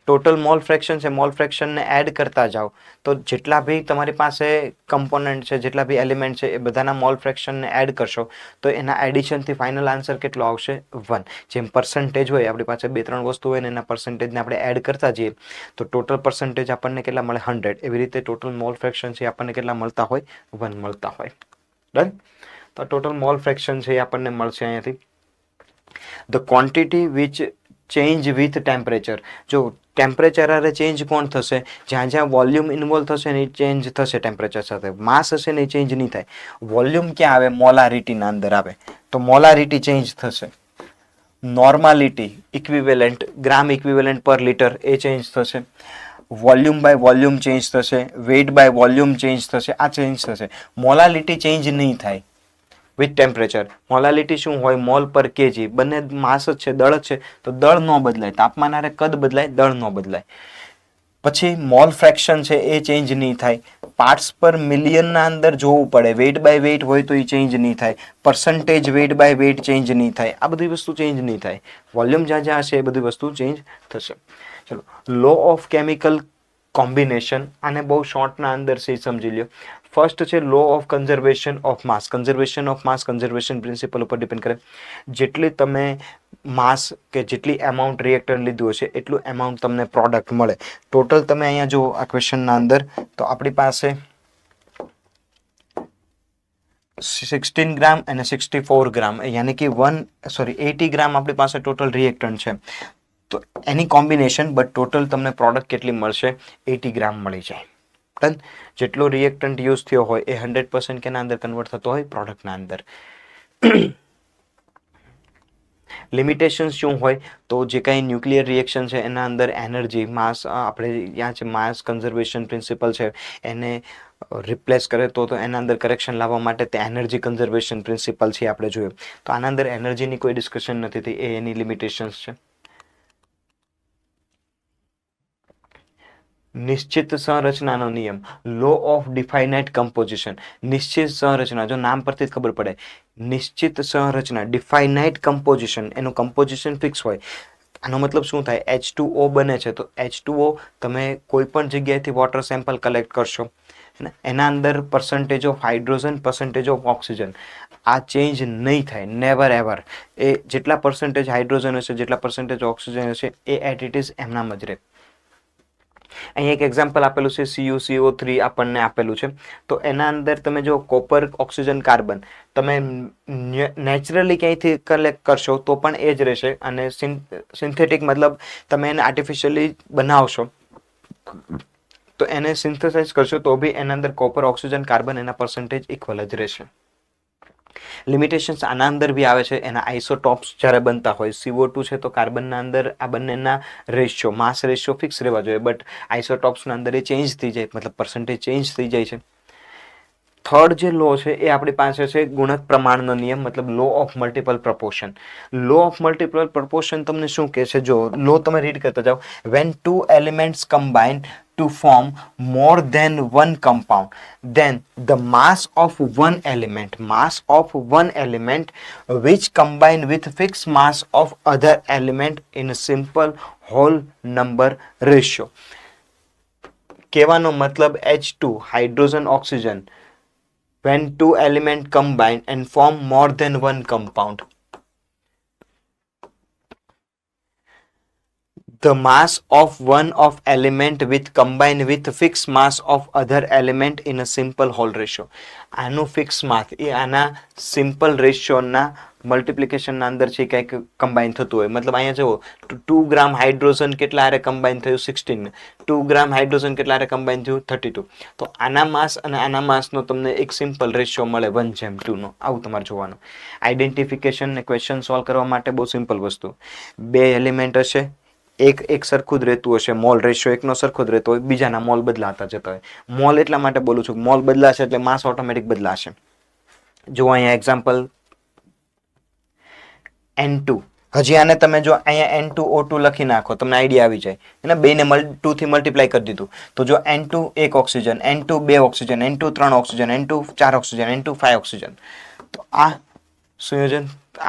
ટોટલ મોલ ફ્રેક્શન છે, મોલ ફ્રેક્શનને એડ કરતા જાઓ તો જેટલા બી તમારી પાસે કમ્પોનન્ટ છે, જેટલા બી એલિમેન્ટ છે એ બધાના મોલ ફ્રેક્શનને એડ કરશો તો એના એડિશનથી ફાઇનલ આન્સર કેટલો આવશે 1. જેમ પર્સન્ટેજ હોય આપણી પાસે 2-3 વસ્તુ હોય ને એના પર્સન્ટેજને આપણે એડ કરતા જઈએ તો ટોટલ પર્સન્ટેજ આપણને કેટલા મળે 100. એવી રીતે ટોટલ મોલ ફ્રેક્શન છે આપણને કેટલા મળતા હોય 1 મળતા હોય. ડન. તો ટોટલ મોલ ફ્રેક્શન છે એ આપણને મળશે અહીંયાથી. The quantity which change with temperature. જો ટેમ્પરેચર આરે ચેન્જ કોણ થશે? જ્યાં જ્યાં વોલ્યુમ ઇન્વોલ્વ થશે ને એ ચેન્જ થશે ટેમ્પરેચર સાથે. માસ હશે ને એ ચેન્જ નહીં થાય. વોલ્યુમ ક્યાં આવે? મોલારિટીના અંદર આવે તો મોલારિટી ચેન્જ થશે. નોર્માલિટી ઇક્વિવેલન્ટ ગ્રામ ઇક્વિવેલન્ટ પર લિટર એ ચેન્જ થશે. વોલ્યુમ બાય વોલ્યુમ ચેન્જ થશે. વેઇટ બાય વોલ્યુમ ચેન્જ થશે. આ ચેન્જ થશે. મોલાલિટી ચેન્જ નહીં થાય વિથ ટેમ્પરેચર. મોલાલિટી શું હોય? Mall per KG. બંને માસ જ છે, દળ જ છે તો દળ ન બદલાય. તાપમાન હારે કદ બદલાય, દળ ન બદલાય. પછી મોલ ફ્રેક્શન છે એ ચેન્જ નહીં થાય. પાર્ટ્સ પર મિલિયનના અંદર જોવું પડે. વેઇટ બાય વેઇટ હોય તો એ ચેન્જ નહીં થાય. Percentage weight by weight change નહીં થાય. આ બધી વસ્તુ ચેન્જ નહીં થાય. વોલ્યુમ જ્યાં જ્યાં હશે એ બધી વસ્તુ ચેન્જ થશે. ચલો, લો ઓફ કેમિકલ કોમ્બિનેશન. આને બહુ શોર્ટના અંદર છે સમજી લ્યો. ફર્સ્ટ છે law of conservation of mass. Conservation of mass conservation principle ઉપર ડિપેન્ડ કરે. જેટલી તમે માસ કે જેટલી એમાઉન્ટ રિએક્ટર લીધું હશે એટલું એમાઉન્ટ તમને પ્રોડક્ટ મળે. ટોટલ તમે અહીંયા જો આ ક્વેશ્ચનના અંદર તો આપણી પાસે 16 ગ્રામ અને 64 ગ્રામ યાની કે 80 ગ્રામ આપણી પાસે ટોટલ રિએક્ટન્ટ છે. તો એની કોમ્બિનેશન બટ ટોટલ તમને પ્રોડક્ટ કેટલી મળશે? 80 ગ્રામ મળી જાય. ડન. જેટલો રિએક્ટન્ટ યુઝ થયો હોય એ 100% કેના અંદર કન્વર્ટ થતો હોય? પ્રોડક્ટના અંદર. લિમિટેશન શું હોય? તો જે કાંઈ ન્યુક્લિયર રિએક્શન છે એના અંદર એનર્જી માસ આપણે ત્યાં છે માસ કન્ઝર્વેશન પ્રિન્સિપલ છે એને રિપ્લેસ કરે તો એના અંદર કરેક્શન લાવવા માટે તે એનર્જી કન્ઝર્વેશન પ્રિન્સિપલ છે આપણે જોયું. તો આના અંદર એનર્જીની કોઈ ડિસ્કશન નથી થઈ. એ એની લિમિટેશન્સ છે. નિશ્ચિત સંરચનાનો નિયમ. Law of definite composition. નિશ્ચિત સંરચના, જો નામ પરથી જ ખબર પડે. નિશ્ચિત સંરચના, ડિફાઇનાઇટ કમ્પોઝિશન, એનું કમ્પોઝિશન ફિક્સ હોય. આનો મતલબ શું થાય? H2O બને છે તો H2O તમે કોઈ પણ જગ્યાએથી વોટર સેમ્પલ કલેક્ટ કરશો એના અંદર percentage of hydrogen, percentage of oxygen આ ચેન્જ નહીં થાય. Never ever. એ જેટલા પર્સન્ટેજ હાઇડ્રોજન હશે, જેટલા પર્સન્ટેજ ઓક્સિજન હશે એ એટ ઇટ ઇઝ એમનામ જ રહે. અહીં એક એક્ઝામ્પલ આપેલું છે CuCO3 આપણને આપેલું છે. તો એના અંદર તમે જો કોપર, ઓક્સિજન, કાર્બન તમે નેચરલી ક્યાંયથી કલેક્ટ કરશો તો પણ એ જ રહેશે. અને સિન્થેટિક મતલબ તમે એને આર્ટિફિશિયલી બનાવશો તો એને સિન્થેસાઇઝ કરશો તો બી એના અંદર કોપર, ઓક્સિજન, કાર્બન એના પર્સન્ટેજ ઇક્વલ જ રહેશે. લિમિટેશન્સ આના અંદર બી આવે છે. એના આઇસોટોપ્સ જ્યારે બનતા હોય, CO2 છે તો કાર્બનના અંદર આ બંનેના રેશિયો, માસ રેશિયો ફિક્સ રહેવા જોઈએ. બટ આઇસોટોપ્સના અંદર એ ચેન્જ થઈ જાય, મતલબ પર્સન્ટેજ ચેન્જ થઈ જાય છે. થર્ડ જે લો છે એ આપણી પાસે છે ગુણક પ્રમાણનો નિયમ, મતલબ law of multiple proportion. Law of multiple proportion તમને શું કહે છે? જો લો તમે રીડ કરતા જાઓ. When two elements combine to form more than one compound, then the mass of one element which combine with fixed mass of other element in a simple whole number ratio. કહેવાનો મતલબ H2 hydrogen oxygen when two element combine and form more than one compound, the mass of one of element with combine with fixed mass of other element in a simple whole ratio. આનું fix માસ એ આના simple રેશિયોના મલ્ટિપ્લિકેશનના અંદર છે કંઈક combine થતું હોય. મતલબ અહીંયા જુઓ 2 ગ્રામ હાઇડ્રોજન કેટલા હારે કમ્બાઈન થયું? 16. 2 ગ્રામ હાઇડ્રોજન કેટલા હારે કમ્બાઈન થયું? 32. તો આના માસ અને આના માસનો તમને એક સિમ્પલ રેશિયો મળે 1:2 નો. આવું તમારે જોવાનું. આઈડેન્ટિફિકેશન ને ક્વેશ્ચન સોલ્વ કરવા માટે બહુ સિમ્પલ વસ્તુ. બે એલિમેન્ટ હશે, એક સરખું જ રહેતું હશે, મોલ રેશિયો એકનો સરખો જ રહેતો હોય, બીજાના મોલ બદલાતા જતા હોય. મોલ એટલા માટે બોલું છું, મોલ બદલાશે એટલે માસ ઓટોમેટિક બદલાશે. જો અહીંયા એક્ઝામ્પલ N2 હજી આને તમે જો અહીંયા N2O2 લખી નાખો, તમને આઈડિયા આવી જાય. એને બેને 2 થી મલ્ટીપ્લાય કરી દીધું તો જો N2 1 oxygen, N2 2 oxygen, N2 3 oxygen, N2 4 oxygen, N2 5 oxygen. તો આ સંયોજન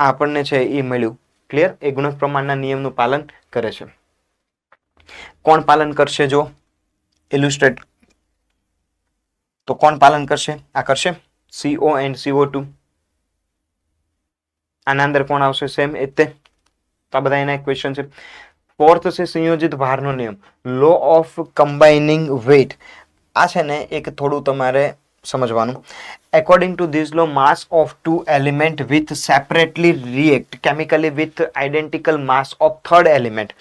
આપણને છે એ મળ્યું. ક્લિયર? એ ગુણક પ્રમાણના નિયમનું પાલન કરે છે. કોણ પાલન કરશે? જો ઇલ્યુસ્ટ્રેટ તો કોણ પાલન કરશે? આ કરશે CO and CO2. આના અંદર કોણ આવશે? સેમ એ તે. તો આ બધા એના ક્વેશ્ચન છે. ફોર્થ છે સંયોજિત ભારનો નિયમ, લો ઓફ કમ્બાઇનિંગ વેઇટ. આ છે ને એક થોડું તમારે સમજવાનું. According to this law, mass of two element with separately react chemically with identical mass of third element.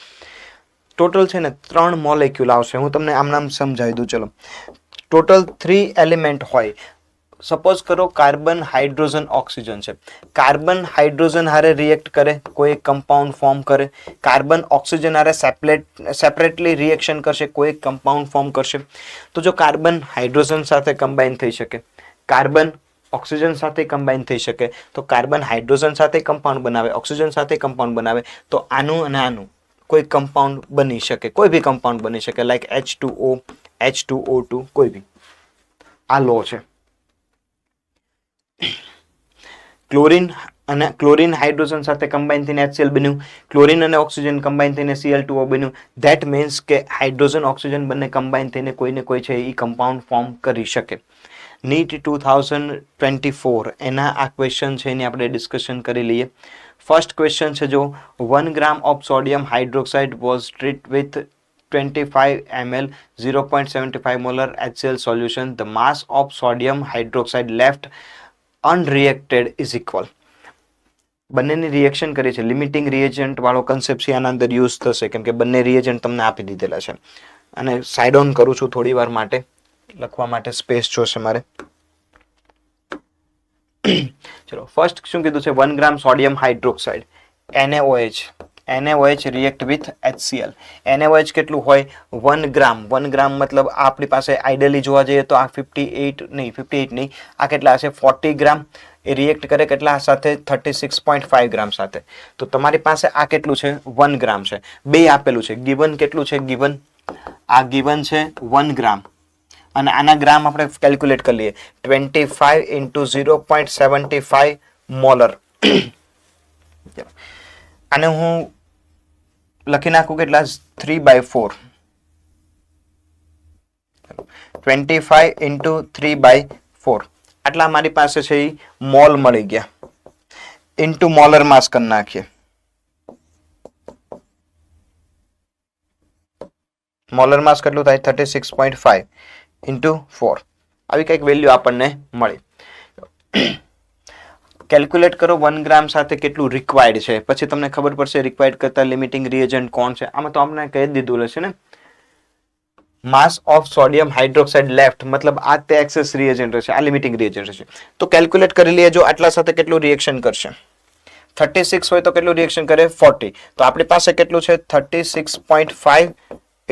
Total છે ને 3 મોલેક્યુલ આવશે. હું તમને આમ નામ સમજાવી દઉં. ચલો, ટોટલ 3 એલિમેન્ટ હોય. સપોઝ કરો કાર્બન, હાઇડ્રોજન, ઓક્સિજન છે. કાર્બન હાઇડ્રોજન હારે રિએક્ટ કરે, કોઈ કમ્પાઉન્ડ ફોર્મ કરે. કાર્બન ઓક્સિજન હારે સેપરેટલી રિએક્શન કરશે, કોઈ કમ્પાઉન્ડ ફોર્મ કરશે. તો જો કાર્બન હાઇડ્રોજન સાથે કમ્બાઈન થઈ શકે, કાર્બન ઓક્સિજન સાથે કમ્બાઈન થઈ શકે, તો કાર્બન હાઇડ્રોજન સાથે કમ્પાઉન્ડ બનાવે, ઓક્સિજન સાથે કમ્પાઉન્ડ બનાવે, તો આનું અને આનું કોઈ કમ્પાઉન્ડ બની શકે, કોઈ બી કમ્પાઉન્ડ બની શકે, લાઈક H2O, H2O2, કોઈ બી. આ લો છે. ક્લોરીન હાઇડ્રોજન સાથે કમ્બાઈન થઈને HCl બન્યું, ક્લોરીન અને ઓક્સિજન કમ્બાઈન થઈને Cl2O બન્યું. ધેટ મીન્સ કે હાઇડ્રોજન ઓક્સિજન બંને કમ્બાઈન થઈને કોઈને કોઈ છે એ કમ્પાઉન્ડ ફોર્મ કરી શકે. નીટ 2024 એના આ ક્વેશ્ચન છે, એની આપણે ડિસ્કશન કરી લઈએ. ફર્સ્ટ ક્વેશ્ચન છે જો 1 gram of sodium hydroxide was treat with 25 ml 0.75 molar HCl solution. The mass of sodium hydroxide left unreacted is equal. બંનેની રિએક્શન કરી છે. લિમિટિંગ રિએજન્ટ વાળો કન્સેપ્ટ આના અંદર યુઝ થશે, કેમ કે બંને રિએજન્ટ તમને આપી દીધેલા છે. અને સાઇડ ઓન કરું છું થોડી વાર માટે, લખવા માટે સ્પેસ જોશે મારે. ચલો, ફર્સ્ટ શું કીધું છે? 1 gram sodium hydroxide NaOH react with HCl. NaOH કેટલું હોય? 1 ગ્રામ. 1 ગ્રામ મતલબ આપણી પાસે આઈડિયલી જોવા જઈએ તો આ 58 નહીં, આ કેટલા હશે? 40 ગ્રામ. એ રિએક્ટ કરે કેટલા સાથે? 36.5 ગ્રામ સાથે. તો તમારી પાસે આ કેટલું છે? 1 ગ્રામ છે. બે આપેલું છે. ગિવન કેટલું છે? ગિવન આ ગિવન છે 1 ગ્રામ, અને આના ગ્રામ આપણે કેલ્ક્યુલેટ કરી લઈએ. 25 into 0.75 મોલર. આને હું લખી નાખું કેટલા? 3/4. 25 into 3/4. આટલા મારી પાસે છે એ મોલ મળી ગયા. ઇન્ટુ મોલર માસ કરી નાખીએ. મોલર માસ કેટલું થાય? 36.5 into 4. આવી કંઈક વેલ્યુ આપણને મળી. કેલ્ક્યુલેટ કરો 1 ગ્રામ સાથે કેટલું રિક્વાયર્ડ છે, પછી તમને ખબર પડશે રિક્વાયર્ડ કરતા લિમિટિંગ રિએજન્ટ કોણ છે. આમાં તો આપણે કહી દીધું હશે ને. માસ ઓફ સોડિયમ હાઇડ્રોક્સાઇડ લેફ્ટ મતલબ આ તે એક્સેસ રિએજન્ટ હશે, આ લિમિટિંગ રિએજન્ટ હશે. તો કેલ્ક્યુલેટ કરી લઈએ. જો આટલા સાથે કેટલું રિએક્શન કરશે? 36 હોય તો કેટલું રિએક્શન કરે? 40. તો આપણી પાસે કેટલું છે? 36.5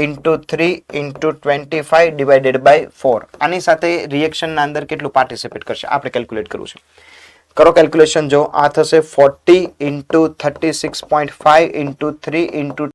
into 3 into 25 divided by 4. આની સાથે રિએક્શનના અંદર કેટલું પાર્ટિસિપેટ કરશે આપણે કેલ્ક્યુલેટ કરવું છે. કરો કેલ્ક્યુલેશન. જો આ થશે 40 into 36.5 into 3 into